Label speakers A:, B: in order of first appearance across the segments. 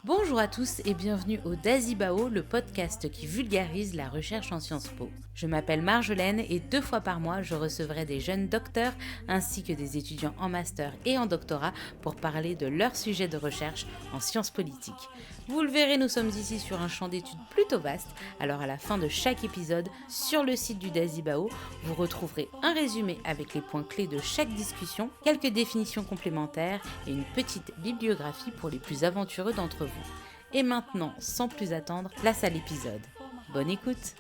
A: Bonjour à tous et bienvenue au Dazibao, le podcast qui vulgarise la recherche en Sciences Po. Je m'appelle Marjolaine et 2 fois par mois, je recevrai des jeunes docteurs ainsi que des étudiants en master et en doctorat pour parler de leur sujet de recherche en sciences politiques. Vous le verrez, nous sommes ici sur un champ d'études plutôt vaste, alors à la fin de chaque épisode, sur le site du Dazibao, vous retrouverez un résumé avec les points clés de chaque discussion, quelques définitions complémentaires et une petite bibliographie pour les plus aventureux d'entre vous. Et maintenant, sans plus attendre, place à l'épisode. Bonne écoute!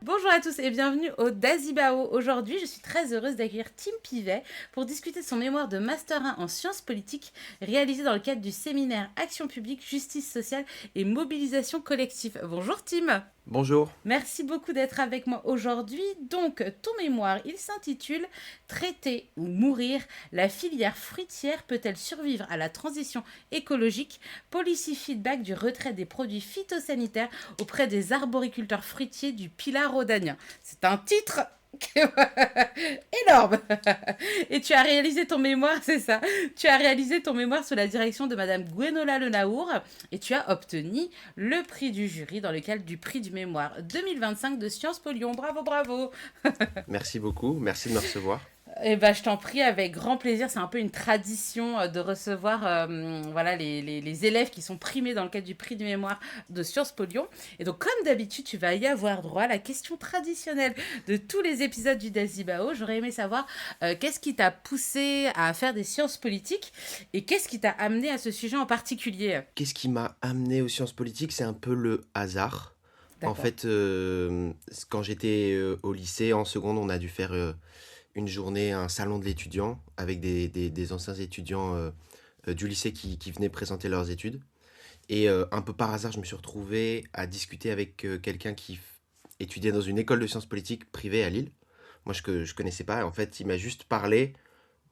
A: Bonjour à tous et bienvenue au Dazibao. Aujourd'hui, je suis très heureuse d'accueillir Tim Pivet pour discuter de son mémoire de Master 1 en sciences politiques réalisé dans le cadre du séminaire Action publique, justice sociale et mobilisation collective. Bonjour Tim.
B: Bonjour.
A: Merci beaucoup d'être avec moi aujourd'hui. Donc, ton mémoire, il s'intitule « Traiter ou mourir, la filière fruitière peut-elle survivre à la transition écologique? Policy feedback du retrait des produits phytosanitaires auprès des arboriculteurs fruitiers du Pilar rhodanien ». C'est un titre énorme. Et tu as réalisé ton mémoire, c'est ça. Tu as réalisé ton mémoire sous la direction de Madame Gwenola Lenaour et tu as obtenu le prix du jury dans le cadre du prix du mémoire 2025 de Sciences Po Lyon. Bravo, bravo.
B: Merci beaucoup, merci de me recevoir.
A: Eh ben, je t'en prie, avec grand plaisir. C'est un peu une tradition de recevoir les élèves qui sont primés dans le cadre du prix de mémoire de Sciences Po Lyon. Et donc, comme d'habitude, tu vas y avoir droit à la question traditionnelle de tous les épisodes du Dazibao. J'aurais aimé savoir qu'est-ce qui t'a poussé à faire des sciences politiques et qu'est-ce qui t'a amené à ce sujet en particulier?
B: Qu'est-ce qui m'a amené aux sciences politiques? C'est un peu le hasard.
A: D'accord.
B: En fait, quand j'étais au lycée, en seconde, on a dû faire une journée, un salon de l'étudiant, avec des anciens étudiants du lycée qui venaient présenter leurs études. Et un peu par hasard, je me suis retrouvé à discuter avec quelqu'un qui étudiait dans une école de sciences politiques privée à Lille. Moi, je connaissais pas. En fait, il m'a juste parlé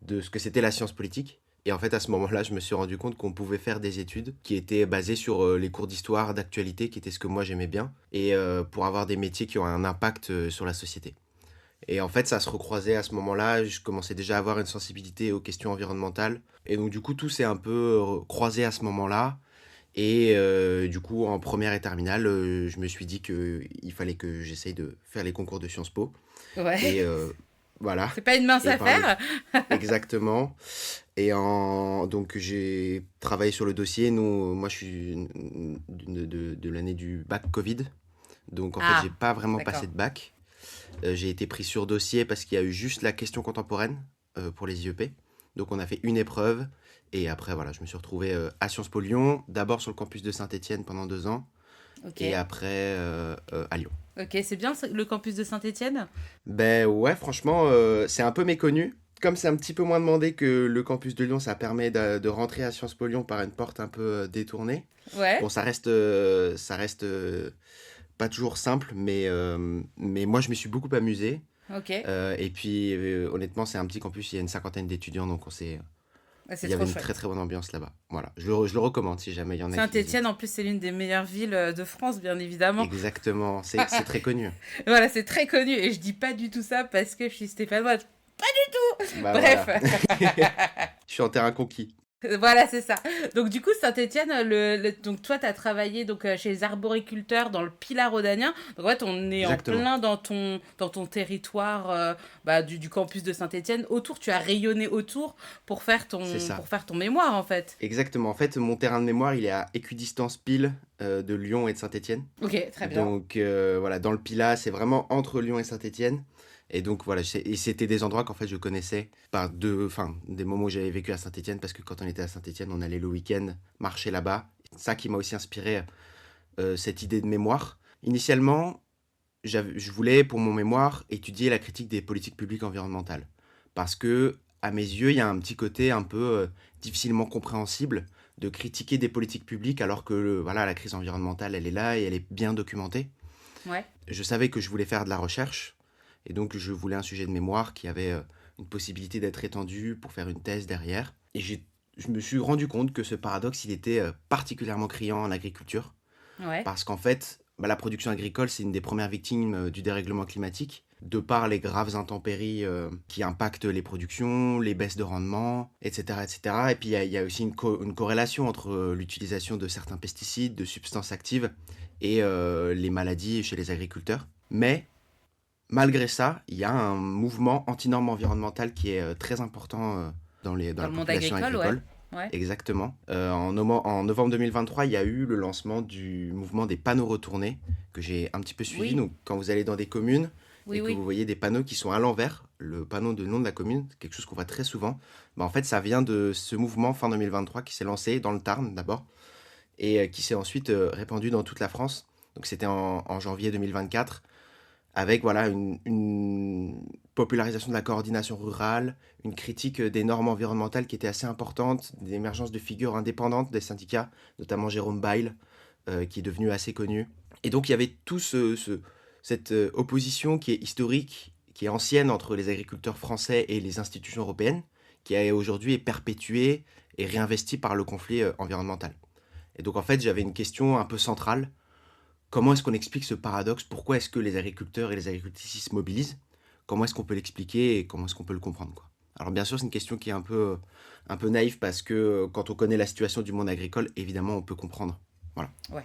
B: de ce que c'était la science politique. Et en fait, à ce moment-là, je me suis rendu compte qu'on pouvait faire des études qui étaient basées sur les cours d'histoire, d'actualité, qui étaient ce que moi j'aimais bien, et pour avoir des métiers qui ont un impact sur la société. Et en fait, ça se recroisait à ce moment-là, je commençais déjà à avoir une sensibilité aux questions environnementales. Et donc, du coup, tout s'est un peu croisé à ce moment-là. Et du coup, en première et terminale, je me suis dit qu'il fallait que j'essaye de faire les concours de Sciences Po.
A: Ouais.
B: Et voilà.
A: C'est pas une mince affaire.
B: Exactement. Et donc, j'ai travaillé sur le dossier. Moi, je suis de l'année du bac Covid. Donc, en fait, j'ai pas vraiment passé de bac. J'ai été pris sur dossier parce qu'il y a eu juste la question contemporaine pour les IEP. Donc on a fait une épreuve et après voilà, je me suis retrouvé à Sciences Po Lyon, d'abord sur le campus de Saint-Étienne pendant 2 ans et après à Lyon.
A: Ok, c'est bien le campus de Saint-Étienne?
B: Ben ouais, franchement, c'est un peu méconnu. Comme c'est un petit peu moins demandé que le campus de Lyon, ça permet de rentrer à Sciences Po Lyon par une porte un peu détournée.
A: Ouais.
B: Bon, ça reste pas toujours simple, mais moi je me suis beaucoup amusé.
A: Ok.
B: Et puis honnêtement, c'est un petit campus, il y a une 50aine d'étudiants, donc il y avait une très très bonne ambiance là-bas. Voilà, je le recommande si jamais il y en a.
A: Saint-Étienne, en plus, c'est l'une des meilleures villes de France, bien évidemment.
B: Exactement, c'est très connu.
A: Voilà, c'est très connu, et je dis pas du tout ça parce que je suis stéphanoise. Pas du tout.
B: Bah,
A: bref.
B: Voilà. Je suis en terrain conquis.
A: Voilà, c'est ça. Donc du coup, Saint-Étienne, donc toi, tu as travaillé chez les arboriculteurs dans le Pilar rhodanien. Donc en fait, on est
B: Exactement.
A: en plein dans ton territoire du campus de Saint-Étienne. Autour, tu as rayonné autour pour faire ton mémoire, en fait.
B: Exactement. En fait, mon terrain de mémoire, il est à équidistance pile de Lyon et de Saint-Étienne.
A: Ok, très bien.
B: Donc voilà, dans le Pilat, c'est vraiment entre Lyon et Saint-Étienne. Et donc voilà, c'était des endroits qu'en fait je connaissais par des moments où j'avais vécu à Saint-Étienne, parce que quand on était à Saint-Étienne, on allait le week-end marcher là-bas. C'est ça qui m'a aussi inspiré cette idée de mémoire. Initialement, je voulais pour mon mémoire étudier la critique des politiques publiques environnementales, parce que à mes yeux, il y a un petit côté un peu difficilement compréhensible de critiquer des politiques publiques alors que la crise environnementale, elle est là et elle est bien documentée.
A: Ouais.
B: Je savais que je voulais faire de la recherche. Et donc, je voulais un sujet de mémoire qui avait une possibilité d'être étendu pour faire une thèse derrière. Et je me suis rendu compte que ce paradoxe, il était particulièrement criant en agriculture.
A: Ouais.
B: Parce qu'en fait, la production agricole, c'est une des premières victimes du dérèglement climatique, de par les graves intempéries qui impactent les productions, les baisses de rendement, etc. etc. Et puis il y a aussi une corrélation entre l'utilisation de certains pesticides, de substances actives et les maladies chez les agriculteurs. Mais malgré ça, il y a un mouvement anti-norme environnementale qui est très important dans
A: Dans
B: la
A: le monde
B: population
A: agricole, ouais.
B: agricole.
A: Ouais.
B: Exactement. En novembre 2023, il y a eu le lancement du mouvement des panneaux retournés, que j'ai un petit peu suivi.
A: Oui,
B: Donc, quand vous allez dans des communes
A: oui,
B: et que
A: oui.
B: vous voyez des panneaux qui sont à l'envers, le panneau de nom de la commune, c'est quelque chose qu'on voit très souvent, en fait, ça vient de ce mouvement fin 2023 qui s'est lancé dans le Tarn d'abord et qui s'est ensuite répandu dans toute la France. Donc, c'était en janvier 2024 avec voilà, une popularisation de la coordination rurale, une critique des normes environnementales qui était assez importante, l'émergence de figures indépendantes des syndicats, notamment Jérôme Bail, qui est devenu assez connu. Et donc il y avait tout cette opposition qui est historique, qui est ancienne entre les agriculteurs français et les institutions européennes, qui aujourd'hui est perpétuée et réinvestie par le conflit environnemental. Et donc en fait j'avais une question un peu centrale. Comment est-ce qu'on explique ce paradoxe? Pourquoi est-ce que les agriculteurs et les agricultrices se mobilisent? Comment est-ce qu'on peut l'expliquer et comment est-ce qu'on peut le comprendre, quoi? Alors bien sûr, c'est une question qui est un peu naïve parce que quand on connaît la situation du monde agricole, évidemment, on peut comprendre. Voilà.
A: Ouais.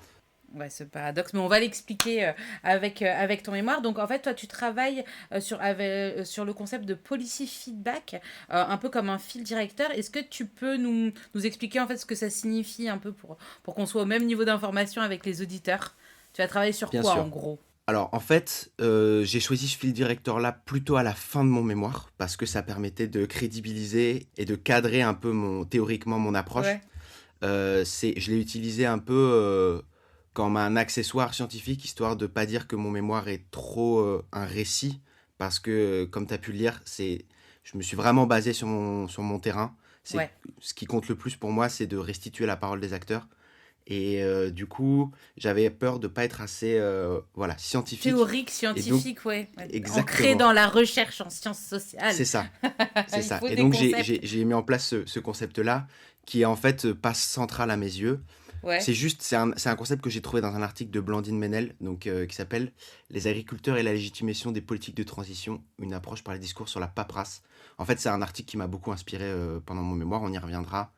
A: Ouais, ce paradoxe, mais on va l'expliquer avec ton mémoire. Donc, en fait, toi, tu travailles sur le concept de policy feedback, un peu comme un fil directeur. Est-ce que tu peux nous expliquer, en fait, ce que ça signifie un peu pour qu'on soit au même niveau d'information avec les auditeurs? Tu vas travailler sur
B: Bien
A: quoi, en
B: sûr.
A: gros?
B: Alors en fait, j'ai choisi ce fil directeur-là plutôt à la fin de mon mémoire parce que ça permettait de crédibiliser et de cadrer un peu théoriquement mon approche.
A: Ouais,
B: Je l'ai utilisé un peu comme un accessoire scientifique, histoire de pas dire que mon mémoire est trop un récit, parce que comme tu as pu le lire, je me suis vraiment basé sur mon terrain.
A: ouais.
B: Ce qui compte le plus pour moi, c'est de restituer la parole des acteurs. Et du coup, j'avais peur de pas être assez voilà, scientifique.
A: Théorique,
B: Et donc,
A: scientifique, ouais. Ouais. Ancré
B: exactement,
A: dans la recherche en sciences sociales.
B: c'est ça. C'est
A: Il
B: ça.
A: faut
B: Et
A: des
B: donc,
A: concepts.
B: j'ai mis en place ce concept-là, qui est en fait pas central à mes yeux.
A: Ouais,
B: C'est un concept que j'ai trouvé dans un article de Blandine Menel, donc, qui s'appelle Les agriculteurs et la légitimation des politiques de transition, une approche par les discours sur la paperasse. En fait, c'est un article qui m'a beaucoup inspiré pendant mon mémoire, on y reviendra.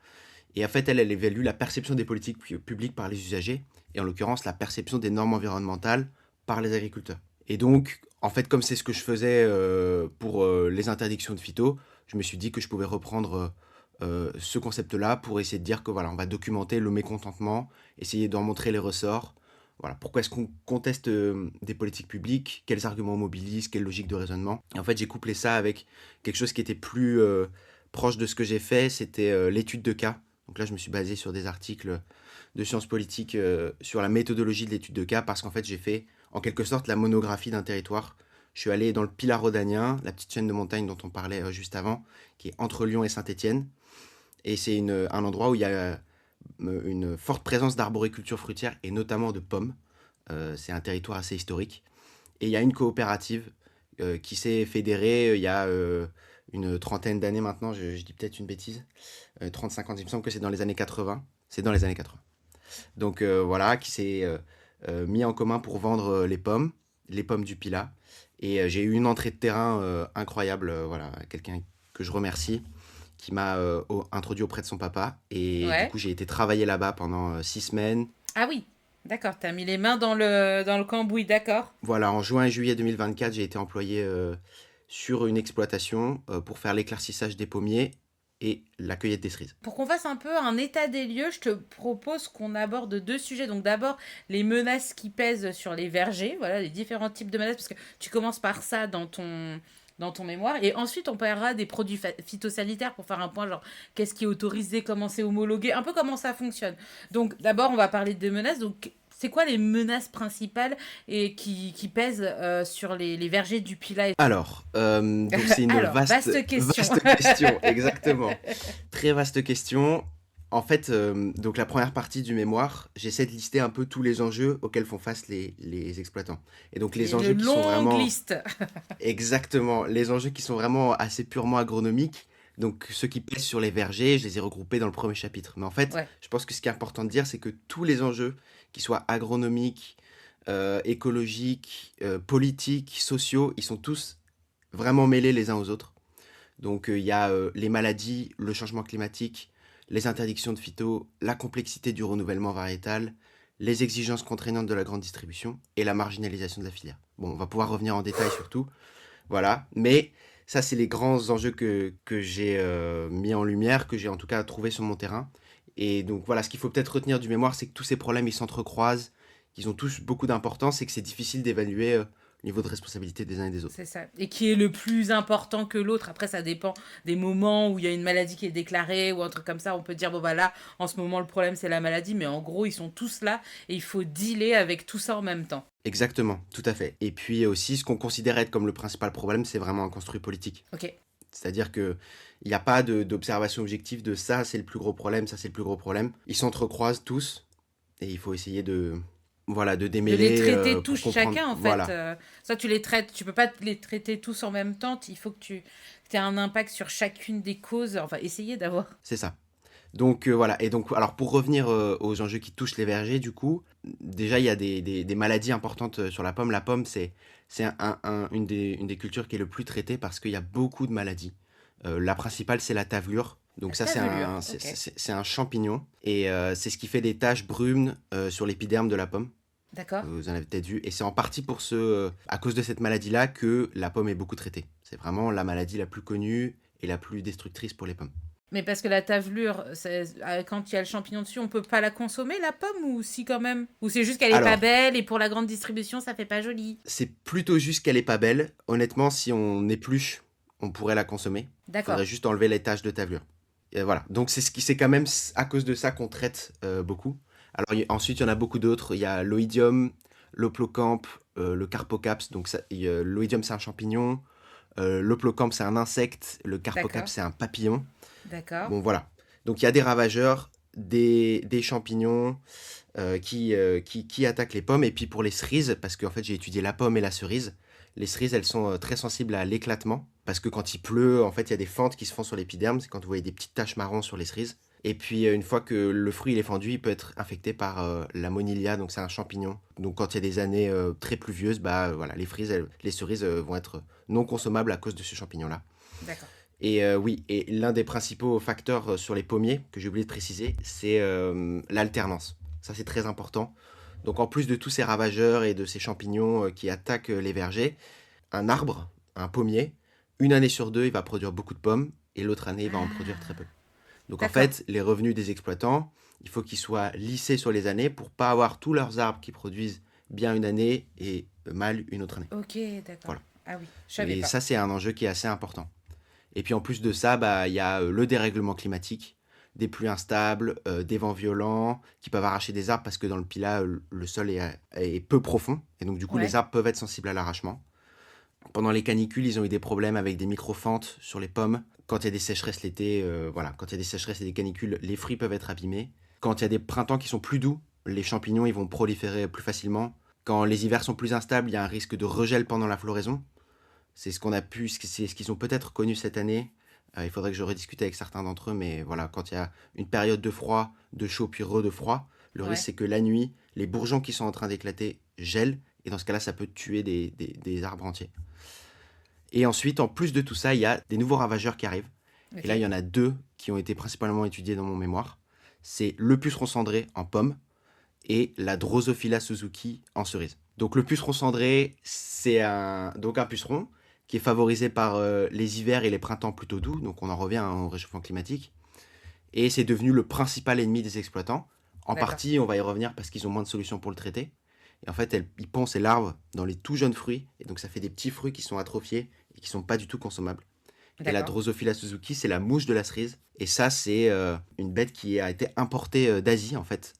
B: Et en fait, elle évalue la perception des politiques publiques par les usagers, et en l'occurrence, la perception des normes environnementales par les agriculteurs. Et donc, en fait, comme c'est ce que je faisais pour les interdictions de phyto, je me suis dit que je pouvais reprendre ce concept-là pour essayer de dire que voilà, on va documenter le mécontentement, essayer d'en montrer les ressorts. Voilà, pourquoi est-ce qu'on conteste des politiques publiques, quels arguments on mobilise, quelle logique de raisonnement. Et en fait, j'ai couplé ça avec quelque chose qui était plus proche de ce que j'ai fait, c'était l'étude de cas. Donc là, je me suis basé sur des articles de sciences politiques sur la méthodologie de l'étude de cas, parce qu'en fait, j'ai fait en quelque sorte la monographie d'un territoire. Je suis allé dans le Pilat rhodanien, la petite chaîne de montagne dont on parlait juste avant, qui est entre Lyon et Saint-Étienne. Et c'est un endroit où il y a une forte présence d'arboriculture fruitière et notamment de pommes. C'est un territoire assez historique. Et il y a une coopérative qui s'est fédérée il y a une trentaine d'années maintenant, je dis peut-être une bêtise, 30-50, il me semble que c'est dans les années 80. C'est dans les années 80. Donc voilà, qui s'est mis en commun pour vendre les pommes du Pilat. Et j'ai eu une entrée de terrain incroyable, voilà, quelqu'un que je remercie, qui m'a introduit auprès de son papa. Et du
A: ouais.
B: coup, j'ai été travailler là-bas pendant 6 semaines.
A: Ah oui, d'accord, t'as mis les mains dans le cambouis, d'accord.
B: Voilà, en juin et juillet 2024, j'ai été employé sur une exploitation pour faire l'éclaircissage des pommiers et la cueillette des cerises.
A: Pour qu'on fasse un peu un état des lieux, je te propose qu'on aborde deux sujets. Donc d'abord, les menaces qui pèsent sur les vergers, voilà, les différents types de menaces, parce que tu commences par ça dans ton mémoire. Et ensuite, on parlera des produits phytosanitaires pour faire un point, genre qu'est-ce qui est autorisé, comment c'est homologué, un peu comment ça fonctionne. Donc d'abord, on va parler des menaces. Donc c'est quoi les menaces principales et qui pèsent sur les vergers du Pilat?
B: Alors, donc c'est une
A: Alors, vaste question.
B: vaste question, exactement. Très vaste question. En fait, donc la première partie du mémoire, j'essaie de lister un peu tous les enjeux auxquels font face les exploitants. Et donc les
A: Une
B: enjeux qui sont
A: longue
B: vraiment,
A: liste.
B: exactement, les enjeux qui sont vraiment assez purement agronomiques, donc ceux qui pèsent sur les vergers, je les ai regroupés dans le premier chapitre. Mais en fait,
A: Ouais,
B: je pense que ce qui est important de dire, c'est que tous les enjeux, qui soient agronomiques, écologiques, politiques, sociaux, ils sont tous vraiment mêlés les uns aux autres. Donc il y a les maladies, le changement climatique, les interdictions de phyto, la complexité du renouvellement variétal, les exigences contraignantes de la grande distribution et la marginalisation de la filière. Bon, on va pouvoir revenir en détail sur tout, voilà. Mais ça, c'est les grands enjeux que j'ai mis en lumière, que j'ai en tout cas trouvé sur mon terrain. Et donc voilà, ce qu'il faut peut-être retenir du mémoire, c'est que tous ces problèmes, ils s'entrecroisent, qu'ils ont tous beaucoup d'importance et que c'est difficile d'évaluer le niveau de responsabilité des uns et des autres.
A: C'est ça. Et qui est le plus important que l'autre. Après, ça dépend des moments où il y a une maladie qui est déclarée ou un truc comme ça. On peut dire, bon, bah là, en ce moment, le problème, c'est la maladie. Mais en gros, ils sont tous là et il faut dealer avec tout ça en même temps.
B: Exactement, tout à fait. Et puis aussi, ce qu'on considère être comme le principal problème, c'est vraiment un construit politique.
A: Ok.
B: C'est-à-dire que il n'y a pas d'observation objective de ça, c'est le plus gros problème, ça, c'est le plus gros problème. Ils s'entrecroisent tous et il faut essayer voilà, de
A: De les
B: démêler
A: traiter
B: pour
A: tous
B: comprendre.
A: chacun, en fait.
B: Voilà,
A: Ça, tu les traites. Tu peux pas les traiter tous en même temps. Il faut que tu aies un impact sur chacune des causes. Enfin, essayer d'avoir.
B: c'est ça. Donc voilà, et donc alors pour revenir aux enjeux qui touchent les vergers, du coup, déjà il y a des maladies importantes sur la pomme. La pomme, c'est une des cultures qui est le plus traitée parce qu'il y a beaucoup de maladies. La principale, c'est la tavelure. Donc
A: La
B: ça,
A: tavelure. Ok.
B: c'est un champignon et c'est ce qui fait des taches brunes sur l'épiderme de la pomme.
A: D'accord.
B: Vous en avez peut-être vu. Et c'est en partie à cause de cette maladie-là que la pomme est beaucoup traitée. C'est vraiment la maladie la plus connue et la plus destructrice pour les pommes.
A: Mais parce que la tavelure, quand il y a le champignon dessus, on peut pas la consommer, la pomme, ou si quand même? Ou c'est juste qu'elle est pas
B: Alors,
A: belle et pour la grande distribution, ça fait pas joli?
B: c'est plutôt juste qu'elle est pas belle. Honnêtement, si on épluche, on pourrait la consommer. Il
A: D'accord.
B: faudrait juste enlever les taches de tavelure. Et voilà. Donc c'est quand même à cause de ça qu'on traite beaucoup. Alors ensuite, il y en a beaucoup d'autres. Il y a l'oïdium, l'oplocampe, le carpocaps. Donc l'oïdium, c'est un champignon. L'oplocampe, c'est un insecte. Le carpocaps,
A: D'accord.
B: c'est un papillon.
A: D'accord.
B: Bon, voilà. Donc il y a des ravageurs, des champignons qui attaquent les pommes. Et puis pour les cerises, parce qu'en fait j'ai étudié la pomme et la cerise, les cerises elles sont très sensibles à l'éclatement. Parce que quand il pleut, en fait il y a des fentes qui se font sur l'épiderme. C'est quand vous voyez des petites taches marron sur les cerises. Et puis une fois que le fruit il est fendu, il peut être infecté par la monilia, donc c'est un champignon. Donc quand il y a des années très pluvieuses, bah voilà, les cerises vont être non consommables à cause de ce champignon-là.
A: D'accord.
B: Et oui, et l'un des principaux facteurs sur les pommiers, que j'ai oublié de préciser, c'est l'alternance. Ça, c'est très important. Donc, en plus de tous ces ravageurs et de ces champignons qui attaquent les vergers, un arbre, un pommier, une année sur deux, il va produire beaucoup de pommes et l'autre année, il va en produire très peu. Donc, en
A: D'accord.
B: fait, les revenus des exploitants, il faut qu'ils soient lissés sur les années pour pas avoir tous leurs arbres qui produisent bien une année et mal une autre année.
A: Ok, d'accord.
B: Voilà.
A: Ah oui, je savais
B: Et
A: pas.
B: ça, c'est un enjeu qui est assez important. Et puis en plus de ça, bah, il y a le dérèglement climatique, des pluies instables, des vents violents qui peuvent arracher des arbres parce que dans le Pilat, le sol est peu profond. Et donc du coup, les
A: Ouais.
B: arbres peuvent être sensibles à l'arrachement. Pendant les canicules, ils ont eu des problèmes avec des micro-fentes sur les pommes. Quand il y a des sécheresses l'été, voilà, quand il y a des sécheresses et des canicules, les fruits peuvent être abîmés. Quand il y a des printemps qui sont plus doux, les champignons ils vont proliférer plus facilement. Quand les hivers sont plus instables, il y a un risque de regel pendant la floraison. C'est ce qu'ils ont peut-être connu cette année. Il faudrait que je rediscute avec certains d'entre eux, mais voilà, quand il y a une période de froid, de chaud, puis de froid, le risque
A: Ouais.
B: c'est que la nuit, les bourgeons qui sont en train d'éclater gèlent, et dans ce cas-là, ça peut tuer des arbres entiers. Et ensuite, en plus de tout ça, il y a des nouveaux ravageurs qui arrivent. Et là, il y
A: Ok.
B: en a deux qui ont été principalement étudiés dans mon mémoire. C'est le puceron cendré en pomme et la Drosophila suzuki en cerise. Donc le puceron cendré, c'est donc un puceron qui est favorisé par les hivers et les printemps plutôt doux, donc on en revient au réchauffement climatique, et c'est devenu le principal ennemi des exploitants. En
A: D'accord.
B: partie, on va y revenir parce qu'ils ont moins de solutions pour le traiter. Et en fait, ils pondent ces larves dans les tout jeunes fruits, et donc ça fait des petits fruits qui sont atrophiés et qui sont pas du tout consommables. Et la
A: D'accord.
B: Drosophila suzuki, c'est la mouche de la cerise. Et ça, c'est une bête qui a été importée d'Asie, en fait,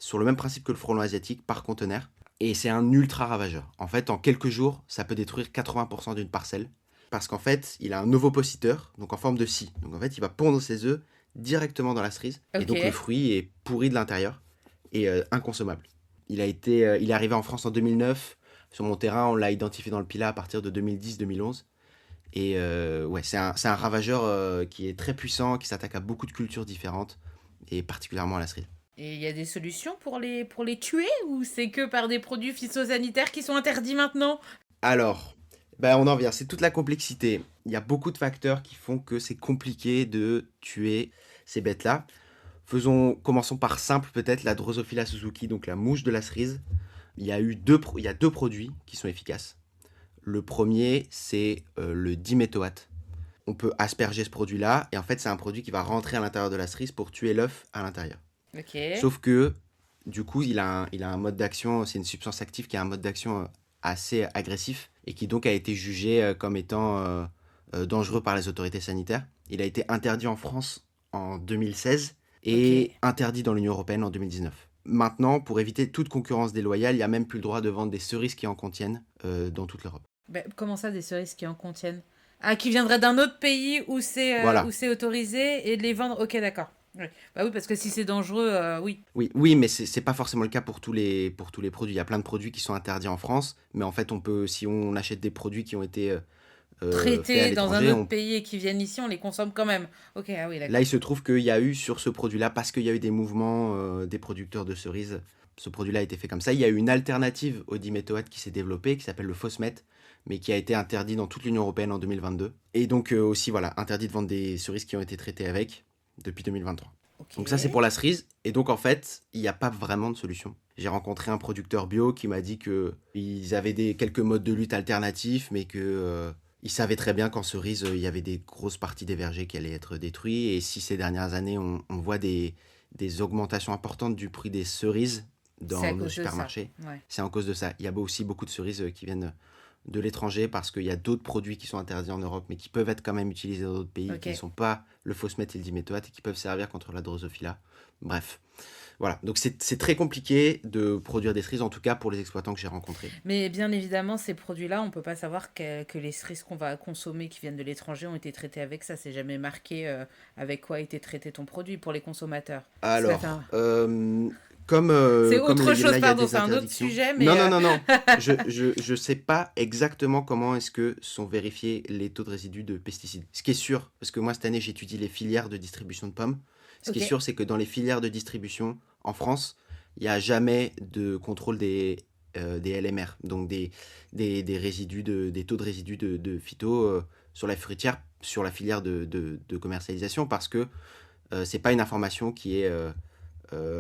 B: sur le même principe que le frelon asiatique, par conteneur. Et c'est un ultra ravageur. En fait, en quelques jours, ça peut détruire 80% d'une parcelle. Parce qu'en fait, il a un ovopositeur, donc en forme de scie. Donc en fait, il va pondre ses œufs directement dans la cerise. Et
A: Ok.
B: donc le fruit est pourri de l'intérieur et inconsommable. Il est arrivé en France en 2009. Sur mon terrain, on l'a identifié dans le Pilat à partir de 2010-2011. Et ouais, c'est un ravageur qui est très puissant, qui s'attaque à beaucoup de cultures différentes, et particulièrement à la cerise.
A: Et il y a des solutions pour les tuer ou c'est que par des produits phytosanitaires qui sont interdits maintenant?
B: Alors, ben on en vient, c'est toute la complexité. Il y a beaucoup de facteurs qui font que c'est compliqué de tuer ces bêtes-là. Commençons par simple peut-être, la Drosophila suzuki, donc la mouche de la cerise. Il y a deux produits qui sont efficaces. Le premier, c'est le diméthoate. On peut asperger ce produit-là, et en fait, c'est un produit qui va rentrer à l'intérieur de la cerise pour tuer l'œuf à l'intérieur.
A: Ok.
B: Sauf que, du coup, il a un mode d'action, c'est une substance active qui a un mode d'action assez agressif, et qui donc a été jugé comme étant dangereux par les autorités sanitaires. Il a été interdit en France en 2016,
A: Ok.
B: et interdit dans l'Union européenne en 2019. Maintenant, pour éviter toute concurrence déloyale, il n'y a même plus le droit de vendre des cerises qui en contiennent dans toute l'Europe.
A: Ben, comment ça, des cerises qui en contiennent? Ah, qui viendraient d'un autre pays où
B: Voilà.
A: c'est autorisé et de les vendre? Ok, d'accord. Ouais. Bah oui, parce que si c'est dangereux, oui.
B: Oui, mais c'est pas forcément le cas pour tous les produits. Il y a plein de produits qui sont interdits en France, mais en fait, si on achète des produits qui ont été faits à
A: Traités dans un
B: l'étranger,
A: autre pays et qui viennent ici, on les consomme quand même. Ok, ah oui,
B: là,
A: d'accord.
B: il se trouve qu'il y a eu sur ce produit-là, parce qu'il y a eu des mouvements des producteurs de cerises, ce produit-là a été fait comme ça. Il y a eu une alternative au diméthoate qui s'est développée, qui s'appelle le Fosmet, mais qui a été interdit dans toute l'Union européenne en 2022. Et donc aussi, voilà, interdit de vendre des cerises qui ont été traitées avec depuis 2023.
A: Ok.
B: Donc ça, c'est pour la cerise. Et donc, en fait, il n'y a pas vraiment de solution. J'ai rencontré un producteur bio qui m'a dit qu'ils avaient quelques modes de lutte alternatifs, mais ils savaient très bien qu'en cerise, il y avait des grosses parties des vergers qui allaient être détruits. Et si ces dernières années, on voit des augmentations importantes du prix des cerises
A: C'est à
B: dans nos
A: cause de ça.
B: supermarchés,
A: Ouais.
B: c'est en cause de ça. Il y a aussi beaucoup de cerises qui viennent de l'étranger parce qu'il y a d'autres produits qui sont interdits en Europe, mais qui peuvent être quand même utilisés dans d'autres pays, qui ne
A: Ok.
B: sont pas le Fosmet et le diméthoate, et qui peuvent servir contre la Drosophila. Bref. Voilà, donc c'est très compliqué de produire des cerises, en tout cas pour les exploitants que j'ai rencontrés.
A: Mais bien évidemment, ces produits-là, on peut pas savoir que les cerises qu'on va consommer qui viennent de l'étranger ont été traitées avec ça. C'est jamais marqué avec quoi a été traité ton produit pour les consommateurs. C'est pas
B: Alors,
A: faire- C'est
B: comme
A: autre chose,
B: là, il y a
A: pardon,
B: des
A: c'est un autre
B: interdictions.
A: sujet,
B: Non,
A: mais
B: non, non, non. Je sais pas exactement comment est-ce que sont vérifiés les taux de résidus de pesticides. Ce qui est sûr, parce que moi, cette année, j'étudie les filières de distribution de pommes. Ce qui
A: ok,
B: est sûr, c'est que dans les filières de distribution en France, il n'y a jamais de contrôle des LMR, donc des résidus, des taux de résidus de phyto sur la fruitière, sur la filière de commercialisation, parce que c'est pas une information qui est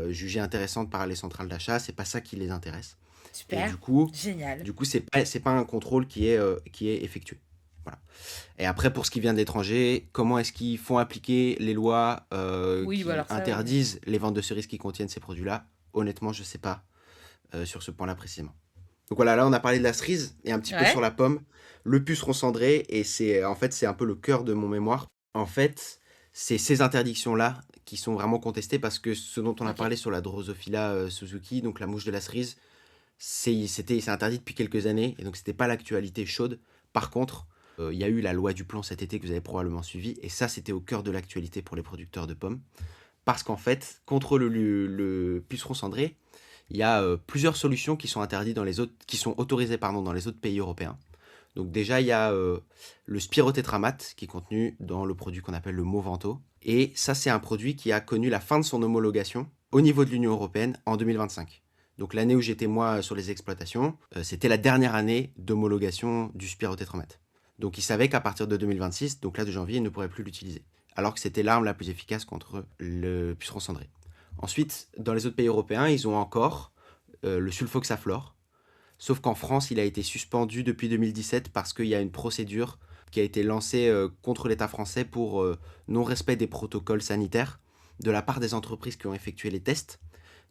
B: jugée intéressante par les centrales d'achat, c'est pas ça qui les intéresse. Et
A: super, génial.
B: du coup c'est pas un contrôle qui est effectué. Voilà. Et après, pour ce qui vient de l'étranger, comment est-ce qu'ils font appliquer les lois
A: Oui, bah
B: qui
A: alors ça, oui.
B: interdisent les ventes de cerises qui contiennent ces produits-là? Honnêtement, je sais pas sur ce point-là précisément. Donc voilà, là on a parlé de la cerise et un petit peu sur
A: Ouais,
B: la pomme. Le puceron cendré, et c'est un peu le cœur de mon mémoire. En fait, c'est ces interdictions-là qui sont vraiment contestées parce que ce dont on a
A: ok.
B: parlé sur la Drosophila suzuki, donc la mouche de la cerise, c'est interdit depuis quelques années et donc c'était pas l'actualité chaude. Par contre, il y a eu la loi du plomb cet été que vous avez probablement suivi, et ça c'était au cœur de l'actualité pour les producteurs de pommes. Parce qu'en fait, contre le puceron cendré, il y a plusieurs solutions qui sont interdites qui sont autorisées pardon, dans les autres pays européens. Donc déjà, il y a le spirotétramate qui est contenu dans le produit qu'on appelle le Movento. Et ça, c'est un produit qui a connu la fin de son homologation au niveau de l'Union européenne en 2025. Donc l'année où j'étais moi sur les exploitations, c'était la dernière année d'homologation du spirotétramate. Donc ils savaient qu'à partir de 2026, donc là de janvier, ils ne pourraient plus l'utiliser. Alors que c'était l'arme la plus efficace contre le puceron cendré. Ensuite, dans les autres pays européens, ils ont encore le sulfoxaflor. Sauf qu'en France, il a été suspendu depuis 2017 parce qu'il y a une procédure qui a été lancée contre l'État français pour non-respect des protocoles sanitaires de la part des entreprises qui ont effectué les tests.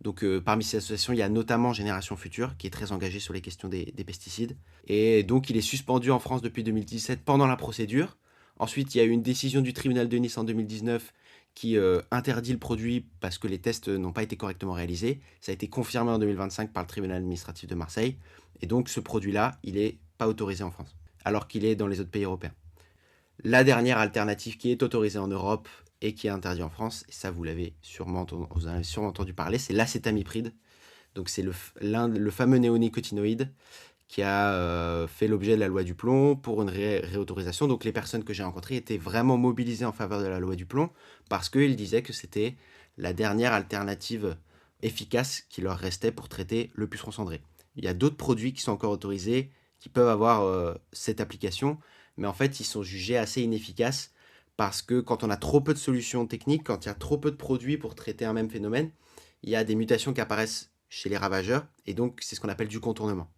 B: Donc parmi ces associations, il y a notamment Génération Future, qui est très engagée sur les questions des pesticides. Et donc il est suspendu en France depuis 2017 pendant la procédure. Ensuite, il y a eu une décision du tribunal de Nice en 2019 qui interdit le produit parce que les tests n'ont pas été correctement réalisés. Ça a été confirmé en 2025 par le tribunal administratif de Marseille. Et donc ce produit-là, il n'est pas autorisé en France, alors qu'il est dans les autres pays européens. La dernière alternative qui est autorisée en Europe et qui est interdite en France, et ça vous en avez sûrement entendu parler, c'est l'acétamipride. Donc c'est le fameux néonicotinoïde qui a fait l'objet de la loi du plomb pour une réautorisation. Donc les personnes que j'ai rencontrées étaient vraiment mobilisées en faveur de la loi du plomb parce qu'ils disaient que c'était la dernière alternative efficace qui leur restait pour traiter le puceron cendré. Il y a d'autres produits qui sont encore autorisés, qui peuvent avoir cette application, mais en fait, ils sont jugés assez inefficaces parce que quand on a trop peu de solutions techniques, quand il y a trop peu de produits pour traiter un même phénomène, il y a des mutations qui apparaissent chez les ravageurs, et donc c'est ce qu'on appelle du contournement.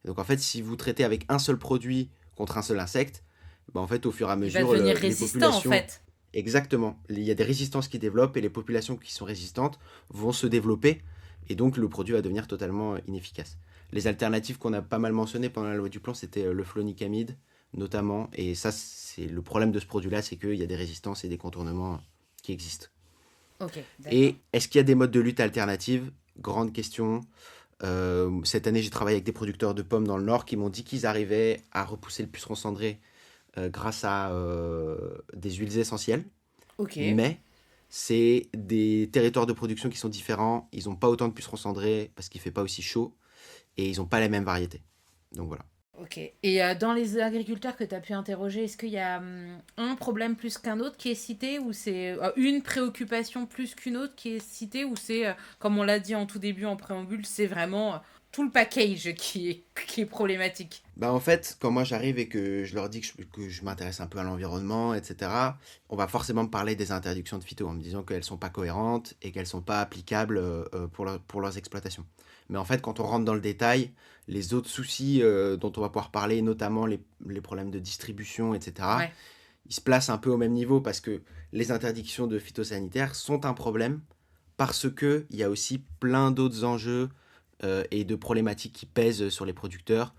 B: Et donc en fait, si vous traitez avec un seul produit contre un seul insecte, ben, en fait, au fur et à
A: Il va
B: mesure,
A: devenir
B: les
A: résistant en
B: populations...
A: fait.
B: Exactement. Il y a des résistances qui développent et les populations qui sont résistantes vont se développer et donc le produit va devenir totalement inefficace. Les alternatives qu'on a pas mal mentionnées pendant la loi du plomb, c'était le flonicamide notamment. Et ça, c'est le problème de ce produit-là, c'est qu'il y a des résistances et des contournements qui existent.
A: Ok, d'accord.
B: Et est-ce qu'il y a des modes de lutte alternatifs? Grande question. Cette année, j'ai travaillé avec des producteurs de pommes dans le Nord qui m'ont dit qu'ils arrivaient à repousser le puceron cendré grâce à des huiles essentielles.
A: Ok.
B: Mais c'est des territoires de production qui sont différents. Ils n'ont pas autant de pucerons cendrés parce qu'il ne fait pas aussi chaud. Et ils n'ont pas les mêmes variétés. Donc voilà.
A: Ok. Et dans les agriculteurs que tu as pu interroger, est-ce qu'il y a un problème plus qu'un autre qui est cité ou c'est une préoccupation plus qu'une autre qui est citée ou c'est, comme on l'a dit en tout début en préambule, c'est vraiment tout le package qui est problématique.
B: Bah en fait, quand moi j'arrive et que je leur dis que je m'intéresse un peu à l'environnement, etc., on va forcément me parler des interdictions de phyto en me disant qu'elles sont pas cohérentes et qu'elles sont pas applicables pour leurs exploitations. Mais en fait, quand on rentre dans le détail, les autres soucis dont on va pouvoir parler, notamment les problèmes de distribution, etc.,
A: Ouais.
B: ils se placent un peu au même niveau parce que les interdictions de phytosanitaires sont un problème parce qu'il y a aussi plein d'autres enjeux et de problématiques qui pèsent sur les producteurs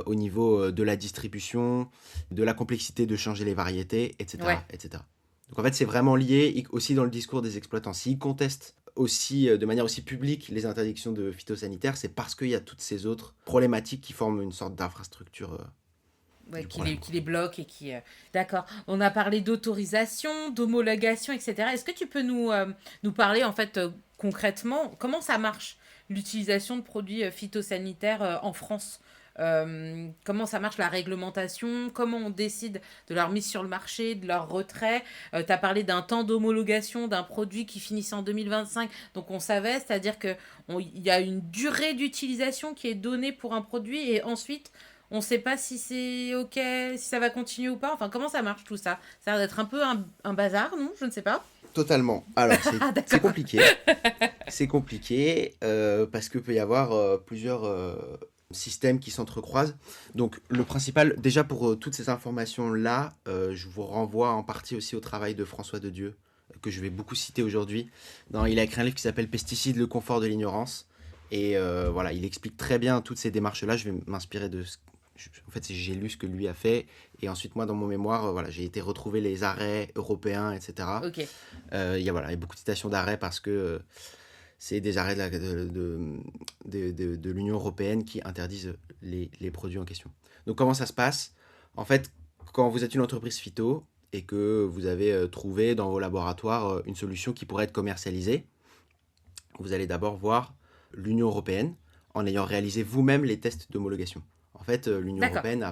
B: au niveau de la distribution, de la complexité de changer les variétés,
A: Ouais.
B: etc. etc. Donc en fait, c'est vraiment lié aussi dans le discours des exploitants. S'ils contestent aussi de manière aussi publique les interdictions de phytosanitaires, c'est parce qu'il y a toutes ces autres problématiques qui forment une sorte d'infrastructure
A: Ouais,
B: du problème.
A: qui les bloque et qui... D'accord. On a parlé d'autorisation, d'homologation, etc. Est-ce que tu peux nous parler, en fait, concrètement, comment ça marche, l'utilisation de produits phytosanitaires en France? Comment ça marche la réglementation? Comment on décide de leur mise sur le marché, de leur retrait? Tu as parlé d'un temps d'homologation d'un produit qui finissait en 2025, donc on savait, c'est-à-dire qu'il y a une durée d'utilisation qui est donnée pour un produit et ensuite on ne sait pas si c'est ok, si ça va continuer ou pas. Enfin, comment ça marche tout ça? Ça a l'air d'être un peu un bazar, non? Je ne sais pas.
B: Totalement. Alors,
A: Ah,
B: c'est
A: d'accord.
B: compliqué. C'est compliqué parce qu'il peut y avoir plusieurs systèmes qui s'entrecroisent. Donc le principal, déjà pour toutes ces informations-là, je vous renvoie en partie aussi au travail de François de Dieu, que je vais beaucoup citer aujourd'hui. Il a écrit un livre qui s'appelle Pesticides, le confort de l'ignorance. Et voilà, il explique très bien toutes ces démarches-là. Je vais m'inspirer de en fait, j'ai lu ce que lui a fait. Et ensuite, moi, dans mon mémoire, voilà, j'ai été retrouver les arrêts européens, etc.
A: Ok.
B: Il y a beaucoup de citations d'arrêts parce que c'est des arrêts de l'Union européenne qui interdisent les produits en question. Donc comment ça se passe? En fait, quand vous êtes une entreprise phyto et que vous avez trouvé dans vos laboratoires une solution qui pourrait être commercialisée, vous allez d'abord voir l'Union européenne en ayant réalisé vous-même les tests d'homologation. En fait, l'Union
A: D'accord.
B: européenne a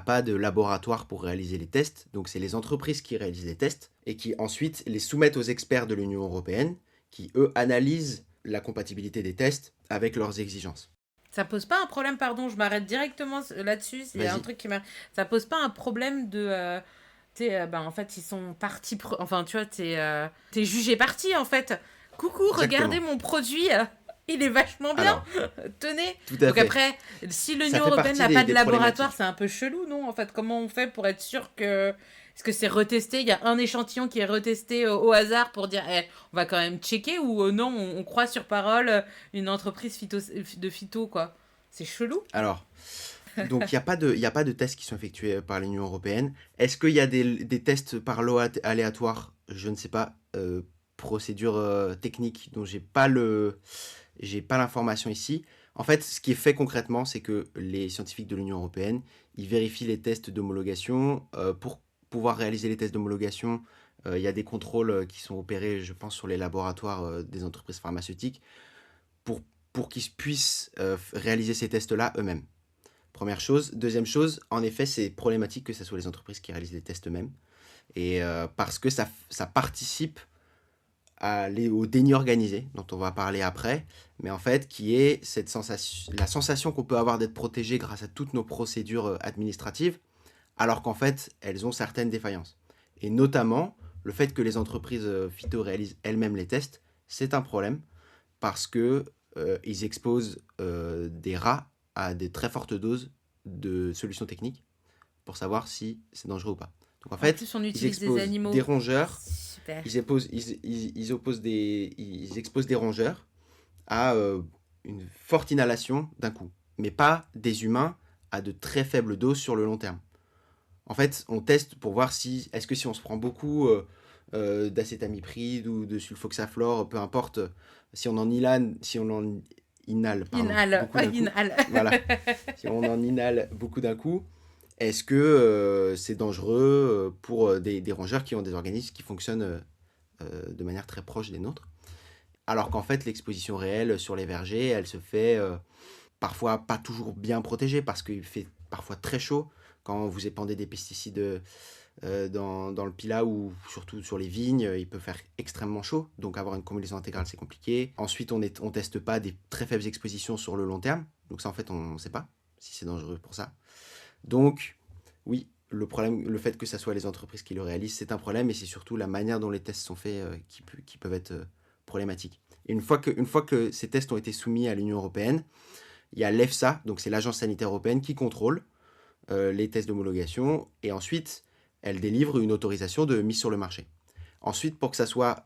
B: pas de laboratoire pour réaliser les tests, donc c'est les entreprises qui réalisent les tests et qui ensuite les soumettent aux experts de l'Union européenne qui, eux, analysent la compatibilité des tests avec leurs exigences.
A: Ça pose pas un problème, pardon, je m'arrête directement là-dessus. C'est un
B: Vas-y.
A: truc qui m'a. Ça pose pas un problème de. Tu sais, ben, en fait, ils sont partie. Enfin, tu vois, t'es jugé parti, en fait. Coucou, regardez
B: Exactement.
A: mon produit. Il est vachement bien.
B: Alors,
A: Tenez.
B: tout à
A: Donc
B: fait.
A: après, si
B: Ça
A: l'Union
B: fait
A: européenne
B: partie
A: n'a pas de
B: des
A: laboratoire,
B: problématiques.
A: c'est un peu chelou, non? En fait, comment on fait pour être sûr que. Est-ce que c'est retesté? Il y a un échantillon qui est retesté au hasard pour dire, on va quand même checker ou non, on croit sur parole une entreprise de phyto, quoi. C'est chelou.
B: Alors, donc il y a pas de tests qui sont effectués par l'Union européenne. Est-ce qu'il y a des tests par lot aléatoires? Je ne sais pas. Procédure technique dont j'ai pas l'information ici. En fait, ce qui est fait concrètement, c'est que les scientifiques de l'Union européenne, ils vérifient les tests d'homologation. Pour pouvoir réaliser les tests d'homologation, il y a des contrôles qui sont opérés, je pense, sur les laboratoires des entreprises pharmaceutiques pour, pour qu'ils puissent réaliser ces tests-là eux-mêmes. Première chose. Deuxième chose, en effet, c'est problématique que ce soit les entreprises qui réalisent les tests eux-mêmes. Et parce que ça participe au déni organisé, dont on va parler après, mais en fait qui est la sensation qu'on peut avoir d'être protégé grâce à toutes nos procédures administratives, alors qu'en fait elles ont certaines défaillances. Et notamment, le fait que les entreprises phyto réalisent elles-mêmes les tests, c'est un problème parce que ils exposent des rats à des très fortes doses de solutions techniques pour savoir si c'est dangereux ou pas. Donc en
A: En
B: fait,
A: plus, on
B: ils
A: utilise des
B: exposent des
A: animaux.
B: rongeurs,
A: Super.
B: ils exposent des rongeurs à une forte inhalation d'un coup, mais pas des humains à de très faibles doses sur le long terme. En fait, on teste pour voir est-ce que si on se prend beaucoup d'acétamipride ou de sulfoxaflor, peu importe, si on en inhale
A: Inhale.
B: beaucoup d'un coup,
A: Inhale.
B: voilà, si on en inhale beaucoup d'un coup, est-ce que c'est dangereux pour des rongeurs qui ont des organismes qui fonctionnent de manière très proche des nôtres? Alors qu'en fait, l'exposition réelle sur les vergers, elle se fait parfois pas toujours bien protégée parce qu'il fait parfois très chaud quand vous épandez des pesticides dans le Pilat ou surtout sur les vignes, il peut faire extrêmement chaud, donc avoir une combinaison intégrale c'est compliqué. Ensuite, on teste pas des très faibles expositions sur le long terme, donc ça en fait on ne sait pas si c'est dangereux pour ça. Donc oui, le fait que ça soit les entreprises qui le réalisent, c'est un problème, et c'est surtout la manière dont les tests sont faits qui peuvent être problématiques. Et une fois que ces tests ont été soumis à l'Union européenne, il y a l'EFSA, donc c'est l'agence sanitaire européenne qui contrôle les tests d'homologation, et ensuite elle délivre une autorisation de mise sur le marché. Ensuite, pour que ça soit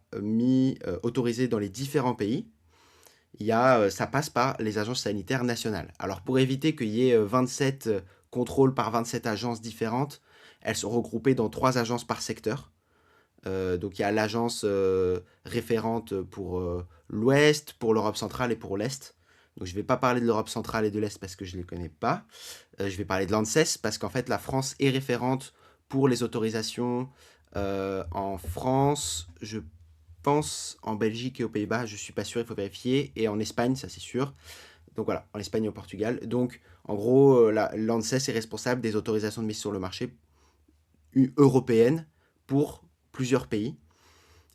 B: autorisé dans les différents pays, ça passe par les agences sanitaires nationales. Alors pour éviter qu'il y ait 27 contrôles par 27 agences différentes, elles sont regroupées dans 3 agences par secteur. Donc il y a l'agence référente pour l'Ouest, pour l'Europe centrale et pour l'Est. Donc je ne vais pas parler de l'Europe centrale et de l'Est parce que je ne les connais pas. Je vais parler de l'ANSES parce qu'en fait la France est référente pour les autorisations en France, je pense en Belgique et aux Pays-Bas, je ne suis pas sûr, il faut vérifier, et en Espagne, ça c'est sûr. Donc voilà, en Espagne et au Portugal. Donc en gros, l'ANSES est responsable des autorisations de mise sur le marché européennes pour plusieurs pays.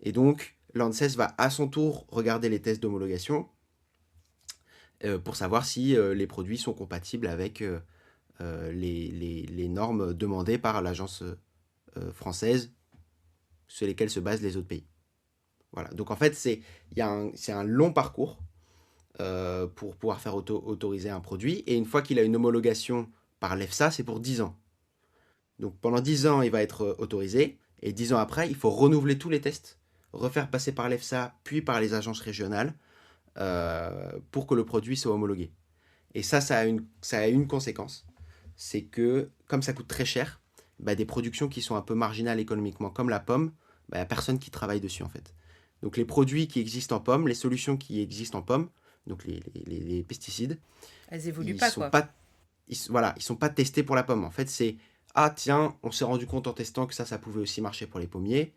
B: Et donc l'ANSES va à son tour regarder les tests d'homologation pour savoir si les produits sont compatibles avec les normes demandées par l'agence française sur lesquelles se basent les autres pays. Voilà. Donc en fait, c'est un long parcours pour pouvoir faire autoriser un produit. Et une fois qu'il a une homologation par l'EFSA, c'est pour 10 ans. Donc pendant 10 ans, il va être autorisé. Et 10 ans après, il faut renouveler tous les tests, refaire passer par l'EFSA, puis par les agences régionales, pour que le produit soit homologué. Et ça a une conséquence. C'est que, comme ça coûte très cher, des productions qui sont un peu marginales économiquement, comme la pomme, il n'y a personne qui travaille dessus en fait. Donc les produits qui existent en pomme, les solutions qui existent en pomme, donc les pesticides,
A: Elles évoluent
B: ils
A: pas,
B: sont
A: quoi.
B: pas, ils sont pas testés pour la pomme. En fait, c'est ah tiens, on s'est rendu compte en testant que ça pouvait aussi marcher pour les pommiers,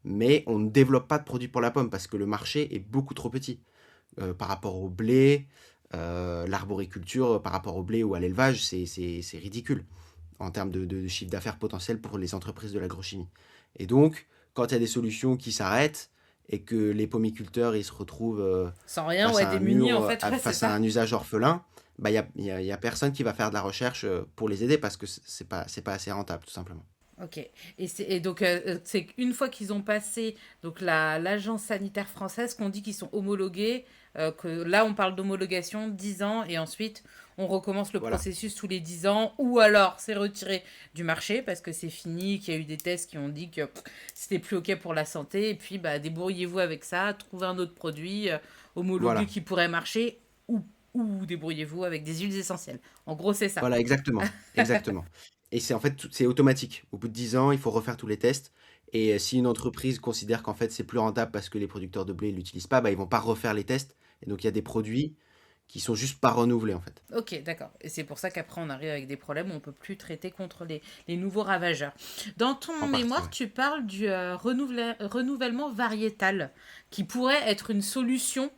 B: mais on ne développe pas de produits pour la pomme parce que le marché est beaucoup trop petit par rapport au blé, l'arboriculture par rapport au blé ou à l'élevage, c'est ridicule en termes de chiffre d'affaires potentiel pour les entreprises de l'agrochimie. Et donc, quand il y a des solutions qui s'arrêtent et que les pommiculteurs ils se retrouvent
A: Sans rien,
B: face
A: ouais,
B: à un
A: démunis, en
B: mur,
A: fait, ouais, c'est
B: face à
A: ça.
B: un usage orphelin, y a personne qui va faire de la recherche pour les aider parce que c'est pas assez rentable, tout simplement.
A: Ok. Et donc, c'est qu'une fois qu'ils ont passé donc l'agence sanitaire française, qu'on dit qu'ils sont homologués, que là, on parle d'homologation 10 ans, et ensuite, on recommence le
B: Voilà,
A: processus tous les 10 ans, ou alors c'est retiré du marché parce que c'est fini, qu'il y a eu des tests qui ont dit que c'était plus ok pour la santé, et puis débrouillez-vous avec ça, trouvez un autre produit homologué
B: voilà,
A: qui pourrait marcher, ou débrouillez-vous avec des huiles essentielles. En gros, c'est ça.
B: voilà, exactement, exactement. Et c'est en fait, c'est automatique. Au bout de 10 ans, il faut refaire tous les tests. Et si une entreprise considère qu'en fait c'est plus rentable parce que les producteurs de blé ne l'utilisent pas, ils vont pas refaire les tests. Et donc il y a des produits qui sont juste pas renouvelés en fait.
A: Ok, d'accord. Et c'est pour ça qu'après, on arrive avec des problèmes où on ne peut plus traiter contre les nouveaux ravageurs. Dans ton
B: En partie,
A: mémoire,
B: ouais.
A: tu parles du renouvellement variétal, qui pourrait être une solution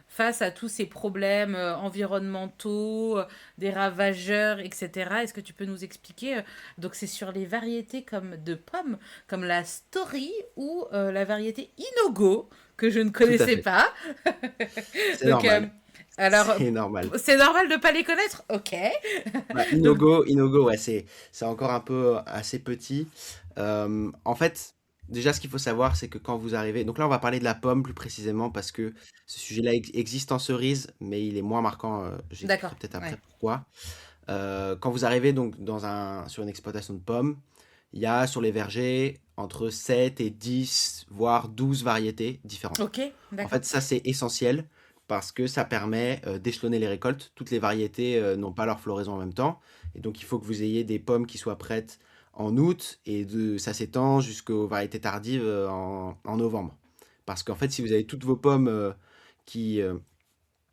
A: face à tous ces problèmes environnementaux, des ravageurs, etc. Est-ce que tu peux nous expliquer donc c'est sur les variétés comme de pommes, comme la Story ou la variété Inogo, que je ne
B: Tout à
A: connaissais
B: fait.
A: pas.
B: C'est
A: Donc,
B: normal.
A: alors,
B: C'est normal.
A: c'est normal de ne pas les connaître? Ok.
B: Bah,
A: Donc,
B: Inogo, ouais, c'est encore un peu assez petit. En fait, déjà, ce qu'il faut savoir, c'est que quand vous arrivez, donc là, on va parler de la pomme plus précisément parce que ce sujet-là existe en cerise, mais il est moins marquant. J'expliquerai
A: d'accord.
B: peut-être après
A: Ouais.
B: pourquoi. Quand vous arrivez donc sur une exploitation de pommes, il y a sur les vergers entre 7 et 10, voire 12 variétés différentes.
A: Ok,
B: En
A: d'accord.
B: fait, ça, c'est essentiel parce que ça permet d'échelonner les récoltes. Toutes les variétés n'ont pas leur floraison en même temps. Et donc, il faut que vous ayez des pommes qui soient prêtes en août et ça s'étend jusqu'aux variétés tardives en novembre. Parce qu'en fait, si vous avez toutes vos pommes qui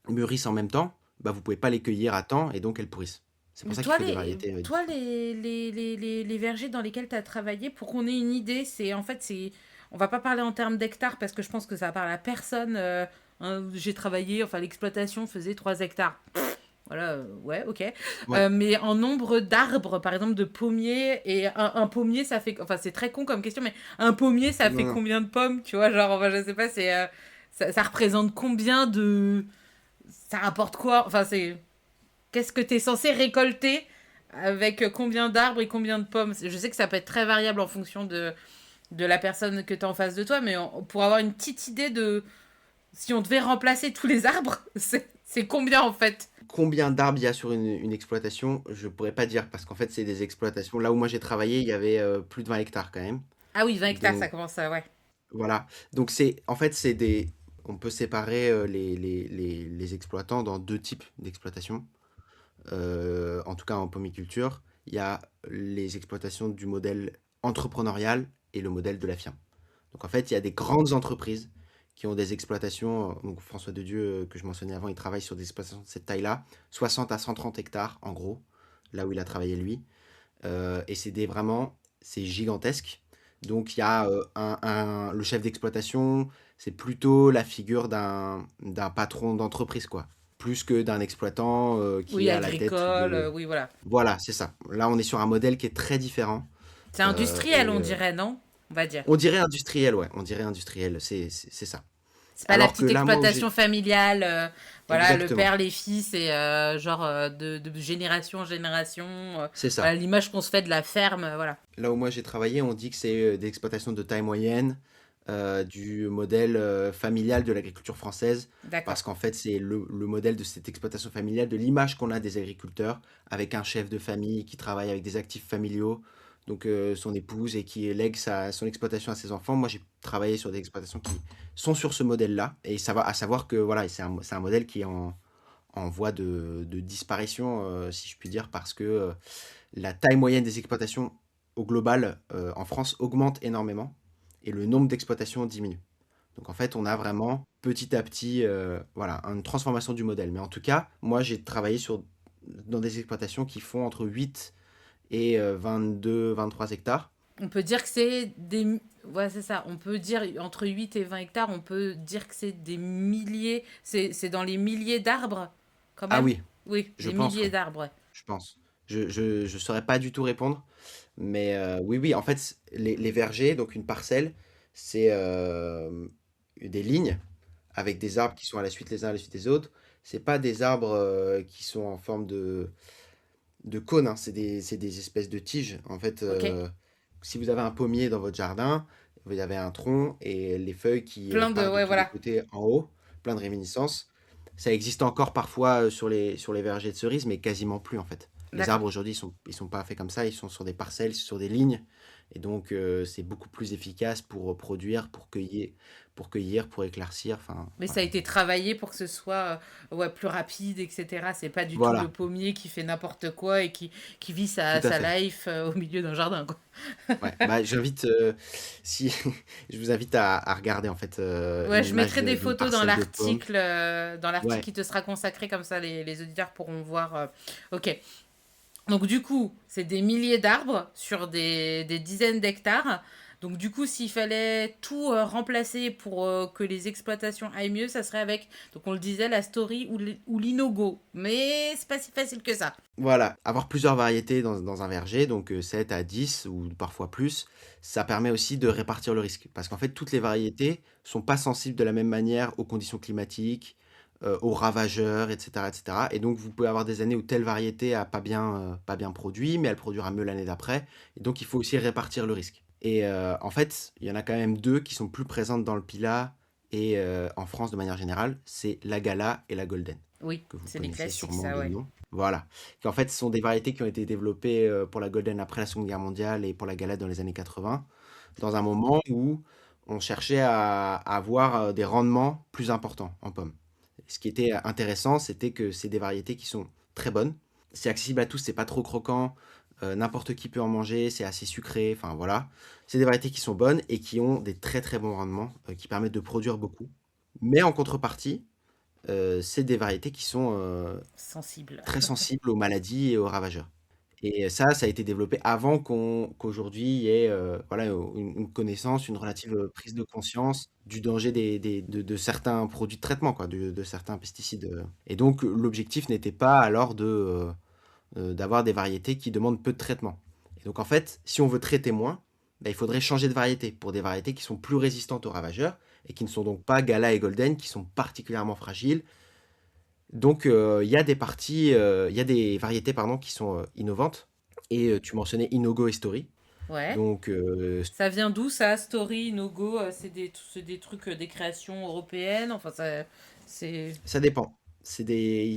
B: mûrissent en même temps, bah, vous ne pouvez pas les cueillir à temps et donc elles pourrissent. C'est pour
A: Mais
B: ça qu'il faut des variétés
A: toi
B: différentes.
A: les vergers dans lesquels tu as travaillé, pour qu'on ait une idée, c'est. On va pas parler en termes d'hectares parce que je pense que ça parle à personne. J'ai travaillé, enfin, l'exploitation faisait 3 hectares. Voilà, ouais, ok.
B: Ouais.
A: Mais en nombre d'arbres, par exemple, de pommiers, et un pommier, ça fait. Enfin, c'est très con comme question, mais un pommier, ça fait
B: Non, non.
A: combien de pommes? Tu vois, genre, enfin, je sais pas, ça représente combien de. Ça rapporte quoi? Enfin, c'est. Qu'est-ce que tu es censé récolter avec combien d'arbres et combien de pommes? Je sais que ça peut être très variable en fonction de la personne que tu as en face de toi, mais pour avoir une petite idée de si on devait remplacer tous les arbres, c'est combien en fait?
B: Combien d'arbres il y a sur une exploitation, je pourrais pas dire parce qu'en fait, c'est des exploitations. Là où moi j'ai travaillé, il y avait plus de 20 hectares quand même.
A: Ah oui, 20 hectares, ça
B: Donc
A: commence à. Ouais.
B: voilà. Donc en fait, c'est des. On peut séparer les exploitants dans deux types d'exploitations. En tout cas en pomiculture, il y a les exploitations du modèle entrepreneurial et le modèle de la firme. Donc en fait, il y a des grandes entreprises qui ont des exploitations. Donc François Dedieu, que je mentionnais avant, il travaille sur des exploitations de cette taille-là, 60 à 130 hectares en gros, là où il a travaillé lui. Et c'est gigantesque. Donc il y a le chef d'exploitation, c'est plutôt la figure d'un patron d'entreprise, quoi. Plus que d'un exploitant qui
A: Oui,
B: est à la tête
A: agricole,
B: de...
A: oui, voilà.
B: Voilà, c'est ça. Là, on est sur un modèle qui est très différent.
A: C'est industriel,
B: Et
A: on dirait, non? On va dire.
B: on dirait industriel, ouais. On dirait industriel, c'est ça.
A: C'est pas la
B: Alors que
A: petite
B: là, moi, où
A: exploitation
B: j'ai...
A: familiale, voilà, le
B: Exactement,
A: père, les fils, et genre de génération en génération.
B: c'est
A: Voilà,
B: ça.
A: l'image qu'on se fait de la ferme, voilà.
B: Là où moi j'ai travaillé, on dit que c'est des exploitations de taille moyenne, du modèle familial de l'agriculture française,
A: D'accord.
B: parce qu'en fait c'est le modèle de cette exploitation familiale, de l'image qu'on a des agriculteurs, avec un chef de famille qui travaille avec des actifs familiaux, donc son épouse, et qui lègue son exploitation à ses enfants. Moi j'ai travaillé sur des exploitations qui sont sur ce modèle-là, et ça va à savoir que voilà, c'est un modèle qui est en voie de disparition, si je puis dire, parce que la taille moyenne des exploitations au global en France augmente énormément et le nombre d'exploitations diminue. Donc en fait, on a vraiment petit à petit voilà, une transformation du modèle. Mais en tout cas, moi j'ai travaillé dans des exploitations qui font entre 8 et 22-23 hectares.
A: On peut dire que c'est des. Ouais, c'est ça. On peut dire entre 8 et 20 hectares, on peut dire que c'est des milliers. C'est dans les milliers d'arbres, quand
B: Ah
A: même?
B: oui,
A: Oui,
B: je
A: des
B: pense,
A: milliers
B: oui,
A: d'arbres, ouais.
B: je pense. Je saurais pas du tout répondre, mais oui, oui, en fait, les vergers, donc une parcelle, c'est des lignes avec des arbres qui sont à la suite les uns à la suite des autres. C'est pas des arbres qui sont en forme de cône, hein, c'est des espèces de tiges. En fait,
A: Ok.
B: si vous avez un pommier dans votre jardin, vous avez un tronc et les feuilles qui
A: Plein de.
B: partent de
A: Ouais,
B: tous les
A: voilà.
B: côtés en haut, plein de réminiscences. Ça existe encore parfois sur les vergers de cerises, mais quasiment plus en fait. Les
A: D'accord.
B: arbres aujourd'hui, ils sont pas faits comme ça, ils sont sur des parcelles, sur des lignes. Et donc, c'est beaucoup plus efficace pour produire, pour éclaircir. Enfin,
A: Mais ça
B: voilà.
A: a été travaillé pour que ce soit ouais, plus rapide, etc. C'est pas du tout le
B: Voilà,
A: pommier qui fait n'importe quoi et qui vit
B: tout à
A: sa
B: fait.
A: life au milieu d'un jardin, quoi.
B: Ouais, bah, si, je vous invite à regarder en fait
A: Ouais,
B: une
A: je
B: image
A: mettrai des
B: d'une
A: photos
B: parcelle de pommes.
A: dans l'article
B: Ouais,
A: qui te sera consacré, comme ça les auditeurs pourront voir. Ok. Donc du coup, c'est des milliers d'arbres sur des dizaines d'hectares. Donc du coup, s'il fallait tout remplacer pour que les exploitations aillent mieux, ça serait avec, donc on le disait, la Story ou l'Inogo. Mais c'est pas si facile que ça.
B: Voilà, avoir plusieurs variétés dans un verger, donc 7 à 10 ou parfois plus, ça permet aussi de répartir le risque. Parce qu'en fait, toutes les variétés sont pas sensibles de la même manière aux conditions climatiques, aux ravageurs, et cetera, et cetera. Et donc, vous pouvez avoir des années où telle variété a pas bien produit, mais elle produira mieux l'année d'après. Et donc, il faut aussi répartir le risque. Et en fait, il y en a quand même 2 qui sont plus présentes dans le Pila et en France de manière générale, c'est la Gala et la Golden,
A: Oui,
B: que vous
A: c'est les
B: connaissez
A: classiques,
B: sûrement
A: ça,
B: de
A: ouais.
B: nom. Voilà. Qui en fait ce sont des variétés qui ont été développées pour la Golden après la Seconde Guerre mondiale et pour la Galette dans les années 80, dans un moment où on cherchait à avoir des rendements plus importants en pommes. Ce qui était intéressant, c'était que c'est des variétés qui sont très bonnes. C'est accessible à tous, c'est pas trop croquant, n'importe qui peut en manger, c'est assez sucré, enfin voilà. C'est des variétés qui sont bonnes et qui ont des très très bons rendements, qui permettent de produire beaucoup. Mais en contrepartie, c'est des variétés qui sont
A: Sensible.
B: très sensibles aux maladies et aux ravageurs. Et ça a été développé avant qu'aujourd'hui il y ait, voilà, une connaissance, une relative, prise de conscience du danger de certains produits de traitement quoi, de certains pesticides, et donc l'objectif n'était pas alors d'avoir des variétés qui demandent peu de traitement. Et donc en fait, si on veut traiter moins, bah, il faudrait changer de variété pour des variétés qui sont plus résistantes aux ravageurs et qui ne sont donc pas Gala et Golden qui sont particulièrement fragiles. Donc, il y a des variétés pardon, qui sont innovantes. Et tu mentionnais Inogo et Story.
A: Ouais.
B: Donc,
A: Ça vient d'où ça, Story, No Go c'est des trucs, des créations européennes. Enfin, ça, c'est.
B: ça dépend.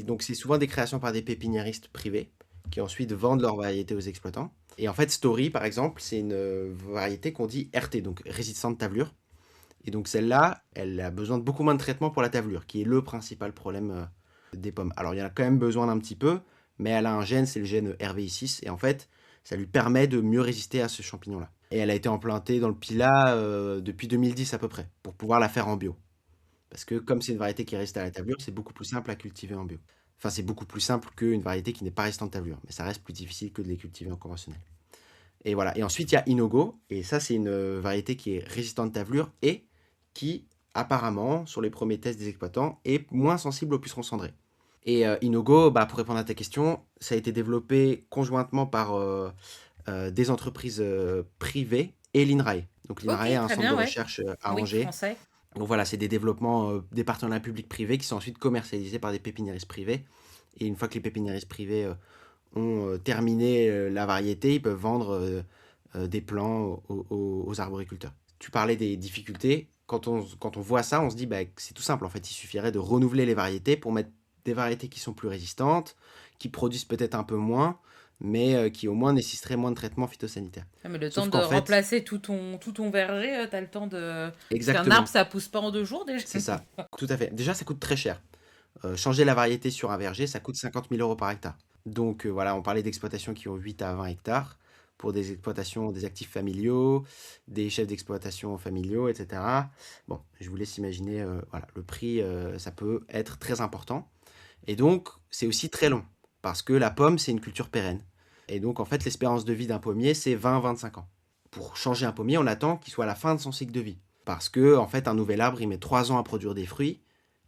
B: Donc, c'est souvent des créations par des pépiniéristes privés qui ensuite vendent leurs variétés aux exploitants. Et en fait, Story, par exemple, c'est une variété qu'on dit RT, donc résistante tavelure. Et donc, celle-là, elle a besoin de beaucoup moins de traitement pour la tavelure, qui est le principal problème des pommes. Alors, il y en a quand même besoin d'un petit peu, mais elle a un gène, c'est le gène RVI6, et en fait, ça lui permet de mieux résister à ce champignon-là. Et elle a été implantée dans le Pilat depuis 2010 à peu près, pour pouvoir la faire en bio. Parce que comme c'est une variété qui résiste à la tavelure, c'est beaucoup plus simple à cultiver en bio. Enfin, c'est beaucoup plus simple qu'une variété qui n'est pas résistante à tavelure, mais ça reste plus difficile que de les cultiver en conventionnel. Et voilà. Et ensuite, il y a Inogo, et ça, c'est une variété qui est résistante à tavelure et qui, apparemment, sur les premiers tests des exploitants, est moins sensible aux pucerons cendrés. Et Inogo, bah, pour répondre à ta question, ça a été développé conjointement par des entreprises privées et l'INRAE. Donc
A: Ok,
B: l'INRAE est un
A: très
B: centre de
A: bien, ouais.
B: recherche à
A: Oui,
B: Angers.
A: français.
B: Donc voilà, c'est des développements des partenariats publics-privés qui sont ensuite commercialisés par des pépiniéristes privés. Et une fois que les pépiniéristes privés ont terminé la variété, ils peuvent vendre des plants aux arboriculteurs. Tu parlais des difficultés. Quand on voit ça, on se dit bah, que c'est tout simple. En fait, il suffirait de renouveler les variétés pour mettre des variétés qui sont plus résistantes, qui produisent peut-être un peu moins, mais qui au moins nécessiteraient moins de traitements phytosanitaires.
A: Ah, mais le temps
B: Sauf
A: de
B: qu'en fait,
A: remplacer tout ton verger, t'as le temps de. Parce qu'un arbre,
B: exactement,
A: ça pousse pas en 2 jours déjà.
B: c'est ça. Tout à fait. Déjà, ça coûte très cher. Changer la variété sur un verger, ça coûte 50 000 euros par hectare. Donc voilà, on parlait d'exploitations qui ont 8 à 20 hectares pour des exploitations, des actifs familiaux, des chefs d'exploitation familiaux, etc. Bon, je vous laisse imaginer, voilà, le prix, ça peut être très important. Et donc, c'est aussi très long, parce que la pomme, c'est une culture pérenne. Et donc, en fait, l'espérance de vie d'un pommier, c'est 20-25 ans. Pour changer un pommier, on attend qu'il soit à la fin de son cycle de vie. Parce que, en fait, un nouvel arbre, il met 3 ans à produire des fruits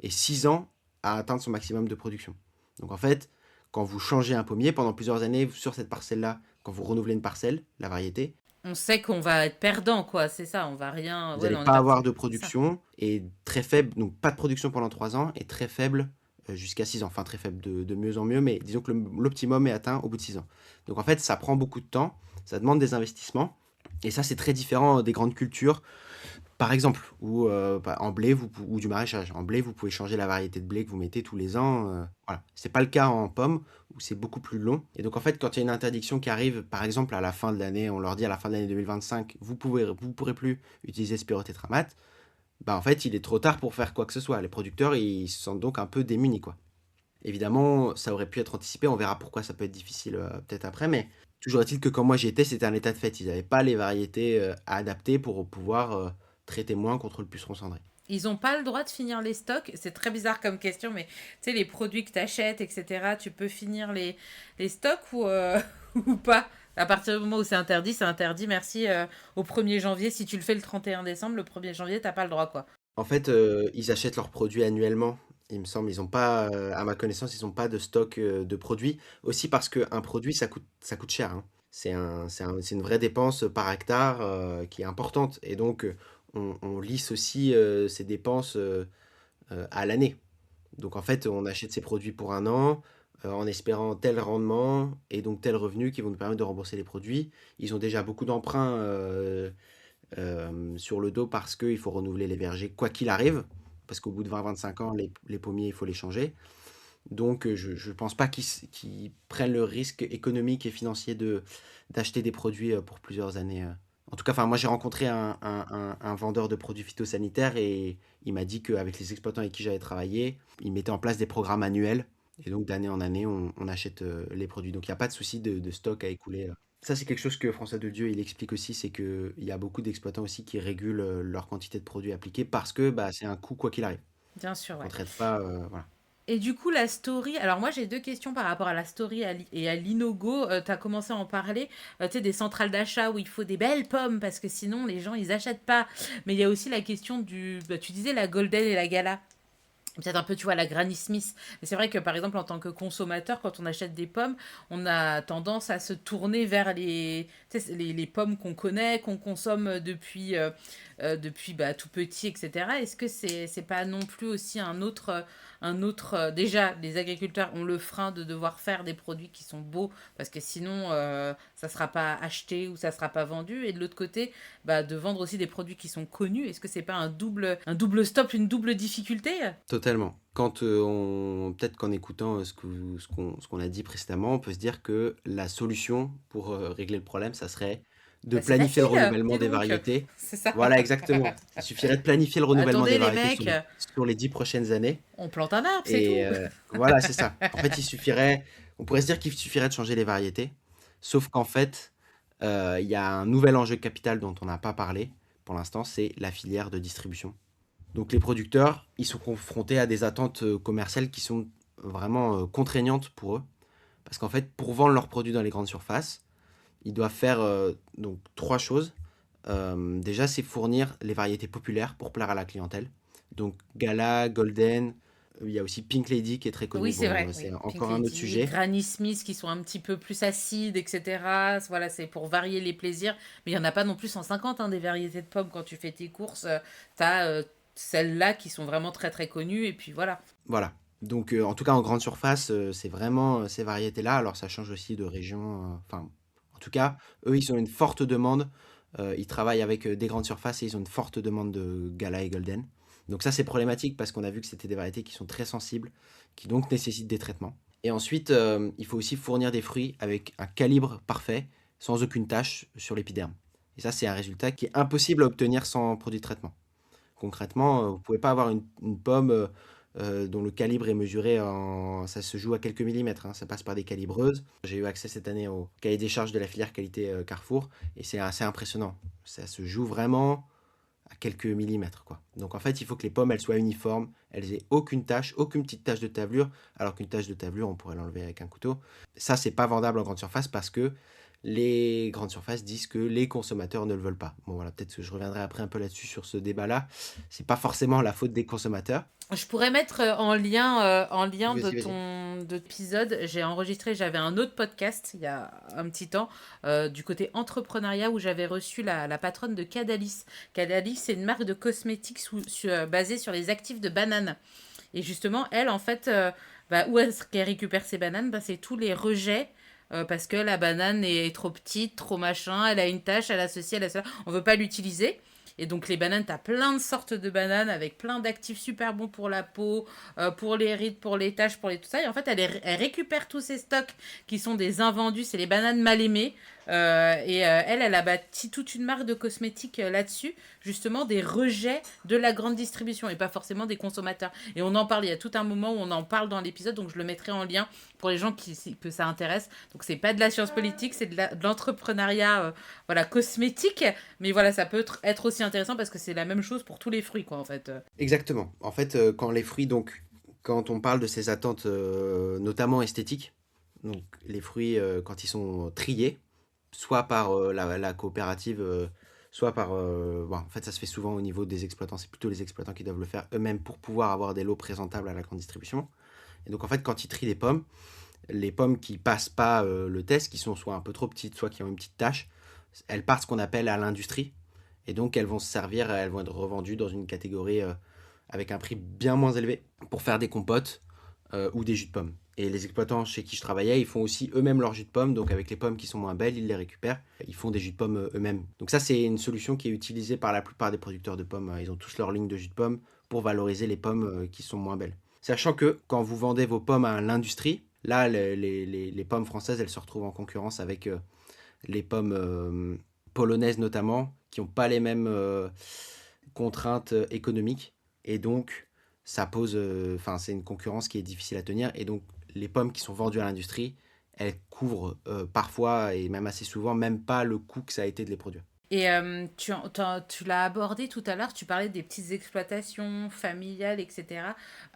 B: et 6 ans à atteindre son maximum de production. Donc, en fait, quand vous changez un pommier, pendant plusieurs années, sur cette parcelle-là, quand vous renouvelez une parcelle, la variété,
A: On sait qu'on va être perdant, quoi. C'est ça, on va rien.
B: vous
A: Ouais,
B: n'allez
A: non, on est
B: pas avoir
A: parti.
B: de
A: C'est ça.
B: production et très faible, donc pas de production pendant 3 ans et très faible jusqu'à 6 ans. Enfin, très faible de mieux en mieux, mais disons que l'optimum est atteint au bout de 6 ans. Donc en fait, ça prend beaucoup de temps, ça demande des investissements et ça, c'est très différent des grandes cultures. Par exemple, ou en blé ou du maraîchage. En blé, vous pouvez changer la variété de blé que vous mettez tous les ans. Voilà. C'est pas le cas en pomme où c'est beaucoup plus long. Et donc en fait, quand il y a une interdiction qui arrive, par exemple à la fin de l'année, on leur dit à la fin de l'année 2025, vous pourrez plus utiliser spirotétramate. Bah en fait, il est trop tard pour faire quoi que ce soit. Les producteurs, ils se sentent donc un peu démunis, quoi. Évidemment, ça aurait pu être anticipé. On verra pourquoi ça peut être difficile peut-être après, mais toujours est-il que quand moi j'y étais, c'était un état de fait. Ils n'avaient pas les variétés à adapter pour pouvoir traiter moins contre le puceron cendré.
A: Ils ont pas le droit de finir les stocks. C'est très bizarre comme question, mais tu sais, les produits que t'achètes, etc., tu peux finir les stocks ou, ou pas? À partir du moment où c'est interdit, c'est interdit. Merci. Au 1er janvier, si tu le fais le 31 décembre, le 1er janvier, t'as pas le droit, quoi.
B: En fait, ils achètent leurs produits annuellement, il me semble. Ils ont pas, à ma connaissance, ils ont pas de stock, de produits. Aussi parce qu'un produit, ça coûte cher, hein. C'est une vraie dépense par hectare, qui est importante et donc, on lisse aussi, ces dépenses, à l'année. Donc en fait, on achète ces produits pour 1 an, en espérant tel rendement et donc tel revenu qui vont nous permettre de rembourser les produits. Ils ont déjà beaucoup d'emprunts, sur le dos parce qu'il faut renouveler les vergers quoi qu'il arrive, parce qu'au bout de 20-25 ans, les pommiers, il faut les changer. Donc, je pense pas qu'ils prennent le risque économique et financier d'acheter des produits, pour plusieurs années. En tout cas, enfin, moi, j'ai rencontré un vendeur de produits phytosanitaires et il m'a dit qu'avec les exploitants avec qui j'avais travaillé, ils mettaient en place des programmes annuels et donc d'année en année, on achète, les produits. Donc il y a pas de souci de stock à écouler. Ça, c'est quelque chose que François Dedieu, il explique aussi, c'est qu'il y a beaucoup d'exploitants aussi qui régulent, leur quantité de produits appliqués parce que, bah, c'est un coût quoi qu'il arrive.
A: Bien sûr,
B: On
A: ouais.
B: traite pas, voilà.
A: Et du coup, la story. Alors, moi, j'ai deux questions par rapport à la story et à l'Inogo. Tu as commencé à en parler. Tu sais, des centrales d'achat où il faut des belles pommes parce que sinon, les gens, ils achètent pas. Mais il y a aussi la question du. Bah, tu disais la Golden et la Gala. Peut-être un peu, tu vois, la Granny Smith. Mais c'est vrai que, par exemple, en tant que consommateur, quand on achète des pommes, on a tendance à se tourner vers tu sais, les pommes qu'on connaît, qu'on consomme depuis bah, tout petit, etc. Est-ce que c'est pas non plus aussi déjà, les agriculteurs ont le frein de devoir faire des produits qui sont beaux, parce que sinon, ça sera pas acheté ou ça sera pas vendu. Et de l'autre côté, bah, de vendre aussi des produits qui sont connus. Est-ce que c'est pas un double stop, une double difficulté?
B: Totalement. Quand peut-être qu'en écoutant ce qu'on a dit précédemment, on peut se dire que la solution pour régler le problème, ça serait de
A: Bah, c'est
B: planifier le
A: facile,
B: renouvellement
A: dis
B: des
A: donc.
B: variétés.
A: C'est ça.
B: Voilà, exactement. Il suffirait de planifier le renouvellement des
A: Attendez, les
B: variétés
A: mecs,
B: sur les 10 prochaines années.
A: on plante un arbre, c'est
B: Et
A: tout.
B: voilà, c'est ça. En fait, on pourrait se dire qu'il suffirait de changer les variétés. Sauf qu'en fait, il y a un nouvel enjeu de capital dont on n'a pas parlé pour l'instant, c'est la filière de distribution. Donc les producteurs, ils sont confrontés à des attentes commerciales qui sont vraiment contraignantes pour eux. Parce qu'en fait, pour vendre leurs produits dans les grandes surfaces, ils doivent faire donc 3 choses. Déjà, c'est fournir les variétés populaires pour plaire à la clientèle. Donc Gala, Golden, il y a aussi Pink Lady qui est très connu.
A: Oui, c'est
B: Bon,
A: vrai,
B: c'est
A: oui. Pink
B: encore un autre
A: Lady,
B: sujet.
A: Granny Smith qui sont un petit peu plus acides, etc. Voilà, c'est pour varier les plaisirs. Mais il n'y en a pas non plus 150 hein, des variétés de pommes quand tu fais tes courses. T'as celles-là qui sont vraiment très très connues. Et puis voilà.
B: Voilà. Donc en tout cas en grande surface, c'est vraiment ces variétés-là. Alors ça change aussi de région. Enfin, en tout cas, eux, ils ont une forte demande. Ils travaillent avec des grandes surfaces et ils ont une forte demande de Gala et Golden. Donc ça, c'est problématique parce qu'on a vu que c'était des variétés qui sont très sensibles, qui donc nécessitent des traitements. Et ensuite, il faut aussi fournir des fruits avec un calibre parfait, sans aucune tache sur l'épiderme. Et ça, c'est un résultat qui est impossible à obtenir sans produit de traitement. Concrètement, vous ne pouvez pas avoir une pomme dont le calibre est mesuré ça se joue à quelques millimètres, hein, ça passe par des calibreuses. J'ai eu accès cette année au cahier des charges de la filière qualité Carrefour et c'est assez impressionnant. Ça se joue vraiment à quelques millimètres, quoi. Donc en fait, il faut que les pommes, elles soient uniformes, elles aient aucune tache, aucune petite tache de tavelure, alors qu'une tache de tavelure, on pourrait l'enlever avec un couteau. Ça, c'est pas vendable en grande surface parce que les grandes surfaces disent que les consommateurs ne le veulent pas. Bon voilà, peut-être que je reviendrai après un peu là-dessus sur ce débat-là. C'est pas forcément la faute des consommateurs.
A: Je pourrais mettre en lien de
B: Vas-y, vas-y.
A: ton épisode. J'avais un autre podcast il y a un petit temps du côté entrepreneuriat où j'avais reçu la patronne de Cadalis. Cadalis, c'est une marque de cosmétiques basée sur les actifs de bananes. Et justement, elle, en fait, bah, où est-ce qu'elle récupère ses bananes? Bah, c'est tous les rejets. Parce que la banane est trop petite, trop machin, elle a une tache, elle a ceci, elle a cela. On veut pas l'utiliser. Et donc les bananes, tu as plein de sortes de bananes avec plein d'actifs super bons pour la peau, pour les rides, pour les taches, pour tout ça. Et en fait, elle récupère tous ces stocks qui sont des invendus, c'est les bananes mal aimées. Elle a bâti toute une marque de cosmétiques là-dessus, justement des rejets de la grande distribution et pas forcément des consommateurs. Et on en parle, il y a tout un moment où on en parle dans l'épisode, donc je le mettrai en lien pour les gens que ça intéresse. Donc c'est pas de la science politique, c'est de l'entrepreneuriat voilà, cosmétique, mais voilà, ça peut être aussi intéressant parce que c'est la même chose pour tous les fruits, quoi, en fait.
B: Exactement. En fait, quand les fruits, donc, quand on parle de ces attentes, notamment esthétiques, donc les fruits, quand ils sont triés, soit par, la coopérative, soit par, bon, en fait, ça se fait souvent au niveau des exploitants. C'est plutôt les exploitants qui doivent le faire eux-mêmes pour pouvoir avoir des lots présentables à la grande distribution. Et donc, en fait, quand ils trient les pommes qui passent pas, le test, qui sont soit un peu trop petites, soit qui ont une petite tache, elles partent ce qu'on appelle à l'industrie et donc elles vont être revendues dans une catégorie, avec un prix bien moins élevé pour faire des compotes, ou des jus de pommes. Et les exploitants chez qui je travaillais, ils font aussi eux-mêmes leurs jus de pommes. Donc avec les pommes qui sont moins belles, ils les récupèrent. Ils font des jus de pommes eux-mêmes. Donc ça, c'est une solution qui est utilisée par la plupart des producteurs de pommes. Ils ont tous leur ligne de jus de pommes pour valoriser les pommes qui sont moins belles. Sachant que quand vous vendez vos pommes à l'industrie, là, les pommes françaises, elles se retrouvent en concurrence avec les pommes polonaises notamment, qui n'ont pas les mêmes contraintes économiques. Et donc, ça pose, enfin, c'est une concurrence qui est difficile à tenir. Et donc, les pommes qui sont vendues à l'industrie, elles couvrent parfois et même assez souvent même pas le coût que ça a été de les produire.
A: Et tu l'as abordé tout à l'heure, tu parlais des petites exploitations familiales, etc.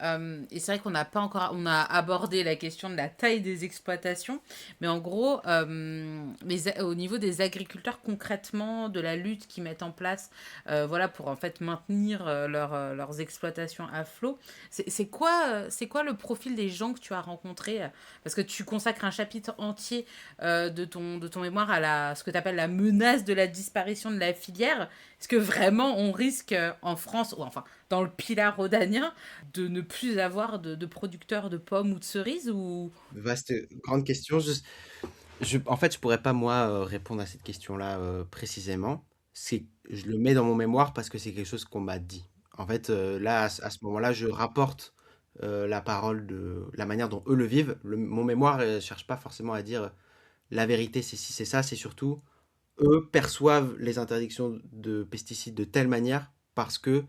A: Et c'est vrai qu'on n'a pas encore, on a abordé la question de la taille des exploitations, mais en gros, au niveau des agriculteurs concrètement, de la lutte qu'ils mettent en place, voilà, pour en fait maintenir leurs exploitations à flot, c'est quoi le profil des gens que tu as rencontrés? Parce que tu consacres un chapitre entier de ton mémoire à ce que tu appelles la menace de la disparition de la filière. Est-ce que vraiment on risque en France, ou enfin dans le Pilat rhodanien, de ne plus avoir de producteurs de pommes ou de cerises ou...
B: Vaste, grande question. En fait, je pourrais pas moi répondre à cette question-là précisément. Je le mets dans mon mémoire parce que c'est quelque chose qu'on m'a dit. En fait, là, à ce moment-là, je rapporte la parole de la manière dont eux le vivent. Mon mémoire ne cherche pas forcément à dire la vérité, c'est ci, c'est ça. C'est surtout, eux perçoivent les interdictions de pesticides de telle manière parce que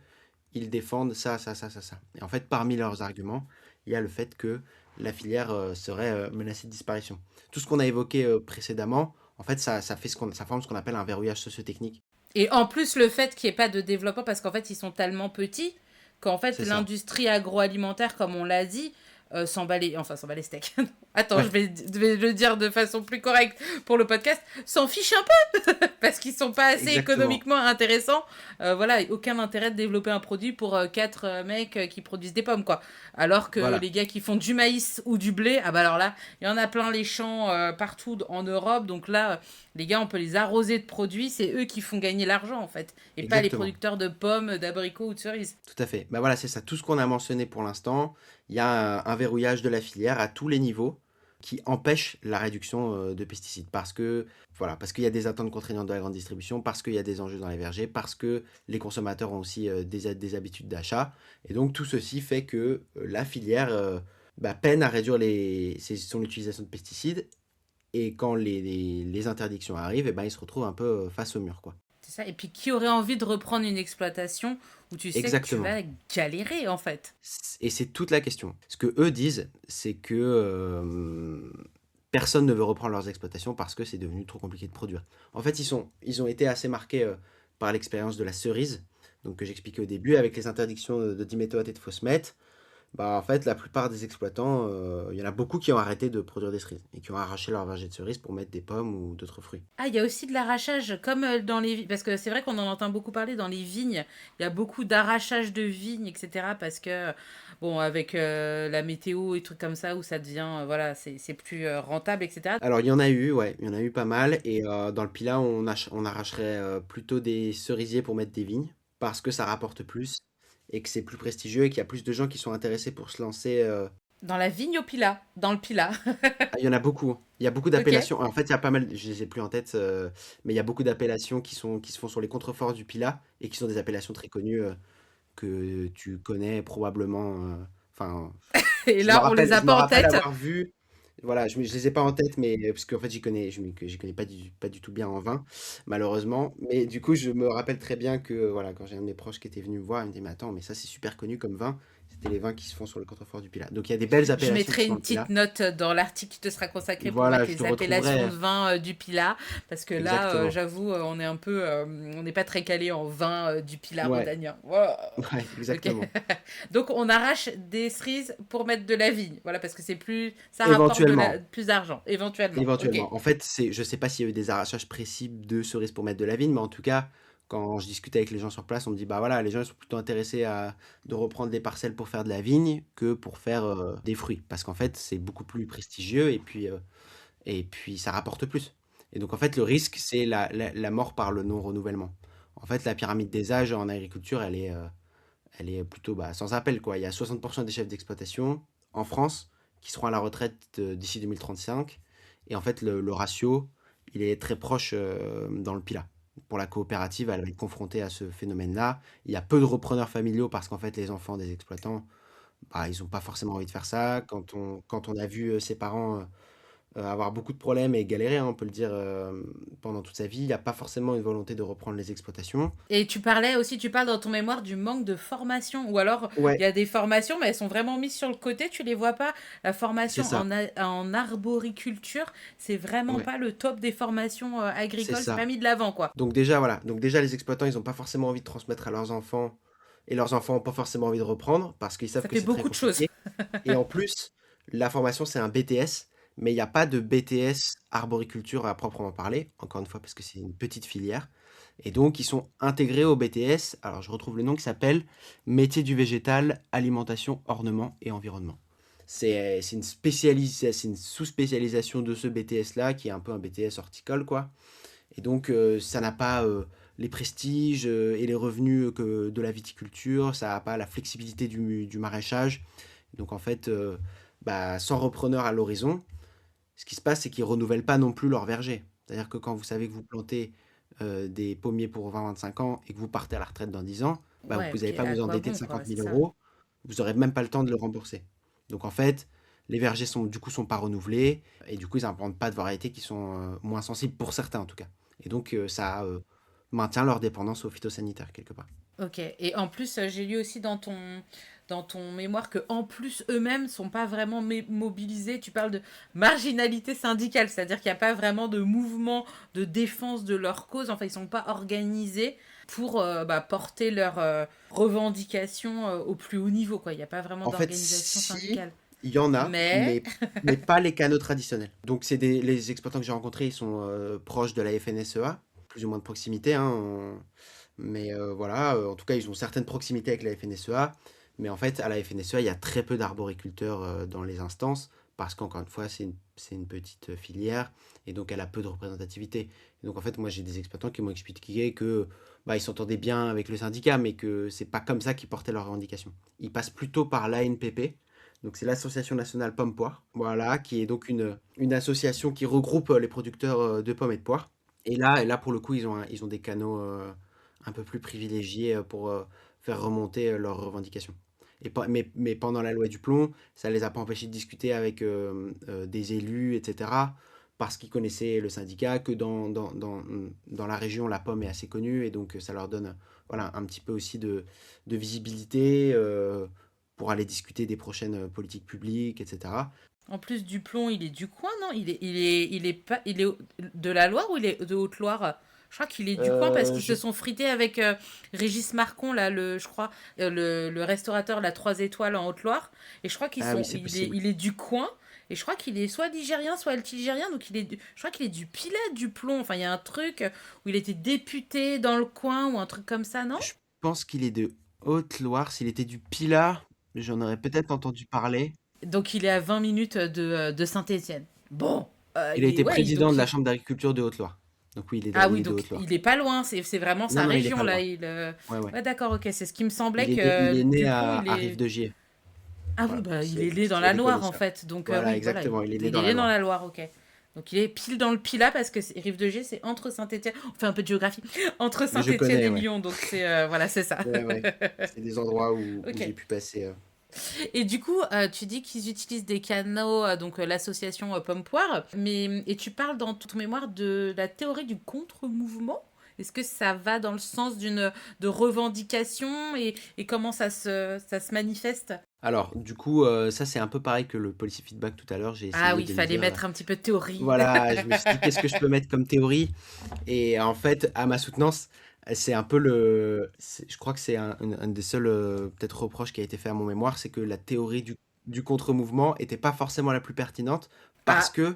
B: ils défendent ça, ça, ça, ça, ça. Et en fait, parmi leurs arguments, il y a le fait que la filière serait menacée de disparition. Tout ce qu'on a évoqué précédemment, en fait, ça forme ce qu'on appelle un verrouillage socio-technique.
A: Et en plus, le fait qu'il n'y ait pas de développement, parce qu'en fait, ils sont tellement petits qu'en fait,
B: C'est ça.
A: l'industrie agroalimentaire, comme on l'a dit, s'en bat les steaks. Attends,
B: Ouais,
A: je vais le dire de façon plus correcte pour le podcast, s'en fiche un peu, parce qu'ils sont pas assez
B: exactement.
A: économiquement intéressants. Voilà, aucun intérêt de développer un produit pour quatre mecs qui produisent des pommes, quoi. Alors que
B: Voilà.
A: les gars qui font du maïs ou du blé, ah bah alors là, il y en a plein les champs partout en Europe, donc là, les gars, on peut les arroser de produits, c'est eux qui font gagner l'argent, en fait, et pas les
B: Exactement.
A: producteurs de pommes, d'abricots ou de cerises.
B: Tout à fait. Bah voilà, c'est ça. Tout ce qu'on a mentionné pour l'instant, il y a un verrouillage de la filière à tous les niveaux qui empêche la réduction de pesticides. Parce que, voilà, parce qu'il y a des attentes contraignantes de la grande distribution, parce qu'il y a des enjeux dans les vergers, parce que les consommateurs ont aussi des habitudes d'achat. Et donc tout ceci fait que la filière peine à réduire son utilisation de pesticides. Et quand les interdictions arrivent, eh ben, ils se retrouvent un peu face au mur, quoi.
A: C'est ça. Et puis, qui aurait envie de reprendre une exploitation où tu sais que tu
B: Exactement.
A: vas galérer, en fait?
B: Et c'est toute la question. Ce que eux disent, c'est que personne ne veut reprendre leurs exploitations parce que c'est devenu trop compliqué de produire. En fait, ils ont été assez marqués par l'expérience de la cerise, donc que j'expliquais au début, avec les interdictions de diméthoate et de phosphamètre. Bah, en fait, la plupart des exploitants, il y en a beaucoup qui ont arrêté de produire des cerises et qui ont arraché leur verger de cerises pour mettre des pommes ou d'autres fruits.
A: Ah, il y a aussi de l'arrachage, comme dans les vignes. Parce que c'est vrai qu'on en entend beaucoup parler dans les vignes. Il y a beaucoup d'arrachage de vignes, etc. Parce que, bon, avec la météo et trucs comme ça, où ça devient, voilà, c'est plus rentable, etc.
B: Alors, il y en a eu, ouais, il y en a eu pas mal. Et dans le Pilat, on arracherait plutôt des cerisiers pour mettre des vignes, parce que ça rapporte plus, et que c'est plus prestigieux, et qu'il y a plus de gens qui sont intéressés pour se lancer.
A: Dans la vigne au Pilat, dans le Pilat.
B: Ah, il y en a beaucoup, hein. Il y a beaucoup
A: Ok.
B: d'appellations. En fait, il y a pas mal, je les ai plus en tête, mais il y a beaucoup d'appellations qui se font sur les contreforts du Pilat, et qui sont des appellations très connues que tu connais probablement. Enfin,
A: Et là, on les a
B: je me
A: pas en
B: rappelle
A: tête.
B: avoir vu, voilà, je les ai pas en tête, mais parce qu'en fait, j'y connais pas du tout bien en vin, malheureusement. Mais du coup, je me rappelle très bien que, voilà, quand j'ai un de mes proches qui était venu me voir, il me dit, mais attends, mais ça, c'est super connu comme vin. c'est les vins qui se font sur le contrefort du Pilat. Donc il y a des belles
A: Je
B: appellations qui
A: mettrai
B: sont dans
A: une
B: le
A: petite
B: Pilat.
A: note dans l'article qui te sera consacré pour
B: Voilà,
A: mettre
B: je te
A: les appellations
B: retrouverai,
A: de vin du Pilat, parce que là,
B: exactement.
A: j'avoue, on est un peu, on n'est pas très calé en vin du Pilat
B: Ouais,
A: rhodanien. Wow.
B: ouais,
A: Ok.
B: exactement.
A: Donc on arrache des cerises pour mettre de la vigne, voilà, parce que c'est plus, ça rapporte
B: Éventuellement,
A: plus d'argent, éventuellement. Ok.
B: éventuellement. En fait, je sais pas s'il y a eu des arrachages précis de cerises pour mettre de la vigne, mais en tout cas, quand je discutais avec les gens sur place, on me dit, bah voilà, les gens ils sont plutôt intéressés de reprendre des parcelles pour faire de la vigne que pour faire des fruits. Parce qu'en fait, c'est beaucoup plus prestigieux et puis ça rapporte plus. Et donc en fait, le risque, c'est la mort par le non-renouvellement. En fait, la pyramide des âges en agriculture, elle est plutôt sans appel, quoi. Il y a 60% des chefs d'exploitation en France qui seront à la retraite d'ici 2035. Et en fait, le ratio, il est très proche dans le Pilat. Pour la coopérative, elle va être confrontée à ce phénomène-là. Il y a peu de repreneurs familiaux parce qu'en fait, les enfants des exploitants, ils n'ont pas forcément envie de faire ça. Quand on a vu ses parents avoir beaucoup de problèmes et galérer, hein, on peut le dire, pendant toute sa vie, il n'y a pas forcément une volonté de reprendre les exploitations.
A: Et tu parlais aussi, tu parles dans ton mémoire du manque de formation, ou alors il
B: Ouais,
A: y a des formations, mais elles sont vraiment mises sur le côté, tu les vois pas. La
B: c'est
A: formation
B: ça.
A: en arboriculture, c'est vraiment
B: Ouais,
A: pas le top des formations
B: c'est
A: agricoles, c'est
B: ça.
A: pas mis de l'avant, quoi.
B: Donc déjà, voilà. Donc déjà, les exploitants, ils n'ont pas forcément envie de transmettre à leurs enfants, et leurs enfants n'ont pas forcément envie de reprendre, parce qu'ils savent
A: Ça
B: que
A: fait
B: c'est très
A: beaucoup de choses.
B: compliqué. Et en plus, la formation, c'est un BTS, mais il n'y a pas de BTS arboriculture à proprement parler, encore une fois, parce que c'est une petite filière. Et donc, ils sont intégrés au BTS. Alors, je retrouve le nom qui s'appelle Métier du végétal, alimentation, ornement et environnement. C'est une sous-spécialisation de ce BTS-là, qui est un peu un BTS horticole, quoi. Et donc, ça n'a pas les prestiges et les revenus que de la viticulture, ça n'a pas la flexibilité du maraîchage. Donc, en fait, sans repreneur à l'horizon, ce qui se passe, c'est qu'ils ne renouvellent pas non plus leur verger. C'est-à-dire que quand vous savez que vous plantez des pommiers pour 20-25 ans et que vous partez à la retraite dans 10 ans, vous
A: Ouais,
B: n'allez
A: ok,
B: pas
A: à
B: vous
A: quoi
B: endetter de
A: bon, quoi,
B: 50
A: c'est
B: 000
A: ça.
B: euros, vous n'aurez même pas le temps de le rembourser. Donc en fait, les vergers sont pas renouvelés et du coup, ils n'implantent pas de variétés qui sont moins sensibles pour certains en tout cas. Et donc ça maintient leur dépendance aux phytosanitaires quelque part.
A: Ok. Et en plus, j'ai lu aussi dans ton mémoire que en plus eux-mêmes sont pas vraiment mobilisés. Tu parles de marginalité syndicale, c'est-à-dire qu'il n'y a pas vraiment de mouvement de défense de leur cause. Enfin, ils sont pas organisés pour porter leurs revendications au plus haut niveau, quoi. Il n'y a pas vraiment
B: En fait,
A: d'organisation
B: si,
A: syndicale.
B: il y en a,
A: Mais
B: mais pas les canaux traditionnels. Donc, les exploitants que j'ai rencontrés, ils sont proches de la FNSEA, plus ou moins de proximité, hein, mais voilà, en tout cas, ils ont certaines proximités avec la FNSEA. Mais en fait, à la FNSEA, il y a très peu d'arboriculteurs dans les instances, parce qu'encore une fois, c'est une petite filière, et donc elle a peu de représentativité. Et donc, en fait, moi, j'ai des exploitants qui m'ont expliqué que ils s'entendaient bien avec le syndicat, mais que c'est pas comme ça qu'ils portaient leurs revendications. Ils passent plutôt par l'ANPP, donc c'est l'Association nationale pomme poire, voilà, qui est donc une association qui regroupe les producteurs de pommes et de poires. Et là pour le coup, ils ont des canaux un peu plus privilégiés pour faire remonter leurs revendications. Mais pendant la loi du plomb, ça les a pas empêchés de discuter avec des élus, etc. Parce qu'ils connaissaient le syndicat, que dans la région, la pomme est assez connue, et donc ça leur donne voilà, un petit peu aussi de visibilité pour aller discuter des prochaines politiques publiques, etc.
A: en plus du plomb, il est du coin, non? Il est pas, il est de la Loire ou il est de Haute-Loire? Je crois qu'il est du coin parce qu'ils
B: Je...
A: se sont frités avec Régis Marcon, là, je crois, le restaurateur, la 3 étoiles en Haute-Loire. Et je crois
B: Ah oui, c'est possible.
A: il est du coin. Et je crois qu'il est soit ligérien, soit altigérien. Donc je crois qu'il est du Pilat du plomb. Enfin, il y a un truc où il était député dans le coin ou un truc comme ça, non?
B: Je pense qu'il est de Haute-Loire. S'il était du Pilat, j'en aurais peut-être entendu parler.
A: Donc il est à 20 minutes de Saint-Étienne. Bon,
B: Il a été
A: ouais,
B: président de la Chambre d'agriculture de Haute-Loire. Donc oui,
A: ah
B: il
A: oui,
B: est de
A: donc
B: Haute-Loire.
A: il est pas loin, c'est vraiment
B: Non,
A: sa
B: non, il est
A: région
B: pas
A: là.
B: loin. Ouais, ouais.
A: Ouais, d'accord, ok, c'est ce qui me semblait
B: Il
A: que
B: est né
A: du coup il
B: à Rive
A: est.
B: de Gier.
A: Ah oui,
B: Voilà,
A: bah il est né dans
B: s'il y a
A: la
B: des
A: Loire en
B: connaisseurs.
A: fait, donc
B: Voilà,
A: oui, voilà,
B: exactement, il est né
A: il
B: dans
A: est
B: la
A: né dans
B: Loire.
A: la Loire, ok. Donc il est pile dans le Pilat parce que Rive de Gier, c'est entre Saint-Étienne, on fait un peu de géographie, entre
B: Mais je
A: Saint-Étienne
B: connais,
A: et
B: ouais.
A: Lyon, donc c'est voilà, c'est ça.
B: Ouais, ouais. C'est des endroits où
A: Ok.
B: j'ai pu passer.
A: Et du coup, tu dis qu'ils utilisent des canaux, donc l'association Pomme-Poire, mais et tu parles dans ton mémoire de la théorie du contre-mouvement. Est-ce que ça va dans le sens de revendication et comment ça se manifeste?
B: Alors du coup, ça c'est un peu pareil que le policy feedback tout à l'heure. J'ai
A: Ah
B: essayé
A: oui, il
B: de me
A: fallait
B: dire,
A: mettre un petit peu de théorie.
B: voilà, je me suis dit: «Qu'est-ce que je peux mettre comme théorie?» Et en fait, à ma soutenance, c'est un peu je crois que c'est un des seuls, peut-être reproches qui a été fait à mon mémoire, c'est que la théorie du contre-mouvement était pas forcément la plus pertinente parce
A: Ah,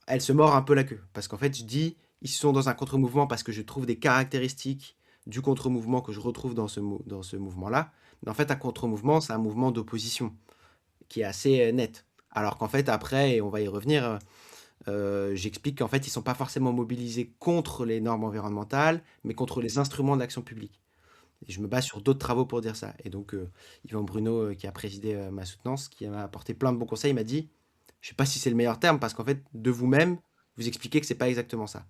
B: qu'elle se mord un peu la queue. Parce qu'en fait, je dis: «Ils sont dans un contre-mouvement» parce que je trouve des caractéristiques du contre-mouvement que je retrouve dans ce mouvement-là. Mais en fait, un contre-mouvement, c'est un mouvement d'opposition qui est assez, net. Alors qu'en fait, après et on va y revenir, j'explique qu'en fait, ils sont pas forcément mobilisés contre les normes environnementales, mais contre les instruments d'action publique. Et je me base sur d'autres travaux pour dire ça. Et donc, Yvan Bruno, qui a présidé, ma soutenance, qui m'a apporté plein de bons conseils, il m'a dit: «Je sais pas si c'est le meilleur terme parce qu'en fait, de vous-même, vous expliquez que c'est pas exactement ça».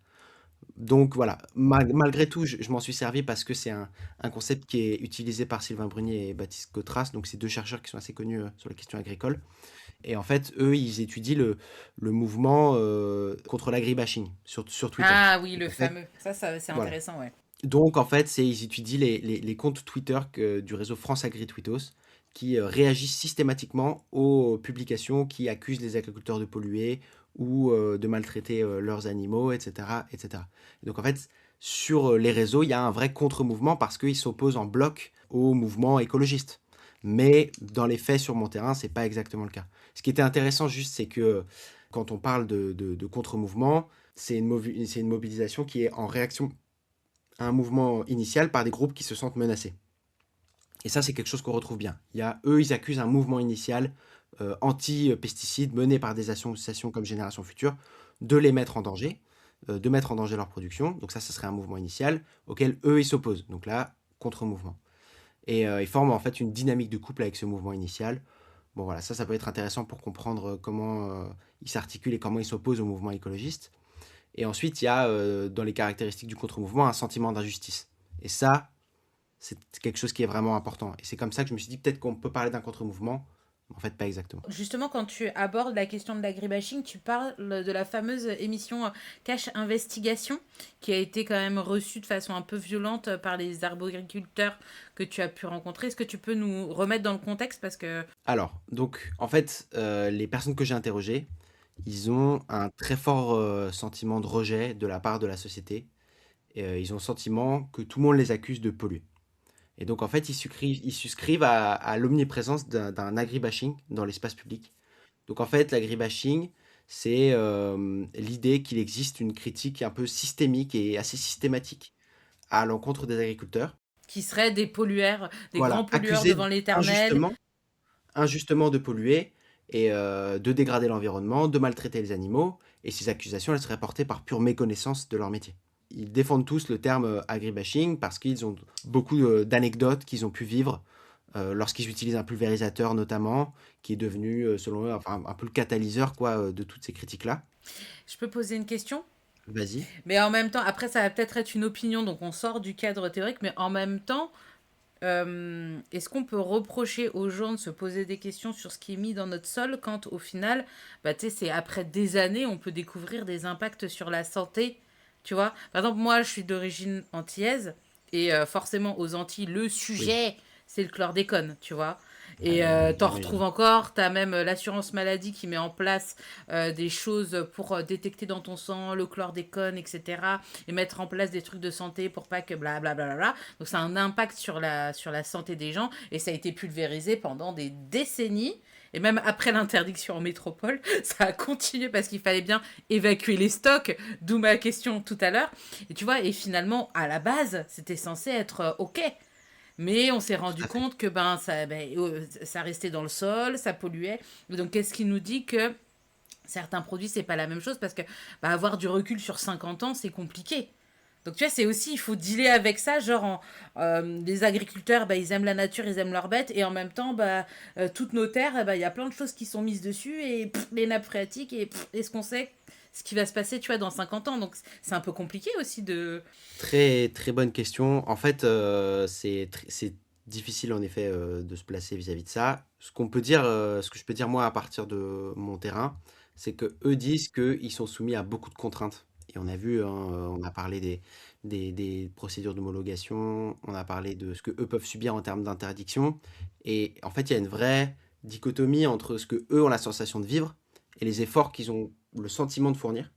B: Donc voilà, malgré tout, je m'en suis servi parce que c'est un concept qui est utilisé par Sylvain Brunier et Baptiste Cotras, donc c'est 2 chercheurs qui sont assez connus, sur les questions agricoles. Et en fait, eux, ils étudient le mouvement, contre l'agribashing sur Twitter.
A: ah oui,
B: Donc
A: le
B: en fait,
A: fameux. Ça c'est
B: voilà.
A: intéressant, ouais.
B: Donc en fait, ils étudient les comptes Twitter du réseau France Agri Tweetos qui, réagissent systématiquement aux publications qui accusent les agriculteurs de polluer ou, de maltraiter, leurs animaux et cetera et cetera. Et donc en fait, sur, les réseaux, il y a un vrai contre-mouvement parce qu'ils s'opposent en bloc au mouvement écologiste. Mais dans les faits, sur mon terrain, c'est pas exactement le cas. Ce qui était intéressant juste, c'est que quand on parle de contre-mouvement, c'est une mobilisation qui est en réaction à un mouvement initial par des groupes qui se sentent menacés. Et ça, c'est quelque chose qu'on retrouve bien. Eux, ils accusent un mouvement initial anti-pesticides mené par des associations comme Génération Future de les mettre en danger, de mettre en danger leur production. Donc ça, ce serait un mouvement initial auquel eux, ils s'opposent. Donc là, contre-mouvement. Et ils forment en fait une dynamique de couple avec ce mouvement initial. Bon voilà, ça peut être intéressant pour comprendre comment ils s'articulent et comment ils s'opposent au mouvement écologiste. Et ensuite, il y a dans les caractéristiques du contre-mouvement un sentiment d'injustice. Et ça, c'est quelque chose qui est vraiment important. Et c'est comme ça que je me suis dit peut-être qu'on peut parler d'un contre-mouvement, mais en fait pas exactement.
A: Justement, quand tu abordes la question de l'agribashing, tu parles de la fameuse émission Cash Investigation, qui a été quand même reçue de façon un peu violente par les arboriculteurs que tu as pu rencontrer. Est-ce que tu peux nous remettre dans le contexte parce que...
B: Alors, donc en fait, les personnes que j'ai interrogées, ils ont un très fort sentiment de rejet de la part de la société. Et, ils ont le sentiment que tout le monde les accuse de polluer. Et donc, en fait, ils souscrivent à l'omniprésence d'un agribashing dans l'espace public. Donc, en fait, l'agribashing, c'est l'idée qu'il existe une critique un peu systémique et assez systématique à l'encontre des agriculteurs.
A: qui seraient des pollueurs, des grands
B: Voilà,
A: pollueurs
B: accusés
A: devant l'éternel.
B: injustement, injustement de polluer et de dégrader l'environnement, de maltraiter les animaux. Et ces accusations, elles seraient portées par pure méconnaissance de leur métier. Ils défendent tous le terme agribashing parce qu'ils ont beaucoup d'anecdotes qu'ils ont pu vivre lorsqu'ils utilisent un pulvérisateur notamment, qui est devenu, selon eux, enfin, un peu le catalyseur quoi, de toutes ces critiques-là.
A: Je peux poser une question?
B: Vas-y.
A: Mais en même temps, après, ça va peut-être être une opinion, donc on sort du cadre théorique, mais en même temps, est-ce qu'on peut reprocher aux gens de se poser des questions sur ce qui est mis dans notre sol quand au final, bah, tu sais, c'est après des années, on peut découvrir des impacts sur la santé, tu vois? Par exemple, moi, je suis d'origine antillaise et forcément aux Antilles, le
B: Oui.
A: sujet, c'est le chlordécone, tu vois? Et t'en retrouves
B: J'imagine.
A: encore, t'as même l'assurance maladie qui met en place des choses pour détecter dans ton sang le chlordécone, etc. Et mettre en place des trucs de santé pour pas que blablabla. Bla, bla, bla. Donc ça a un impact sur la santé des gens et ça a été pulvérisé pendant des décennies. Et même après l'interdiction en métropole, ça a continué parce qu'il fallait bien évacuer les stocks, d'où ma question tout à l'heure. Et tu vois, et finalement, à la base, c'était censé être OK. Mais on s'est
B: Tout
A: rendu
B: à fait.
A: compte que ça restait dans le sol, ça polluait. Donc qu'est-ce qui nous dit que certains produits, c'est pas la même chose parce que avoir du recul sur 50 ans, c'est compliqué. Donc tu vois, c'est aussi, il faut dealer avec ça, les agriculteurs, ils aiment la nature, ils aiment leurs bêtes, et en même temps, toutes nos terres, il y a plein de choses qui sont mises dessus, et les nappes phréatiques, et est-ce qu'on sait ce qui va se passer, tu vois, dans 50 ans. Donc c'est un peu compliqué aussi de...
B: Très, très bonne question. En fait, c'est difficile en effet de se placer vis-à-vis de ça. Ce que je peux dire moi à partir de mon terrain, c'est que eux disent qu'ils sont soumis à beaucoup de contraintes. Et on a vu, hein, on a parlé des procédures d'homologation, on a parlé de ce que eux peuvent subir en termes d'interdiction. Et en fait, il y a une vraie dichotomie entre ce que eux ont la sensation de vivre et les efforts qu'ils ont le sentiment de fournir,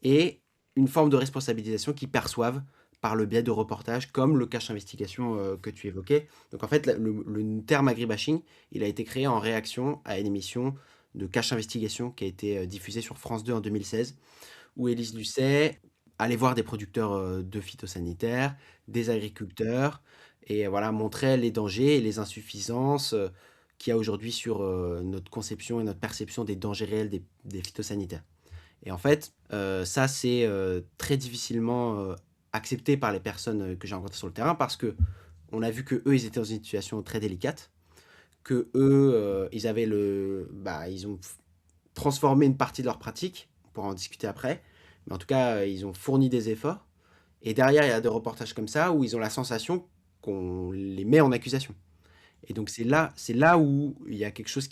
B: et une forme de responsabilisation qu'ils perçoivent par le biais de reportages comme le cache investigation que tu évoquais. Donc en fait, le terme agribashing, il a été créé en réaction à une émission de cache investigation qui a été diffusée sur France 2 en 2016, où Élise Lucet allait voir des producteurs de phytosanitaires, des agriculteurs, et voilà, montrait les dangers et les insuffisances qu'il y a aujourd'hui sur notre conception et notre perception des dangers réels des phytosanitaires. Et en fait, ça, c'est très difficilement accepté par les personnes que j'ai rencontrées sur le terrain, parce que on a vu que eux, ils étaient dans une situation très délicate, que eux, ils ont transformé une partie de leur pratique, on pourra en discuter après, mais en tout cas, ils ont fourni des efforts. Et derrière, il y a des reportages comme ça où ils ont la sensation qu'on les met en accusation. Et donc c'est là où il y a quelque chose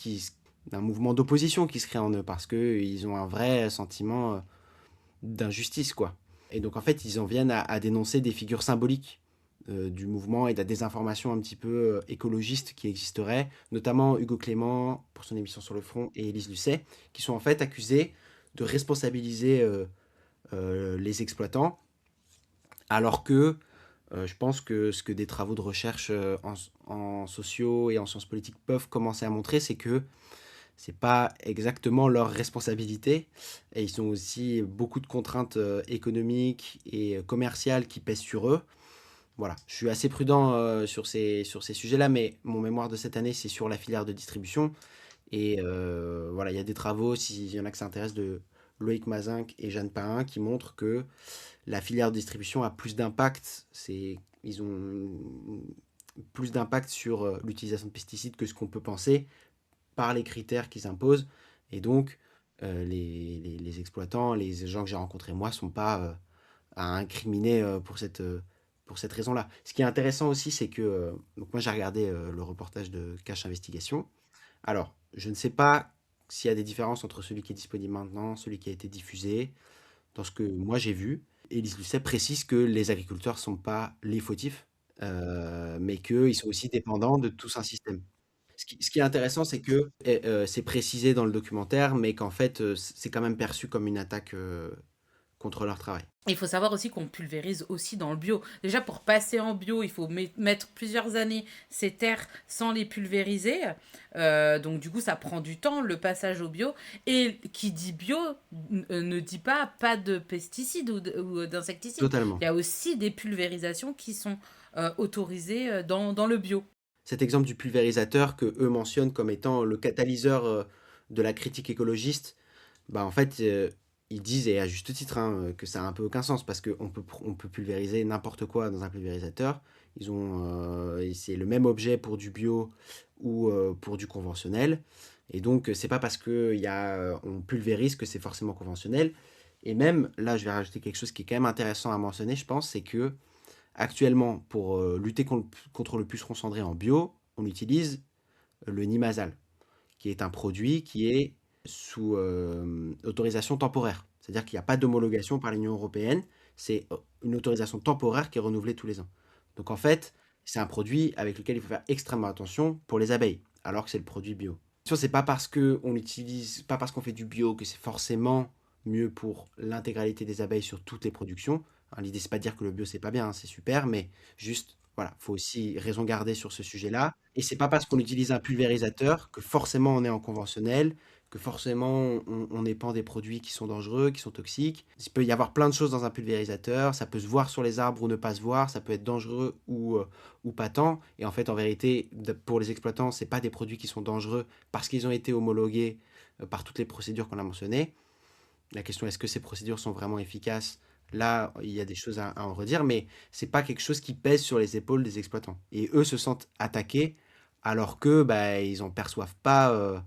B: d'un mouvement d'opposition qui se crée en eux, parce qu'ils ont un vrai sentiment d'injustice, quoi. Et donc en fait, ils en viennent à dénoncer des figures symboliques du mouvement et de la désinformation un petit peu écologiste qui existerait, notamment Hugo Clément pour son émission Sur le Front et Élise Lucet, qui sont en fait accusés de responsabiliser les exploitants, alors que je pense que ce que des travaux de recherche en sociaux et en sciences politiques peuvent commencer à montrer, c'est que c'est pas exactement leur responsabilité, et ils ont aussi beaucoup de contraintes économiques et commerciales qui pèsent sur eux. Voilà, je suis assez prudent sur ces sujets-là, mais mon mémoire de cette année, c'est sur la filière de distribution. Et voilà, il y a des travaux, s'il y en a que ça intéresse, de Loïc Mazinck et Jeanne Pahin, qui montrent que la filière de distribution a plus d'impact. Ils ont plus d'impact sur l'utilisation de pesticides que ce qu'on peut penser, par les critères qu'ils imposent. Et donc, les exploitants, les gens que j'ai rencontrés moi, sont pas à incriminer pour cette raison-là. Ce qui est intéressant aussi, c'est que donc moi j'ai regardé le reportage de Cache Investigation. Alors, je ne sais pas s'il y a des différences entre celui qui est disponible maintenant, celui qui a été diffusé. Dans ce que moi j'ai vu, Élise Lucet précise que les agriculteurs ne sont pas les fautifs, mais qu'ils sont aussi dépendants de tout un système. Ce qui est intéressant, c'est que c'est précisé dans le documentaire, mais qu'en fait, c'est quand même perçu comme une attaque contre leur travail.
A: Il faut savoir aussi qu'on pulvérise aussi dans le bio. Déjà, pour passer en bio, il faut mettre plusieurs années ces terres sans les pulvériser. Donc, du coup, ça prend du temps, le passage au bio. Et qui dit bio ne dit pas de pesticides ou d'insecticides.
B: Totalement.
A: Il y a aussi des pulvérisations qui sont autorisées dans le bio.
B: Cet exemple du pulvérisateur que eux mentionnent comme étant le catalyseur de la critique écologiste, bah en fait, ils disent, et à juste titre, hein, que ça a un peu aucun sens, parce on peut pulvériser n'importe quoi dans un pulvérisateur. C'est le même objet pour du bio ou pour du conventionnel. Et donc, c'est pas parce on pulvérise que c'est forcément conventionnel. Et même, là, je vais rajouter quelque chose qui est quand même intéressant à mentionner, je pense, c'est que actuellement, pour lutter contre le puceron cendré en bio, on utilise le Nimazal, qui est un produit qui est sous autorisation temporaire. C'est-à-dire qu'il n'y a pas d'homologation par l'Union européenne, c'est une autorisation temporaire qui est renouvelée tous les ans. Donc en fait, c'est un produit avec lequel il faut faire extrêmement attention pour les abeilles, alors que c'est le produit bio. C'est pas parce pas parce qu'on fait du bio que c'est forcément mieux pour l'intégralité des abeilles sur toutes les productions. Hein, l'idée, c'est pas de dire que le bio c'est pas bien, hein, c'est super, mais juste, voilà, faut aussi raison garder sur ce sujet-là. Et c'est pas parce qu'on utilise un pulvérisateur que forcément on est en conventionnel, que forcément on épand des produits qui sont dangereux, qui sont toxiques. Il peut y avoir plein de choses dans un pulvérisateur, ça peut se voir sur les arbres ou ne pas se voir, ça peut être dangereux ou pas tant. Et en fait, en vérité, pour les exploitants, c'est pas des produits qui sont dangereux parce qu'ils ont été homologués par toutes les procédures qu'on a mentionnées. La question, est-ce que ces procédures sont vraiment efficaces? Là, il y a des choses à en redire, mais c'est pas quelque chose qui pèse sur les épaules des exploitants. Et eux se sentent attaqués alors que bah, ils en perçoivent pas,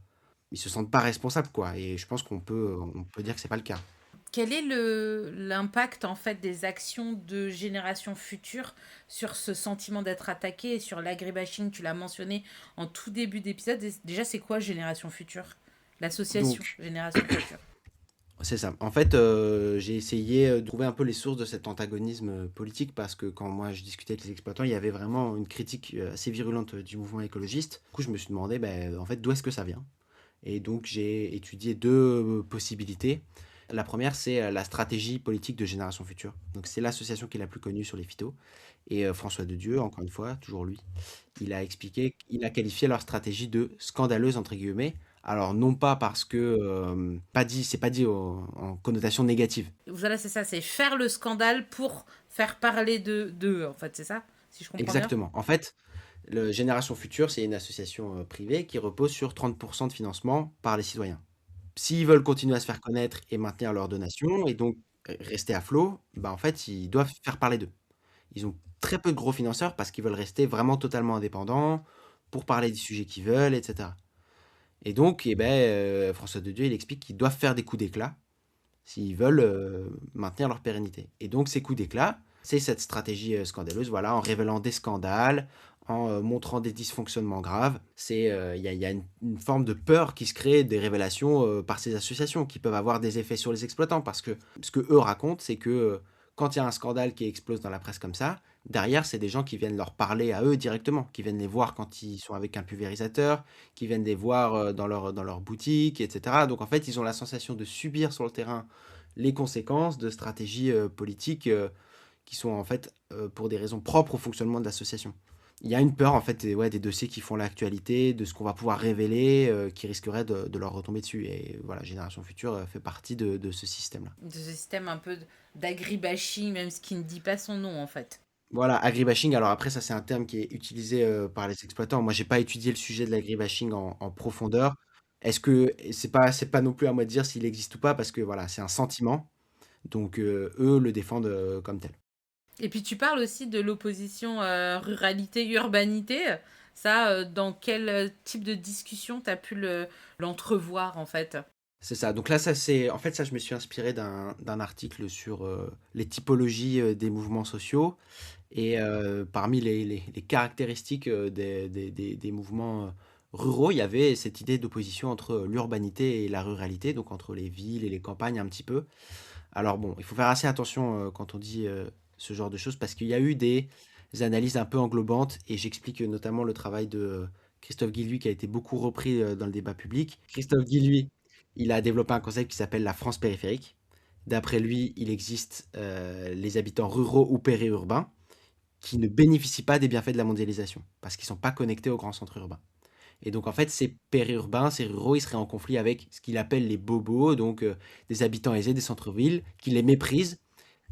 B: ils se sentent pas responsables, quoi. Et je pense on peut dire que c'est pas le cas.
A: Quel est l'impact en fait des actions de génération future sur ce sentiment d'être attaqué et sur l'agribashing? Tu l'as mentionné en tout début d'épisode. Déjà, c'est quoi Génération Future? L'association
B: Donc,
A: Génération Future.
B: C'est ça. En fait, j'ai essayé, de trouver un peu les sources de cet antagonisme, politique parce que quand moi je discutais avec les exploitants, il y avait vraiment une critique, assez virulente, du mouvement écologiste. Du coup, je me suis demandé, en fait, d'où est-ce que ça vient? Et donc j'ai étudié 2 possibilités. La première, c'est, la stratégie politique de Génération Future. Donc c'est l'association qui est la plus connue sur les phytos et François Dedieu, encore une fois, toujours lui, il a qualifié leur stratégie de «scandaleuse» entre guillemets. Alors non pas parce que, c'est pas dit en connotation négative.
A: Voilà, c'est ça, c'est faire le scandale pour faire parler d'eux, en fait, c'est ça? Si je comprends bien?
B: Exactement. En fait, le Génération Future, c'est une association, privée qui repose sur 30 de financement par les citoyens. S'ils veulent continuer à se faire connaître et maintenir leurs donations et donc, rester à flot, en fait, ils doivent faire parler d'eux. Ils ont très peu de gros financeurs parce qu'ils veulent rester vraiment totalement indépendants pour parler des sujets qu'ils veulent et cetera. Et donc François Dedieu, il explique qu'ils doivent faire des coups d'éclat s'ils veulent, maintenir leur pérennité. Et donc ces coups d'éclat, c'est cette stratégie, scandaleuse, voilà, en révélant des scandales, en, montrant des dysfonctionnements graves. Il y a une forme de peur qui se crée des révélations, par ces associations qui peuvent avoir des effets sur les exploitants. Parce que ce qu'eux racontent, c'est que, quand il y a un scandale qui explose dans la presse comme ça, derrière, c'est des gens qui viennent leur parler à eux directement, qui viennent les voir quand ils sont avec un pulvérisateur, qui viennent les voir, dans leur boutique et cetera. Donc en fait, ils ont la sensation de subir sur le terrain les conséquences de stratégies, politiques, qui sont en fait, pour des raisons propres au fonctionnement de l'association. Il y a une peur en fait des dossiers qui font l'actualité, de ce qu'on va pouvoir révéler, qui risquerait de leur retomber dessus et voilà, Génération Future, fait partie de ce système-là.
A: De ce système un peu d'agribashing, même ce qui ne dit pas son nom, en fait.
B: Voilà, agribashing, alors après ça c'est un terme qui est utilisé, par les exploitants. Moi j'ai pas étudié le sujet de l'agribashing en profondeur. Est-ce que c'est pas non plus à moi de dire s'il existe ou pas parce que voilà, c'est un sentiment, donc eux le défendent, comme tel.
A: Et puis tu parles aussi de l'opposition ruralité-urbanité. Ça, dans quel type de discussion tu as pu l'entrevoir, en fait?
B: C'est ça. Donc là, ça c'est en fait, ça je me suis inspiré d'un article sur, les typologies, des mouvements sociaux et parmi les caractéristiques, des mouvements, ruraux, il y avait cette idée d'opposition entre, l'urbanité et la ruralité, donc entre les villes et les campagnes un petit peu. Alors bon, il faut faire assez attention, quand on dit, ce genre de choses parce qu'il y a eu des analyses un peu englobantes et j'explique, notamment le travail de, Christophe Guilluy qui a été beaucoup repris, dans le débat public. Christophe Guilluy, il a développé un concept qui s'appelle la France périphérique. D'après lui, il existe, les habitants ruraux ou périurbains qui ne bénéficient pas des bienfaits de la mondialisation parce qu'ils ne sont pas connectés aux grands centres urbains. Et donc en fait, ces périurbains, ces ruraux, ils seraient en conflit avec ce qu'il appelle les bobos, donc des habitants aisés des centres-villes, qui les méprisent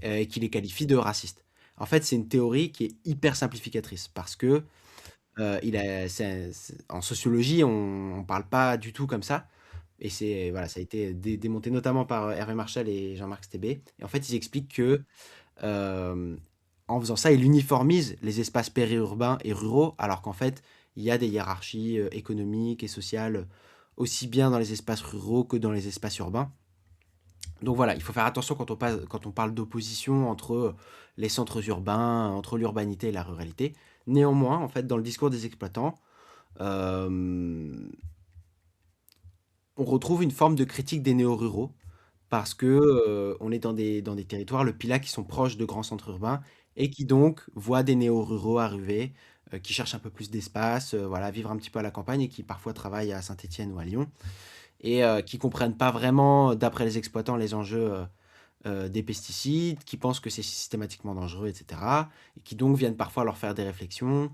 B: et qui les qualifient de racistes. En fait, c'est une théorie qui est hyper simplificatrice parce que en sociologie, on ne parle pas du tout comme ça. Et voilà, ça a été démonté notamment par Hervé Marchal et Jean-Marc Stébé. Et en fait, ils expliquent que euh, en faisant ça, il uniformise les espaces périurbains et ruraux, alors qu'en fait, il y a des hiérarchies économiques et sociales aussi bien dans les espaces ruraux que dans les espaces urbains. Donc voilà, il faut faire attention quand on parle d'opposition entre les centres urbains, entre l'urbanité et la ruralité. Néanmoins, en fait, dans le discours des exploitants, euh, on retrouve une forme de critique des néo-ruraux parce que on est dans des territoires, le Pilat, qui sont proches de grands centres urbains et qui donc voient des néo-ruraux arriver, qui cherchent un peu plus d'espace, voilà, vivre un petit peu à la campagne et qui parfois travaillent à Saint-Étienne ou à Lyon et qui comprennent pas vraiment, d'après les exploitants, les enjeux des pesticides, qui pensent que c'est systématiquement dangereux, etc. Et qui donc viennent parfois leur faire des réflexions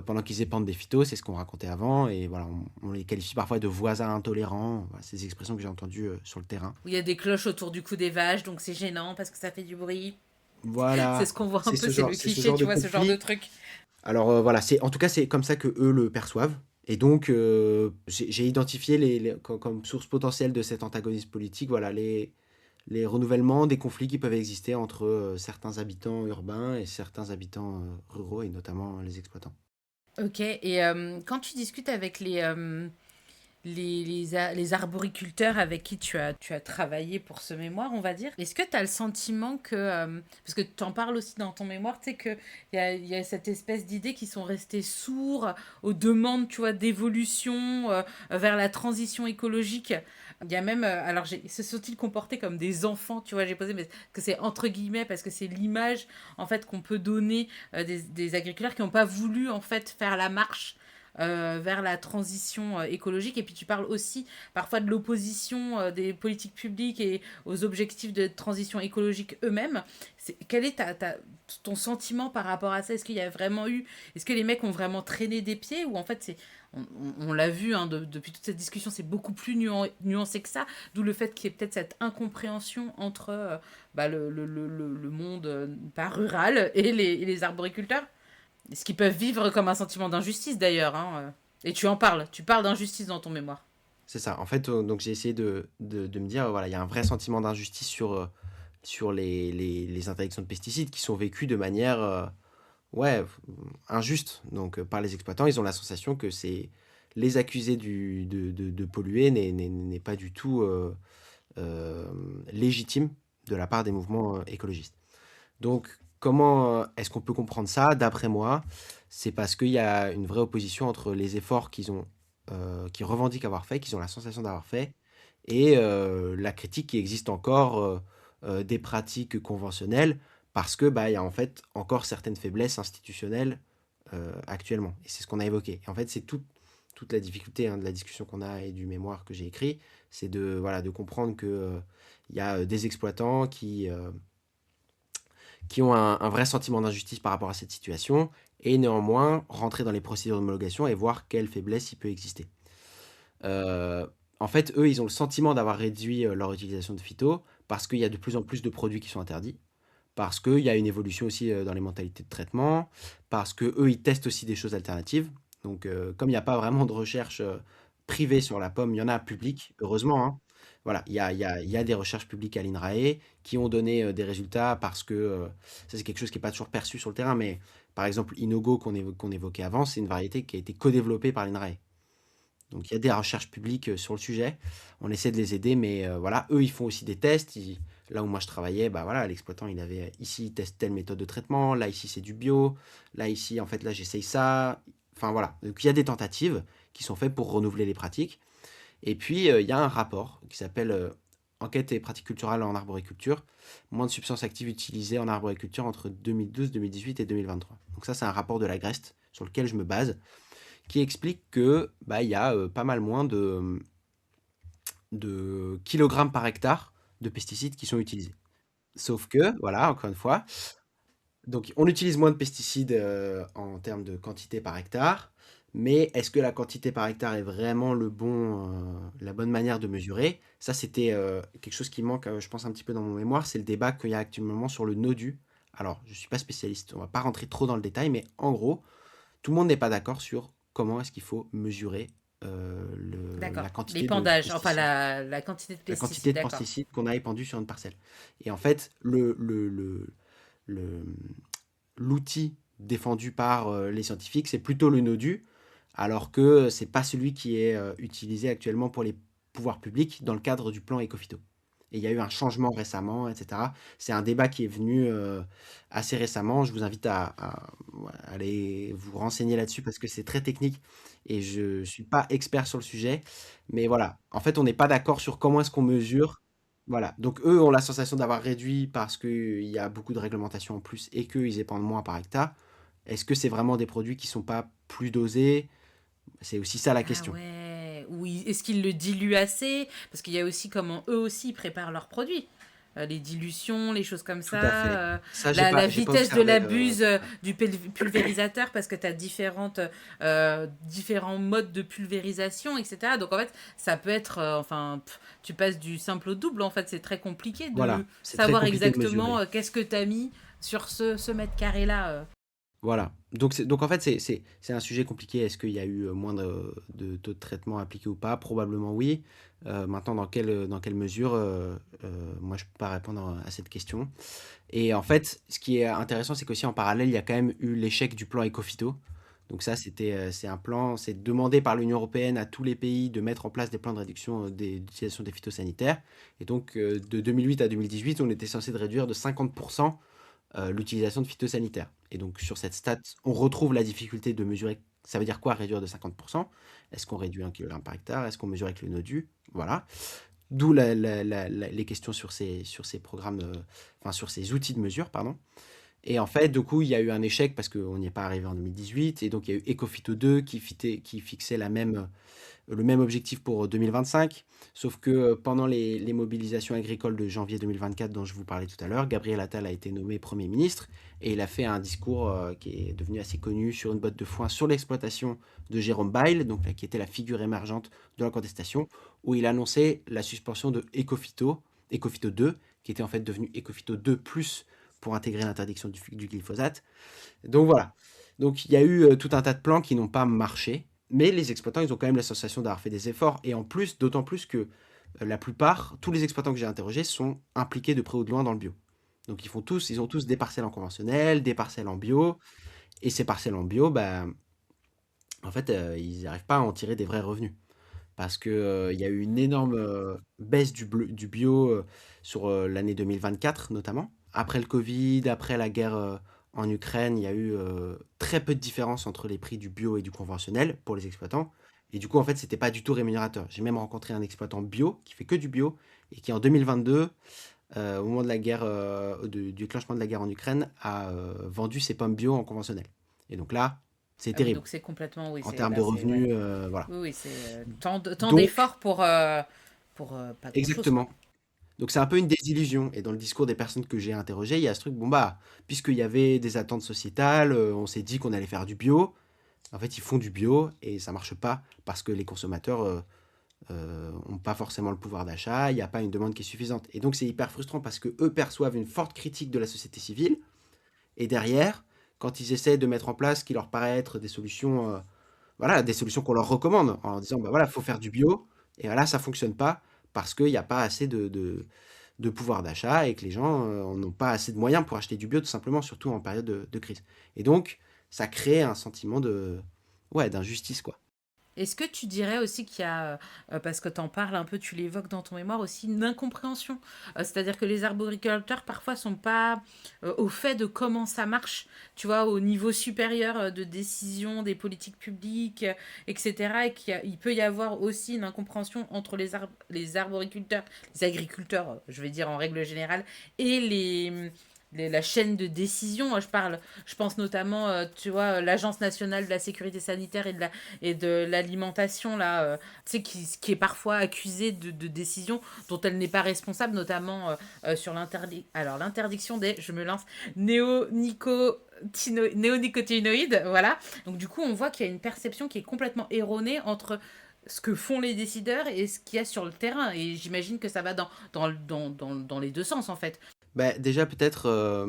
B: pendant qu'ils épandent des phytos, c'est ce qu'on racontait avant, et voilà, on les qualifie parfois de voisins intolérants, voilà, c'est des expressions que j'ai entendues sur le terrain.
A: Où il y a des cloches autour du cou des vaches, donc c'est gênant parce que ça fait du bruit. C'est
B: Voilà,
A: ce qu'on voit un
B: c'est
A: peu,
B: ce
A: c'est
B: genre,
A: le
B: c'est ce
A: cliché,
B: genre
A: tu
B: de
A: vois, ce genre de
B: conflit.
A: truc.
B: Alors voilà, en tout cas c'est comme ça que eux le perçoivent. Et donc j'ai identifié comme source potentielle de cet antagonisme politique, voilà, les renouvellements des conflits qui peuvent exister entre certains habitants urbains et certains habitants ruraux, et notamment les exploitants.
A: Ok, et quand tu discutes avec les arboriculteurs avec qui tu as travaillé pour ce mémoire, on va dire. Est-ce que tu as le sentiment que, parce que tu en parles aussi dans ton mémoire, tu sais il y a cette espèce d'idée qui sont restés sourds aux demandes, tu vois, d'évolution vers la transition écologique. Il y a même, alors se sont-ils comportés comme des enfants, tu vois, j'ai posé, mais que c'est entre guillemets, parce que c'est l'image, en fait, qu'on peut donner des agriculteurs qui n'ont pas voulu, en fait, faire la marche vers la transition écologique. Et puis tu parles aussi parfois de l'opposition des politiques publiques et aux objectifs de transition écologique eux-mêmes. Quel est ton sentiment par rapport à ça? Est-ce qu'il y a vraiment eu... Est-ce que les mecs ont vraiment traîné des pieds ou en fait c'est... On l'a vu hein, depuis toute cette discussion, c'est beaucoup plus nuancé que ça, d'où le fait qu'il y ait peut-être cette incompréhension entre le monde pas rural et les arboriculteurs. Ce qu'ils peuvent vivre comme un sentiment d'injustice d'ailleurs. Hein. Et tu parles d'injustice dans ton mémoire.
B: C'est ça. En fait, donc j'ai essayé de me dire, voilà, il y a un vrai sentiment d'injustice sur les interdictions de pesticides qui sont vécues de manière ouais, injuste. Donc, par les exploitants, ils ont la sensation que c'est les accusés de polluer n'est pas du tout légitime de la part des mouvements écologistes. Donc, comment est-ce qu'on peut comprendre ça? D'après moi, c'est parce qu'il y a une vraie opposition entre les efforts qu'ils revendiquent avoir fait, qu'ils ont la sensation d'avoir fait, et la critique qui existe encore des pratiques conventionnelles, parce que bah, il y a en fait encore certaines faiblesses institutionnelles actuellement. Et c'est ce qu'on a évoqué. Et en fait, c'est toute la difficulté hein, de la discussion qu'on a et du mémoire que j'ai écrit, c'est voilà, de comprendre que il y a des exploitants qui ont un vrai sentiment d'injustice par rapport à cette situation, et néanmoins rentrer dans les procédures d'homologation et voir quelle faiblesse il peut exister. En fait, eux, ils ont le sentiment d'avoir réduit leur utilisation de phyto parce qu'il y a de plus en plus de produits qui sont interdits, parce qu'il y a une évolution aussi dans les mentalités de traitement, parce que eux, ils testent aussi des choses alternatives. Donc, comme il n'y a pas vraiment de recherche privée sur la pomme, il y en a publique, heureusement, hein. Voilà, il y a des recherches publiques à l'INRAE qui ont donné des résultats parce que ça, c'est quelque chose qui n'est pas toujours perçu sur le terrain, mais par exemple, Inogo qu'on évoquait avant, c'est une variété qui a été co-développée par l'INRAE. Donc il y a des recherches publiques sur le sujet. On essaie de les aider, mais voilà, eux, ils font aussi des tests. Là où moi je travaillais, bah voilà, l'exploitant, il avait ici, il teste telle méthode de traitement. Là, ici, c'est du bio. Là, ici, en fait, là, j'essaye ça. Enfin voilà. Donc il y a des tentatives qui sont faites pour renouveler les pratiques. Et puis, il y a un rapport qui s'appelle Enquête et pratiques culturales en arboriculture. Moins de substances actives utilisées en arboriculture entre 2012, 2018 et 2023. Donc ça, c'est un rapport de la Grest sur lequel je me base qui explique que bah, il y a pas mal moins de kilogrammes par hectare de pesticides qui sont utilisés. Sauf que, voilà, encore une fois, donc on utilise moins de pesticides en termes de quantité par hectare, mais est-ce que la quantité par hectare est vraiment la bonne manière de mesurer? Ça, c'était quelque chose qui manque, je pense, un petit peu dans mon mémoire, c'est le débat qu'il y a actuellement sur le NODU. Alors, je ne suis pas spécialiste, on ne va pas rentrer trop dans le détail, mais en gros, tout le monde n'est pas d'accord sur comment est-ce qu'il faut mesurer
A: D'accord.
B: la quantité de
A: L'épandage, enfin
B: pesticides,
A: la quantité de
B: la quantité
A: pesticides,
B: de
A: d'accord.
B: pesticides qu'on a épandus sur une parcelle. Et en fait, le- l'outil défendu par les scientifiques, c'est plutôt le NODU, alors que c'est pas celui qui est utilisé actuellement pour les pouvoirs publics dans le cadre du plan Ecophyto. Et il y a eu un changement récemment, etc. C'est un débat qui est venu assez récemment. Je vous invite à aller vous renseigner là-dessus parce que c'est très technique et je suis pas expert sur le sujet. Mais voilà, en fait, on n'est pas d'accord sur comment est-ce qu'on mesure. Voilà, donc eux ont la sensation d'avoir réduit parce qu'il y a beaucoup de réglementations en plus et qu'ils épandent moins par hectare. Est-ce que c'est vraiment des produits qui sont pas plus dosés? C'est aussi ça la
A: Ah
B: question.
A: ouais. Est-ce qu'ils le diluent assez? Parce qu'il y a aussi comment eux aussi préparent leurs produits. Les dilutions, les choses comme
B: Tout à fait.
A: ça.
B: Ça,
A: La
B: j'ai pas
A: vitesse de
B: observé.
A: l'abuse du pulvérisateur parce que tu as différents modes de pulvérisation, etc. Donc en fait, ça peut être... tu passes du simple au double. En fait, c'est très compliqué de
B: Voilà, c'est très
A: savoir
B: compliqué de
A: exactement
B: mesurer.
A: qu'est-ce que tu as mis sur ce mètre carré-là.
B: Voilà. Donc en fait, c'est un sujet compliqué. Est-ce qu'il y a eu moins de taux de traitement appliqués ou pas? Probablement oui. Maintenant, dans quelle mesure? Moi, je peux pas répondre à cette question. Et en fait, ce qui est intéressant, c'est qu'aussi en parallèle, il y a quand même eu l'échec du plan Ecophyto.
C: Donc ça, c'est un plan, c'est demandé par l'Union européenne à tous les pays de mettre en place des plans de réduction d'utilisation des phytosanitaires. Et donc, de 2008 à 2018, on était censé de réduire de 50% l'utilisation de phytosanitaires. Et donc, sur cette stat, on retrouve la difficulté de mesurer. Ça veut dire quoi réduire de 50%? Est-ce qu'on réduit 1 kg par hectare? Est-ce qu'on mesure avec le NODU? Voilà. D'où les questions sur ces programmes, enfin sur ces outils de mesure, pardon. Et en fait, du coup, il y a eu un échec parce qu'on n'y est pas arrivé en 2018. Et donc, il y a eu Ecophyto 2 qui fixait le même objectif pour 2025. Sauf que pendant les mobilisations agricoles de janvier 2024 dont je vous parlais tout à l'heure, Gabriel Attal a été nommé Premier ministre et il a fait un discours qui est devenu assez connu sur une botte de foin sur l'exploitation de Jérôme Bail, donc, qui était la figure émergente de la contestation, où il annonçait la suspension de Ecophyto 2, qui était en fait devenu Ecophyto 2+, pour intégrer l'interdiction du glyphosate. Donc voilà. Donc il y a eu tout un tas de plans qui n'ont pas marché, mais les exploitants, ils ont quand même la sensation d'avoir fait des efforts. Et en plus, d'autant plus que tous les exploitants que j'ai interrogés sont impliqués de près ou de loin dans le bio. Donc ils ont tous des parcelles en conventionnel, des parcelles en bio. Et ces parcelles en bio, bah, en fait, ils n'arrivent pas à en tirer des vrais revenus. Parce que il y a eu une énorme baisse du bio sur l'année 2024 notamment. Après le Covid, après la guerre en Ukraine, il y a eu très peu de différence entre les prix du bio et du conventionnel pour les exploitants. Et du coup, en fait, c'était pas du tout rémunérateur. J'ai même rencontré un exploitant bio qui fait que du bio et qui en 2022, au moment de la guerre, du déclenchement de la guerre en Ukraine, a vendu ses pommes bio en conventionnel. Et donc là, c'est
A: Ah oui,
C: terrible.
A: donc c'est complètement, oui,
C: En
A: c'est
C: termes
A: là,
C: de
A: c'est ouais.
C: revenus, voilà.
A: Oui, oui, c'est tant
C: Donc,
A: d'efforts pour pas grand-chose, quoi.
C: exactement. Donc c'est un peu une désillusion. Et dans le discours des personnes que j'ai interrogées, il y a ce truc, bon bah, puisqu'il y avait des attentes sociétales, on s'est dit qu'on allait faire du bio. En fait, ils font du bio et ça marche pas parce que les consommateurs ont pas forcément le pouvoir d'achat, il n'y a pas une demande qui est suffisante. Et donc c'est hyper frustrant parce que eux perçoivent une forte critique de la société civile et derrière, quand ils essaient de mettre en place ce qui leur paraît être des solutions, voilà, des solutions qu'on leur recommande en leur disant, bah voilà, faut faire du bio. Et là, ça fonctionne pas parce qu'il n'y a pas assez de pouvoir d'achat et que les gens n'ont pas assez de moyens pour acheter du bio, tout simplement, surtout en période de crise. Et donc, ça crée un sentiment ouais, d'injustice, quoi.
A: Est-ce que tu dirais aussi qu'il y a, parce que tu en parles un peu, tu l'évoques dans ton mémoire aussi, une incompréhension. C'est-à-dire que les arboriculteurs parfois sont pas au fait de comment ça marche, tu vois, au niveau supérieur de décision des politiques publiques, etc. Et qu'il peut y avoir aussi une incompréhension entre les arboriculteurs, les agriculteurs, je vais dire en règle générale, et la chaîne de décision. Je pense notamment, tu vois, l'Agence nationale de la sécurité sanitaire et de l'alimentation, là, tu sais, qui est parfois accusée de décisions dont elle n'est pas responsable, notamment sur l'interdiction des, je me lance, néonicotinoïdes, voilà. Donc du coup, on voit qu'il y a une perception qui est complètement erronée entre ce que font les décideurs et ce qu'il y a sur le terrain. Et j'imagine que ça va dans les deux sens, en fait.
C: Bah, déjà, peut-être,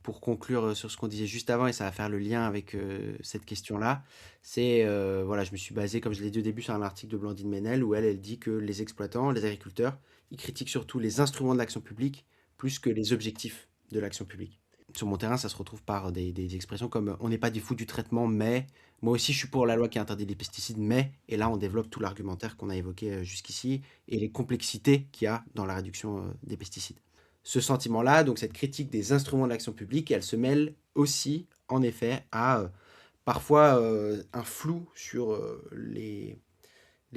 C: pour conclure sur ce qu'on disait juste avant, et ça va faire le lien avec cette question-là, c'est, voilà, je me suis basé, comme je l'ai dit au début, sur un article de Blandine Ménel, où elle dit que les exploitants, les agriculteurs, ils critiquent surtout les instruments de l'action publique plus que les objectifs de l'action publique. Sur mon terrain, ça se retrouve par des expressions comme on n'est pas du fou du traitement, mais moi aussi je suis pour la loi qui interdit les pesticides, mais, et là on développe tout l'argumentaire qu'on a évoqué jusqu'ici et les complexités qu'il y a dans la réduction des pesticides. Ce sentiment-là, donc cette critique des instruments de l'action publique, elle se mêle aussi, en effet, à parfois un flou sur les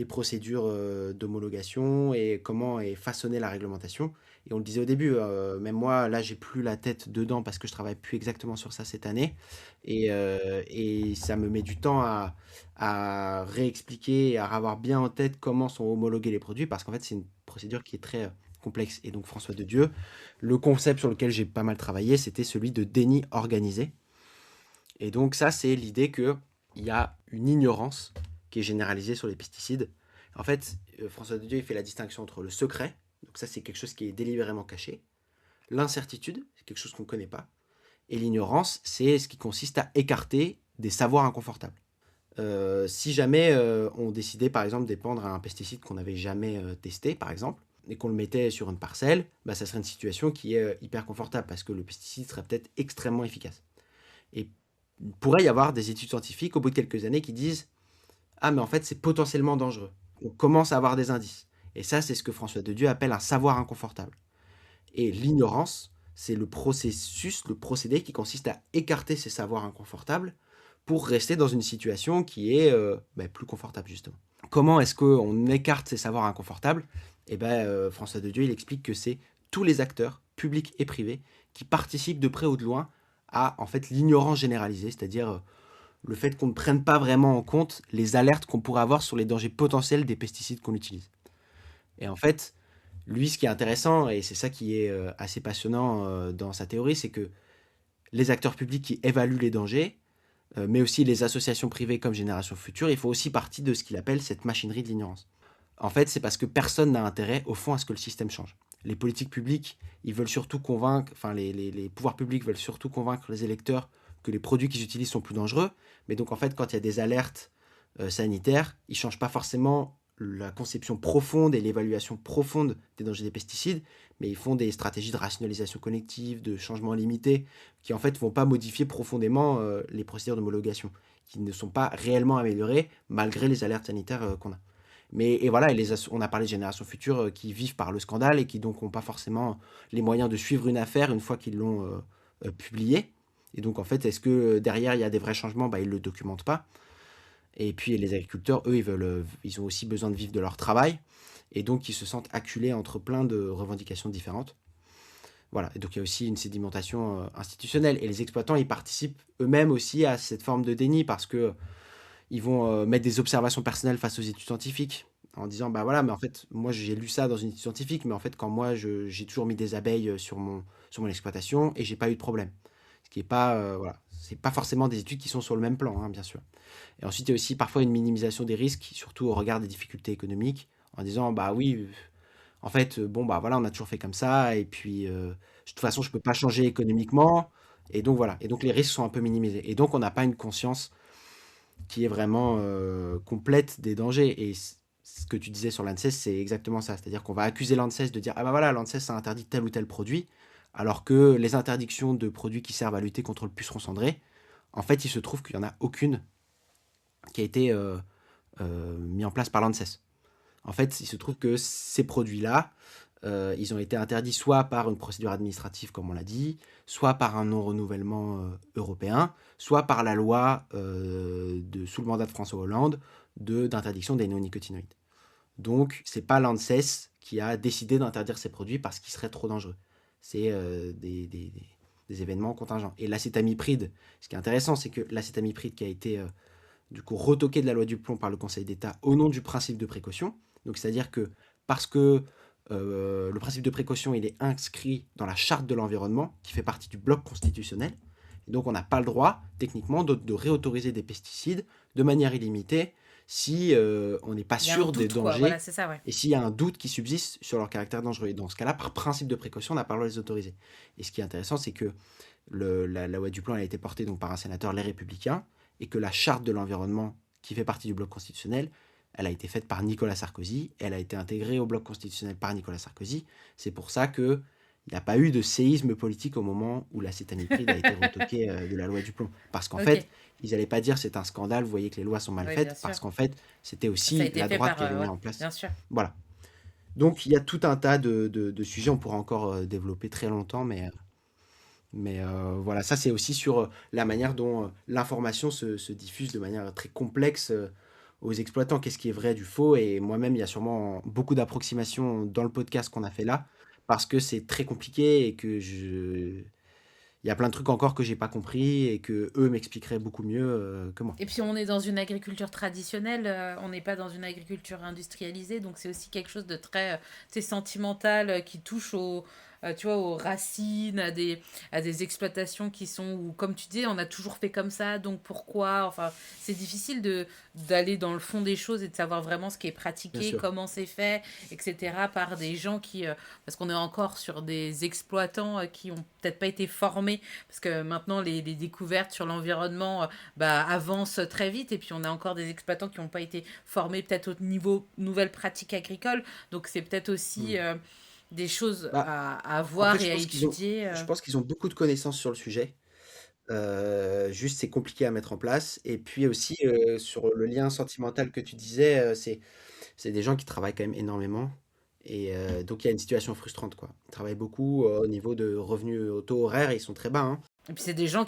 C: procédures d'homologation et comment est façonnée la réglementation. Et on le disait au début, même moi, là, j'ai plus la tête dedans parce que je travaille plus exactement sur ça cette année. Et ça me met du temps à réexpliquer et à avoir bien en tête comment sont homologués les produits parce qu'en fait, c'est une procédure qui est très complexe. Et donc, François de Dieu, le concept sur lequel j'ai pas mal travaillé, c'était celui de déni organisé. Et donc, ça, c'est l'idée qu'il y a une ignorance qui est généralisée sur les pesticides. En fait, François de Dieu, il fait la distinction entre le secret, donc ça, c'est quelque chose qui est délibérément caché, l'incertitude, c'est quelque chose qu'on ne connaît pas, et l'ignorance, c'est ce qui consiste à écarter des savoirs inconfortables. Si jamais on décidait, par exemple, d'épandre un pesticide qu'on n'avait jamais testé, par exemple, et qu'on le mettait sur une parcelle, bah, ça serait une situation qui est hyper confortable parce que le pesticide serait peut-être extrêmement efficace. Et il pourrait y avoir des études scientifiques au bout de quelques années qui disent: «Ah mais en fait c'est potentiellement dangereux». On commence à avoir des indices et ça, c'est ce que François de Dieu appelle un savoir inconfortable et l'ignorance, c'est le processus, le procédé qui consiste à écarter ces savoirs inconfortables pour rester dans une situation qui est, plus confortable justement. Comment est-ce qu'on écarte ces savoirs inconfortables? Et ben, François de Dieu, il explique que c'est tous les acteurs, publics et privés, qui participent de près ou de loin à, en fait, l'ignorance généralisée, c'est-à-dire, le fait qu'on ne prenne pas vraiment en compte les alertes qu'on pourrait avoir sur les dangers potentiels des pesticides qu'on utilise. Et en fait, lui, ce qui est intéressant et c'est ça qui est, assez passionnant, dans sa théorie, c'est que les acteurs publics qui évaluent les dangers, mais aussi les associations privées comme Génération Future, ils font aussi partie de ce qu'il appelle cette machinerie de l'ignorance. En fait, c'est parce que personne n'a intérêt, au fond, à ce que le système change. Les politiques publiques, ils veulent surtout convaincre, enfin, les pouvoirs publics veulent surtout convaincre les électeurs que les produits qu'ils utilisent sont plus dangereux. Mais donc, en fait, quand il y a des alertes sanitaires, ils ne changent pas forcément la conception profonde et l'évaluation profonde des dangers des pesticides, mais ils font des stratégies de rationalisation collective, de changement limité, qui en fait ne vont pas modifier profondément les procédures d'homologation, qui ne sont pas réellement améliorées malgré les alertes sanitaires qu'on a. Mais et voilà, on a parlé de générations futures qui vivent par le scandale et qui donc n'ont pas forcément les moyens de suivre une affaire une fois qu'ils l'ont publiée. Et donc en fait, est-ce que derrière il y a des vrais changements? Ils ne le documentent pas. Et puis les agriculteurs, eux, ils ont aussi besoin de vivre de leur travail. Et donc ils se sentent acculés entre plein de revendications différentes. Voilà, et donc il y a aussi une sédimentation institutionnelle. Et les exploitants, ils participent eux-mêmes aussi à cette forme de déni parce que ils vont mettre des observations personnelles face aux études scientifiques en disant bah voilà mais en fait moi j'ai lu ça dans une étude scientifique mais en fait quand moi j'ai toujours mis des abeilles sur mon exploitation et j'ai pas eu de problème, ce qui est pas voilà, c'est pas forcément des études qui sont sur le même plan, hein, bien sûr. Et ensuite il y a aussi parfois une minimisation des risques surtout au regard des difficultés économiques en disant bah oui en fait bon bah voilà on a toujours fait comme ça et puis de toute façon je peux pas changer économiquement et donc voilà et donc les risques sont un peu minimisés et donc on n'a pas une conscience qui est vraiment complète des dangers. Et ce que tu disais sur l'ANSES, c'est exactement ça. C'est-à-dire qu'on va accuser l'ANSES de dire ah bah voilà, l'ANSES a interdit tel ou tel produit, alors que les interdictions de produits qui servent à lutter contre le puceron cendré, en fait, il se trouve qu'il n'y en a aucune qui a été mis en place par l'ANSES. En fait, il se trouve que ces produits-là, ils ont été interdits soit par une procédure administrative, comme on l'a dit, soit par un non-renouvellement européen, soit par la loi sous le mandat de François Hollande d'interdiction des néonicotinoïdes. Donc, c'est pas l'ANSES qui a décidé d'interdire ces produits parce qu'ils seraient trop dangereux. C'est des événements contingents. Et l'acétamipride, ce qui est intéressant, c'est que l'acétamipride qui a été du coup retoqué de la loi du plomb par le Conseil d'État au nom du principe de précaution. Donc c'est-à-dire que parce que le principe de précaution il est inscrit dans la charte de l'environnement qui fait partie du bloc constitutionnel, et donc on n'a pas le droit techniquement de réautoriser des pesticides de manière illimitée si on n'est pas sûr des dangers
A: voilà, c'est ça, ouais.
C: et s'il y a un doute qui subsiste sur leur caractère dangereux. Et dans ce cas-là, par principe de précaution, on n'a pas le droit de les autoriser. Et ce qui est intéressant, c'est que la loi du plan a été portée donc, par un sénateur Les Républicains, et que la charte de l'environnement, qui fait partie du bloc constitutionnel, elle a été faite par Nicolas Sarkozy, elle a été intégrée au bloc constitutionnel par Nicolas Sarkozy. C'est pour ça qu'il n'y a pas eu de séisme politique au moment où l'acétamipride a été retoqué de la loi du plomb. Parce qu'en fait, ils n'allaient pas dire c'est un scandale, vous voyez que les lois sont mal faites, parce qu'en fait, c'était aussi la droite qui avait mis en place.
A: Bien sûr.
C: Voilà. Donc il y a tout un tas de sujets, on pourra encore développer très longtemps, mais voilà, ça c'est aussi sur la manière dont l'information se diffuse de manière très complexe aux exploitants. Qu'est-ce qui est vrai du faux? Et moi-même, il y a sûrement beaucoup d'approximations dans le podcast qu'on a fait là, parce que c'est très compliqué et que il y a plein de trucs encore que j'ai pas compris et que eux m'expliqueraient beaucoup mieux que moi.
A: Et puis on est dans une agriculture traditionnelle, on n'est pas dans une agriculture industrialisée, donc c'est aussi quelque chose de très sentimental qui touche tu vois, aux racines, à des exploitations qui sont, où, comme tu dis, on a toujours fait comme ça, donc pourquoi? Enfin, c'est difficile d'aller dans le fond des choses et de savoir vraiment ce qui est pratiqué, comment c'est fait, etc. par des gens parce qu'on est encore sur des exploitants qui ont peut-être pas été formés, parce que maintenant les découvertes sur l'environnement avancent très vite, et puis on a encore des exploitants qui n'ont pas été formés peut-être au niveau nouvelles pratiques agricoles, donc c'est peut-être aussi des choses à voir et à étudier.
C: Je pense qu'ils ont beaucoup de connaissances sur le sujet. Juste, c'est compliqué à mettre en place et puis aussi, sur le lien sentimental que tu disais, c'est des gens qui travaillent quand même énormément et donc il y a une situation frustrante, quoi. Ils travaillent beaucoup, au niveau de revenus, au taux horaire, ils sont très bas, hein.
A: Et puis c'est des gens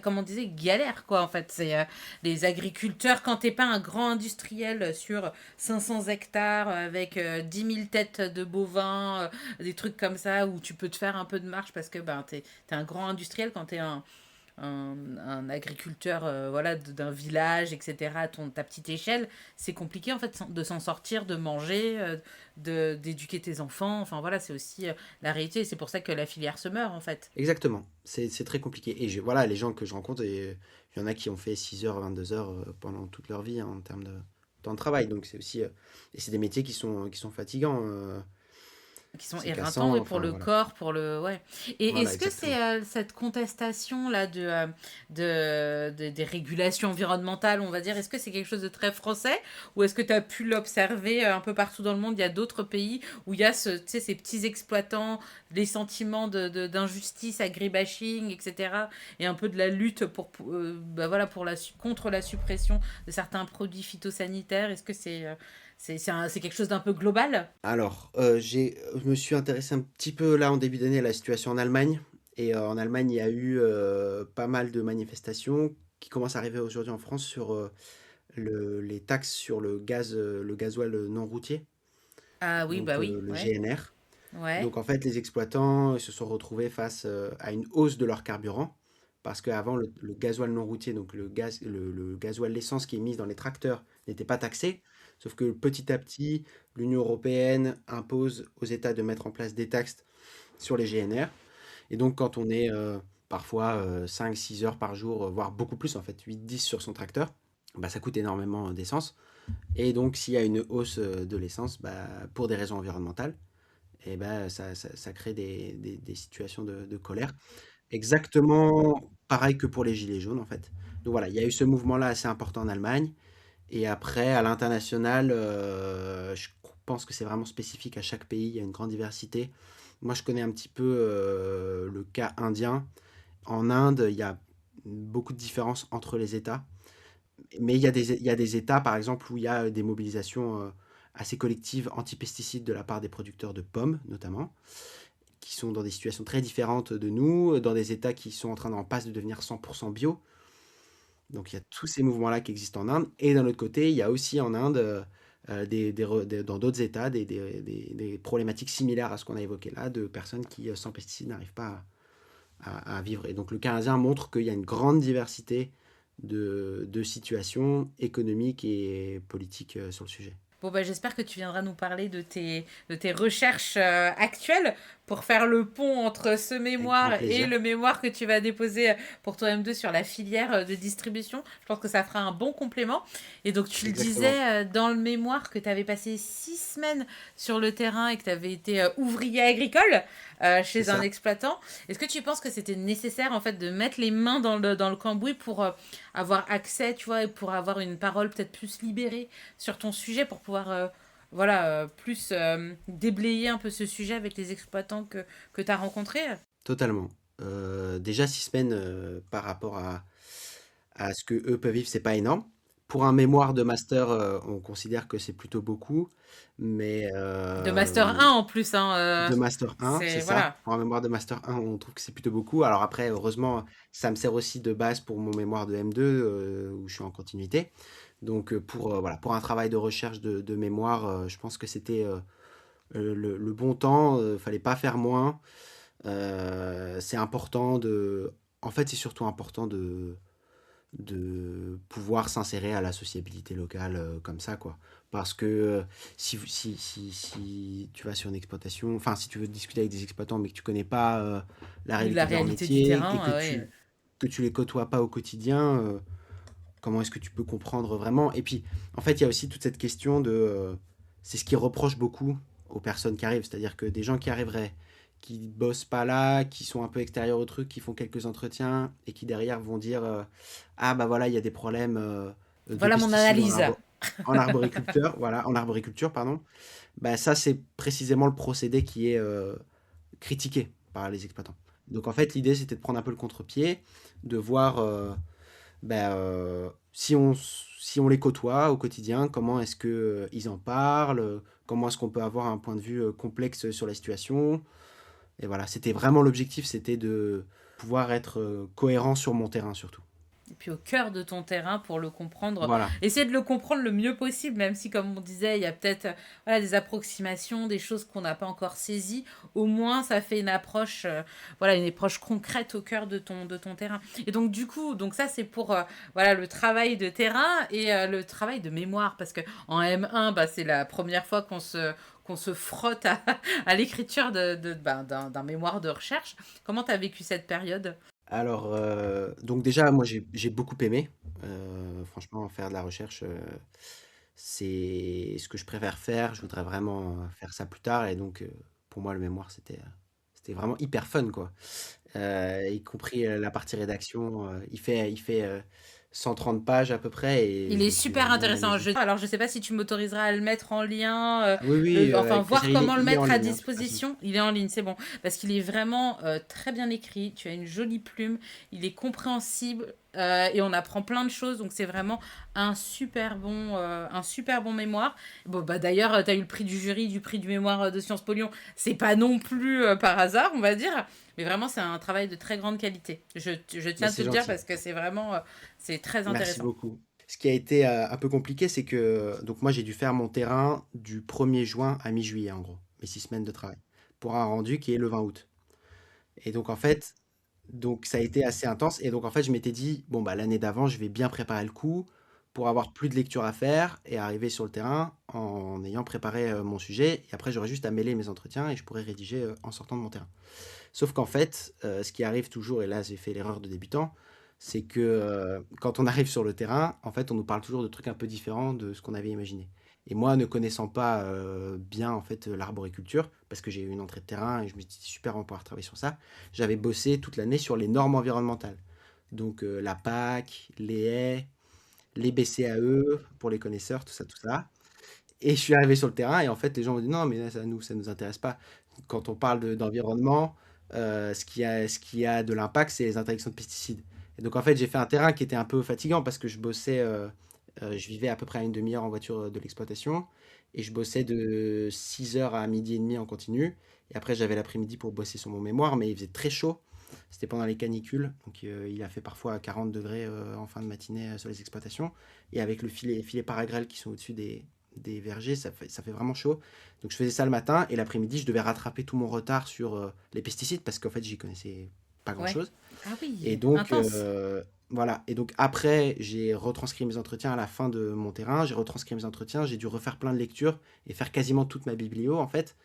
A: comme on disait, galèrent quoi en fait. C'est les agriculteurs, quand t'es pas un grand industriel sur 500 hectares avec 10 000 têtes de bovins, des trucs comme ça où tu peux te faire un peu de marge parce que ben, t'es un grand industriel quand t'es un agriculteur voilà, d'un village, etc., ta petite échelle, c'est compliqué en fait de s'en sortir, de manger, d'éduquer tes enfants. Enfin voilà, c'est aussi la réalité. Et c'est pour ça que la filière se meurt en fait.
C: Exactement, c'est très compliqué et voilà, les gens que je rencontre et il y en a qui ont fait 6 heures, 22 heures, pendant toute leur vie, hein, en termes de temps de travail, donc c'est aussi, et c'est des métiers qui sont fatigants,
A: Qui sont
C: c'est
A: éreintants,
C: cassant,
A: oui, pour
C: enfin
A: le
C: voilà.
A: corps, pour le... Ouais. Et
C: Voilà,
A: est-ce que c'est
C: exactement.
A: cette contestation-là des régulations environnementales, on va dire, est-ce que c'est quelque chose de très français ou est-ce que tu as pu l'observer un peu partout dans le monde? Il y a d'autres pays où il y a tu sais, ces petits exploitants, les sentiments d'injustice, agribashing, etc. Et un peu de la lutte bah voilà, contre la suppression de certains produits phytosanitaires. Est-ce que c'est quelque chose d'un peu global?
C: Alors, je me suis intéressé un petit peu là en début d'année à la situation en Allemagne. Et en Allemagne, il y a eu pas mal de manifestations qui commencent à arriver aujourd'hui en France sur les taxes sur le gasoil non routier,
A: Ah oui,
C: donc
A: bah oui,
C: le
A: ouais.
C: GNR.
A: Ouais.
C: Donc en fait, les exploitants se sont retrouvés face à une hausse de leur carburant, parce qu'avant, le gasoil non routier, donc le gasoil, l'essence qui est mise dans les tracteurs, n'était pas taxé. Sauf que petit à petit, l'Union européenne impose aux États de mettre en place des taxes sur les GNR. Et donc quand on est parfois 5-6 heures par jour, voire beaucoup plus, en fait 8-10 sur son tracteur, bah, ça coûte énormément d'essence. Et donc s'il y a une hausse de l'essence, bah, pour des raisons environnementales, et ben, ça crée des situations de colère. Exactement pareil que pour les gilets jaunes, en fait. Donc voilà, il y a eu ce mouvement-là assez important en Allemagne. Et après, à l'international, je pense que c'est vraiment spécifique à chaque pays. Il y a une grande diversité. Moi, je connais un petit peu le cas indien. En Inde, il y a beaucoup de différences entre les États. Mais il y a des États, par exemple, où il y a des mobilisations assez collectives anti-pesticides de la part des producteurs de pommes, notamment, qui sont dans des situations très différentes de nous, dans des États qui sont en passe de devenir 100% bio. Donc il y a tous ces mouvements-là qui existent en Inde. Et d'un autre côté, il y a aussi en Inde, dans d'autres États, des problématiques similaires à ce qu'on a évoqué là, de personnes qui, sans pesticides, n'arrivent pas à vivre. Et donc le cas indien montre qu'il y a une grande diversité de situations économiques et politiques sur le sujet.
A: Bon, bah, j'espère que tu viendras nous parler de tes recherches actuelles pour faire le pont entre ce
C: Avec grand
A: mémoire et
C: plaisir.
A: le mémoire que tu vas déposer pour ton M2 sur la filière de distribution. Je pense que ça fera un bon complément. Et donc, tu le
C: Exactement.
A: disais dans le mémoire que tu avais passé 6 semaines sur le terrain et que tu avais été ouvrier agricole
C: C'est
A: chez un
C: ça.
A: exploitant. Est-ce que tu penses que c'était nécessaire en fait de mettre les mains dans le cambouis pour avoir accès, tu vois, et pour avoir une parole peut-être plus libérée sur ton sujet pour pouvoir voilà, plus déblayer un peu ce sujet avec les exploitants que tu as rencontrés?
C: Totalement. Déjà 6 semaines, par rapport à ce que eux peuvent vivre, c'est pas énorme. Pour un mémoire de master, on considère que c'est plutôt beaucoup, mais
A: De Master 1 en plus, hein,
C: de master 1, c'est
A: c'est
C: ça.
A: voilà.
C: Pour un mémoire de master 1, on trouve que c'est plutôt beaucoup. Alors après, heureusement, ça me sert aussi de base pour mon mémoire de M2, où je suis en continuité. Donc, voilà, pour un travail de recherche de mémoire, je pense que c'était, le bon temps, fallait pas faire moins. C'est important en fait, c'est surtout important de pouvoir s'insérer à la sociabilité locale, comme ça, quoi. Parce que si tu vas sur une exploitation, enfin, si tu veux discuter avec des exploitants, mais que tu connais pas la
A: Oui, la
C: réalité de leur
A: réalité du
C: métier et
A: terrain,
C: que
A: ouais.
C: tu les côtoies pas au quotidien, comment est-ce que tu peux comprendre vraiment? Et puis, en fait, il y a aussi toute cette question c'est ce qui reproche beaucoup aux personnes qui arrivent, c'est-à-dire que des gens qui arriveraient, qui bossent pas là, qui sont un peu extérieurs au truc, qui font quelques entretiens et qui derrière vont dire ah bah voilà, il y a des problèmes de
A: Voilà mon
C: pesticides
A: analyse.
C: en arboriculture, voilà, en arboriculture, pardon. Bah ça, c'est précisément le procédé qui est critiqué par les exploitants. Donc en fait, l'idée, c'était de prendre un peu le contre-pied, de voir si on les côtoie au quotidien, comment est-ce que, ils en parlent, comment est-ce qu'on peut avoir un point de vue complexe sur la situation. Et voilà, c'était vraiment l'objectif, c'était de pouvoir être cohérent sur mon terrain surtout.
A: Et puis au cœur de ton terrain pour le comprendre.
C: Voilà,
A: Essayer de le comprendre le mieux possible, même si, comme on disait, il y a peut-être voilà, des approximations, des choses qu'on n'a pas encore saisies. Au moins, ça fait une approche, voilà, une approche concrète au cœur de ton terrain. Et donc, du coup, donc ça, c'est pour voilà, le travail de terrain et le travail de mémoire. Parce qu'en M1, bah, c'est la première fois qu'on se frotte à l'écriture d'un mémoire de recherche. Comment tu as vécu cette période?
C: alors donc déjà, moi j'ai beaucoup aimé. Franchement, faire de la recherche, c'est ce que je préfère faire. Je voudrais vraiment faire ça plus tard. Et donc, pour moi, le mémoire, c'était vraiment hyper fun, quoi. Y compris la partie rédaction. Il fait 130 pages à peu près et
A: Il
C: je
A: est
C: me suis
A: super
C: bien
A: intéressant.
C: amusé.
A: Alors, je sais pas si tu m'autoriseras à le mettre en lien,
C: Oui, oui,
A: enfin,
C: avec
A: voir
C: plaisir.
A: comment le
C: Il est en
A: mettre à
C: ligne, hein, de toute façon.
A: disposition. Il est en ligne, c'est bon. Parce qu'il est vraiment très bien écrit. Tu as une jolie plume. Il est compréhensible. Et on apprend plein de choses. Donc, c'est vraiment un super bon mémoire. Bon, bah, d'ailleurs, tu as eu le prix du jury du prix du mémoire de Sciences Po Lyon. C'est pas non plus par hasard, on va dire. Mais vraiment, c'est un travail de très grande qualité. Je
C: Bah,
A: tiens à te
C: c'est
A: le dire
C: gentil.
A: parce que c'est vraiment c'est très
C: Merci
A: intéressant.
C: beaucoup. Ce qui a été un peu compliqué, c'est que donc moi j'ai dû faire mon terrain du 1er juin à mi-juillet en gros, mes 6 semaines de travail, pour un rendu qui est le 20 août. Et donc en fait, donc ça a été assez intense. Et donc en fait, je m'étais dit, bon bah l'année d'avant, je vais bien préparer le coup pour avoir plus de lecture à faire et arriver sur le terrain en ayant préparé mon sujet. Et après, j'aurais juste à mêler mes entretiens et je pourrais rédiger en sortant de mon terrain. Sauf qu'en fait, ce qui arrive toujours, et là j'ai fait l'erreur de débutant, c'est que quand on arrive sur le terrain, en fait, on nous parle toujours de trucs un peu différents de ce qu'on avait imaginé. Et moi, ne connaissant pas bien en fait l'arboriculture, parce que j'ai eu une entrée de terrain et je me suis dit super, on va pouvoir travailler sur ça, j'avais bossé toute l'année sur les normes environnementales. Donc la PAC, les haies, les BCAE pour les connaisseurs, tout ça, tout ça. Et je suis arrivé sur le terrain et en fait, les gens m'ont dit non, mais là, ça nous intéresse pas. Quand on parle d'environnement, ce qui a de l'impact, c'est les interdictions de pesticides. Et donc, en fait, j'ai fait un terrain qui était un peu fatigant parce que je vivais à peu près à une demi-heure en voiture de l'exploitation et je bossais de 6 heures à midi et demi en continu. Et après, j'avais l'après-midi pour bosser sur mon mémoire, mais il faisait très chaud. C'était pendant les canicules, donc il a fait parfois 40 degrés en fin de matinée sur les exploitations. Et avec les filets paragrèles qui sont au-dessus des vergers, ça fait vraiment chaud. Donc je faisais ça le matin et l'après-midi, je devais rattraper tout mon retard sur les pesticides parce qu'en fait, j'y connaissais pas
A: Ouais.
C: grand-chose.
A: Ah
C: Et
A: oui,
C: donc,
A: intense.
C: voilà. Et donc après, j'ai retranscrit mes entretiens à la fin de mon terrain. J'ai retranscrit mes entretiens. J'ai dû refaire plein de lectures et faire quasiment toute ma biblio, en fait.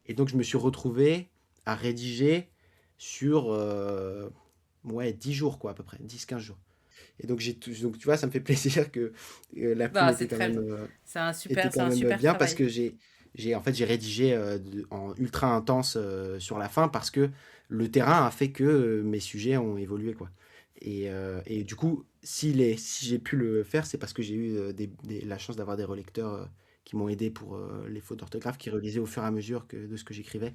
C: Et donc, je me suis retrouvé à rédiger sur ouais, 10 jours, quoi, à peu près. 10 15 jours. Et donc, donc, tu vois, ça me fait plaisir que la plume
A: Bah, c'est très,
C: était
A: c'est
C: quand
A: un
C: même
A: super
C: bien parce
A: travail.
C: que en fait, j'ai rédigé en ultra intense sur la fin parce que le terrain a fait que mes sujets ont évolué, quoi. Et du coup, si j'ai pu le faire, c'est parce que j'ai eu la chance d'avoir des relecteurs qui m'ont aidé pour les fautes d'orthographe, qui relisaient au fur et à mesure de ce que j'écrivais. Et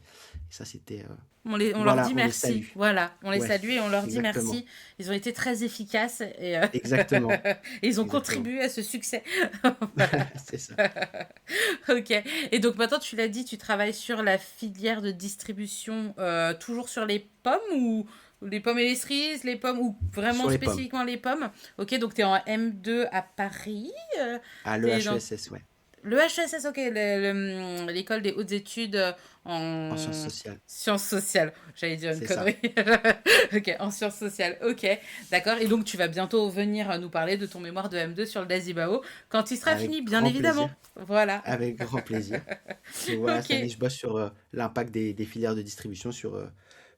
C: ça, c'était...
A: On leur
C: voilà,
A: dit
C: on les
A: merci.
C: salue.
A: Voilà, on les
C: Ouais,
A: salue et on leur dit
C: exactement.
A: merci. Ils ont été très efficaces et,
C: Exactement.
A: et ils ont
C: Exactement.
A: contribué à ce succès. Voilà.
C: C'est ça.
A: Ok. Et donc maintenant, tu l'as dit, tu travailles sur la filière de distribution, toujours sur les pommes ou les pommes et les cerises, les pommes ou vraiment
C: Sur les pommes.
A: spécifiquement les pommes. Ok, donc tu es en M2 à Paris.
C: À
A: Tu es dans
C: l'EHESS, ouais.
A: le HSS, ok, l'école des hautes études
C: En sciences
A: en
C: sociales.
A: sciences sociales. J'allais dire une
C: C'est ça.
A: connerie. Ok, en sciences sociales, ok, d'accord. Et donc tu vas bientôt venir nous parler de ton mémoire de M2 sur le Dazibao quand il sera
C: Avec
A: fini, bien
C: grand
A: évidemment.
C: plaisir.
A: Voilà.
C: Avec grand plaisir. Donc voilà, cette année,
A: Ok.
C: je bosse sur l'impact des filières de distribution sur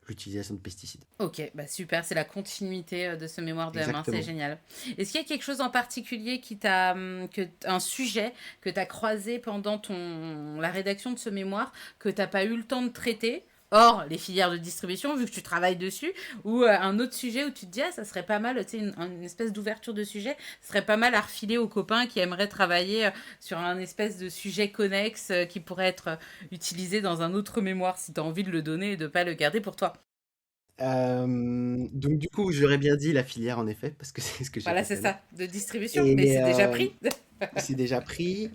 C: l'utilisation de pesticides.
A: Ok, bah super, c'est la continuité de ce mémoire de M1, c'est
C: Exactement.
A: génial. Est-ce qu'il y a quelque chose en particulier un sujet que tu as croisé pendant la rédaction de ce mémoire que tu n'as pas eu le temps de traiter, hors les filières de distribution, vu que tu travailles dessus, ou un autre sujet où tu te dis, ah, ça serait pas mal, tu sais, une espèce d'ouverture de sujet, ce serait pas mal à refiler aux copains qui aimeraient travailler sur un espèce de sujet connexe qui pourrait être utilisé dans un autre mémoire si tu as envie de le donner et de pas le garder pour toi.
C: Donc du coup, j'aurais bien dit la filière en effet, parce que c'est ce que j'ai
A: Voilà,
C: fait
A: c'est
C: tout à l'heure.
A: ça, de distribution, mais
C: Et
A: c'est déjà pris.
C: c'est déjà pris.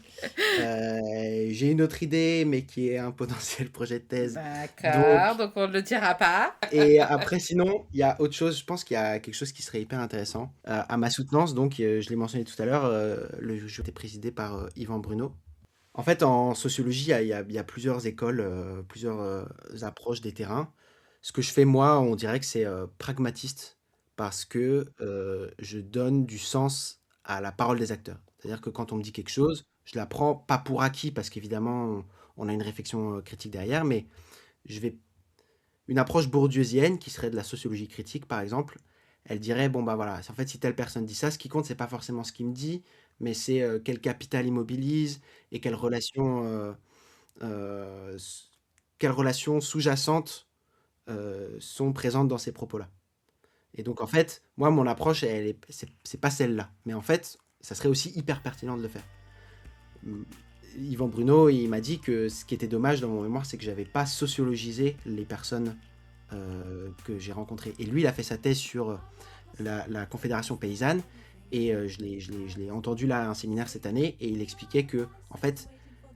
C: J'ai une autre idée, mais qui est un potentiel projet de thèse.
A: D'accord,
C: Donc,
A: donc on ne le dira pas.
C: et après, sinon, il y a autre chose. Je pense qu'il y a quelque chose qui serait hyper intéressant. À ma soutenance, donc, je l'ai mentionné tout à l'heure, le jury était présidé par Yvan Bruno. En fait, en sociologie, il y a plusieurs écoles, plusieurs approches des terrains. Ce que je fais, moi, on dirait que c'est pragmatiste parce que je donne du sens à la parole des acteurs. C'est-à-dire que quand on me dit quelque chose, je la prends pas pour acquis parce qu'évidemment, on a une réflexion critique derrière, mais je vais une approche bourdieusienne qui serait de la sociologie critique, par exemple, elle dirait, bon, bah voilà, en fait, si telle personne dit ça, ce qui compte, c'est pas forcément ce qu'il me dit, mais c'est quel capital immobilise et euh, s- quelles relations sous-jacentes sont présentes dans ces propos-là. Et donc, en fait, moi, mon approche, c'est pas celle-là. Mais en fait, ça serait aussi hyper pertinent de le faire. Hum, Yvan Bruno, il m'a dit que ce qui était dommage dans mon mémoire, c'est que j'avais pas sociologisé les personnes que j'ai rencontrées. Et lui, il a fait sa thèse sur la Confédération paysanne. Et je l'ai entendu là à un séminaire cette année. Et il expliquait que, en fait,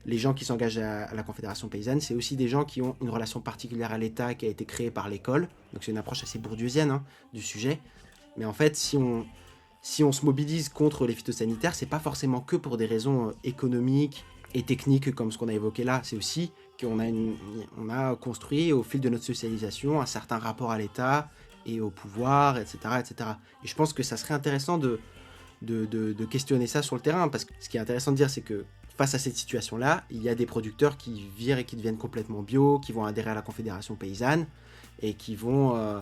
C: les gens qui s'engagent à la Confédération paysanne, c'est aussi des gens qui ont une relation particulière à l'État qui a été créée par l'école. Donc c'est une approche assez bourdieusienne hein, du sujet. Mais en fait, si on se mobilise contre les phytosanitaires, c'est pas forcément que pour des raisons économiques et techniques comme ce qu'on a évoqué là. C'est aussi qu'on on a construit au fil de notre socialisation un certain rapport à l'État et au pouvoir, etc., etc. Et je pense que ça serait intéressant de questionner ça sur le terrain, parce que ce qui est intéressant de dire, c'est que face à cette situation-là, il y a des producteurs qui virent et qui deviennent complètement bio, qui vont adhérer à la Confédération paysanne et qui vont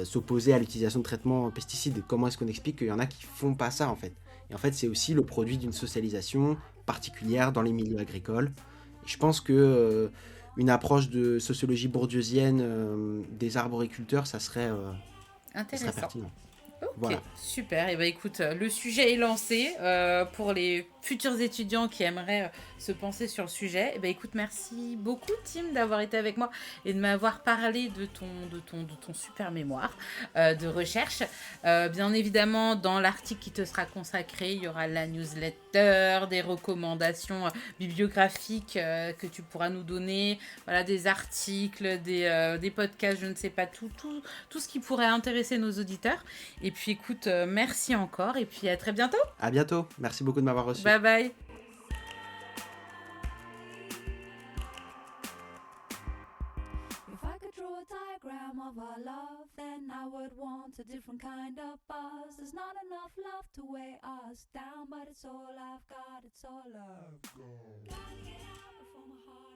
C: s'opposer à l'utilisation de traitements pesticides. Comment est-ce qu'on explique qu'il y en a qui font pas ça en fait? Et en fait, c'est aussi le produit d'une socialisation particulière dans les milieux agricoles. Et je pense que une approche de sociologie bourdieusienne des arboriculteurs, ça serait
A: Intéressant.
C: pertinent.
A: Ok,
C: Voilà.
A: super. Et ben écoute, le sujet est lancé pour les futurs étudiants qui aimeraient se penser sur le sujet. Et ben écoute, merci beaucoup Tim d'avoir été avec moi et de m'avoir parlé de ton super mémoire de recherche. Bien évidemment, dans l'article qui te sera consacré, il y aura la newsletter, des recommandations bibliographiques que tu pourras nous donner, voilà, des articles, des podcasts, je ne sais pas, tout ce qui pourrait intéresser nos auditeurs. Et puis écoute, merci encore et puis à très bientôt.
C: À bientôt. Merci beaucoup de m'avoir reçu.
A: Bye bye.
D: If I could draw a diagram of our love, then I would want a different kind of buzz. There's not enough love to weigh us down, but it's all I've got, it's all love. Gotta get out before my heart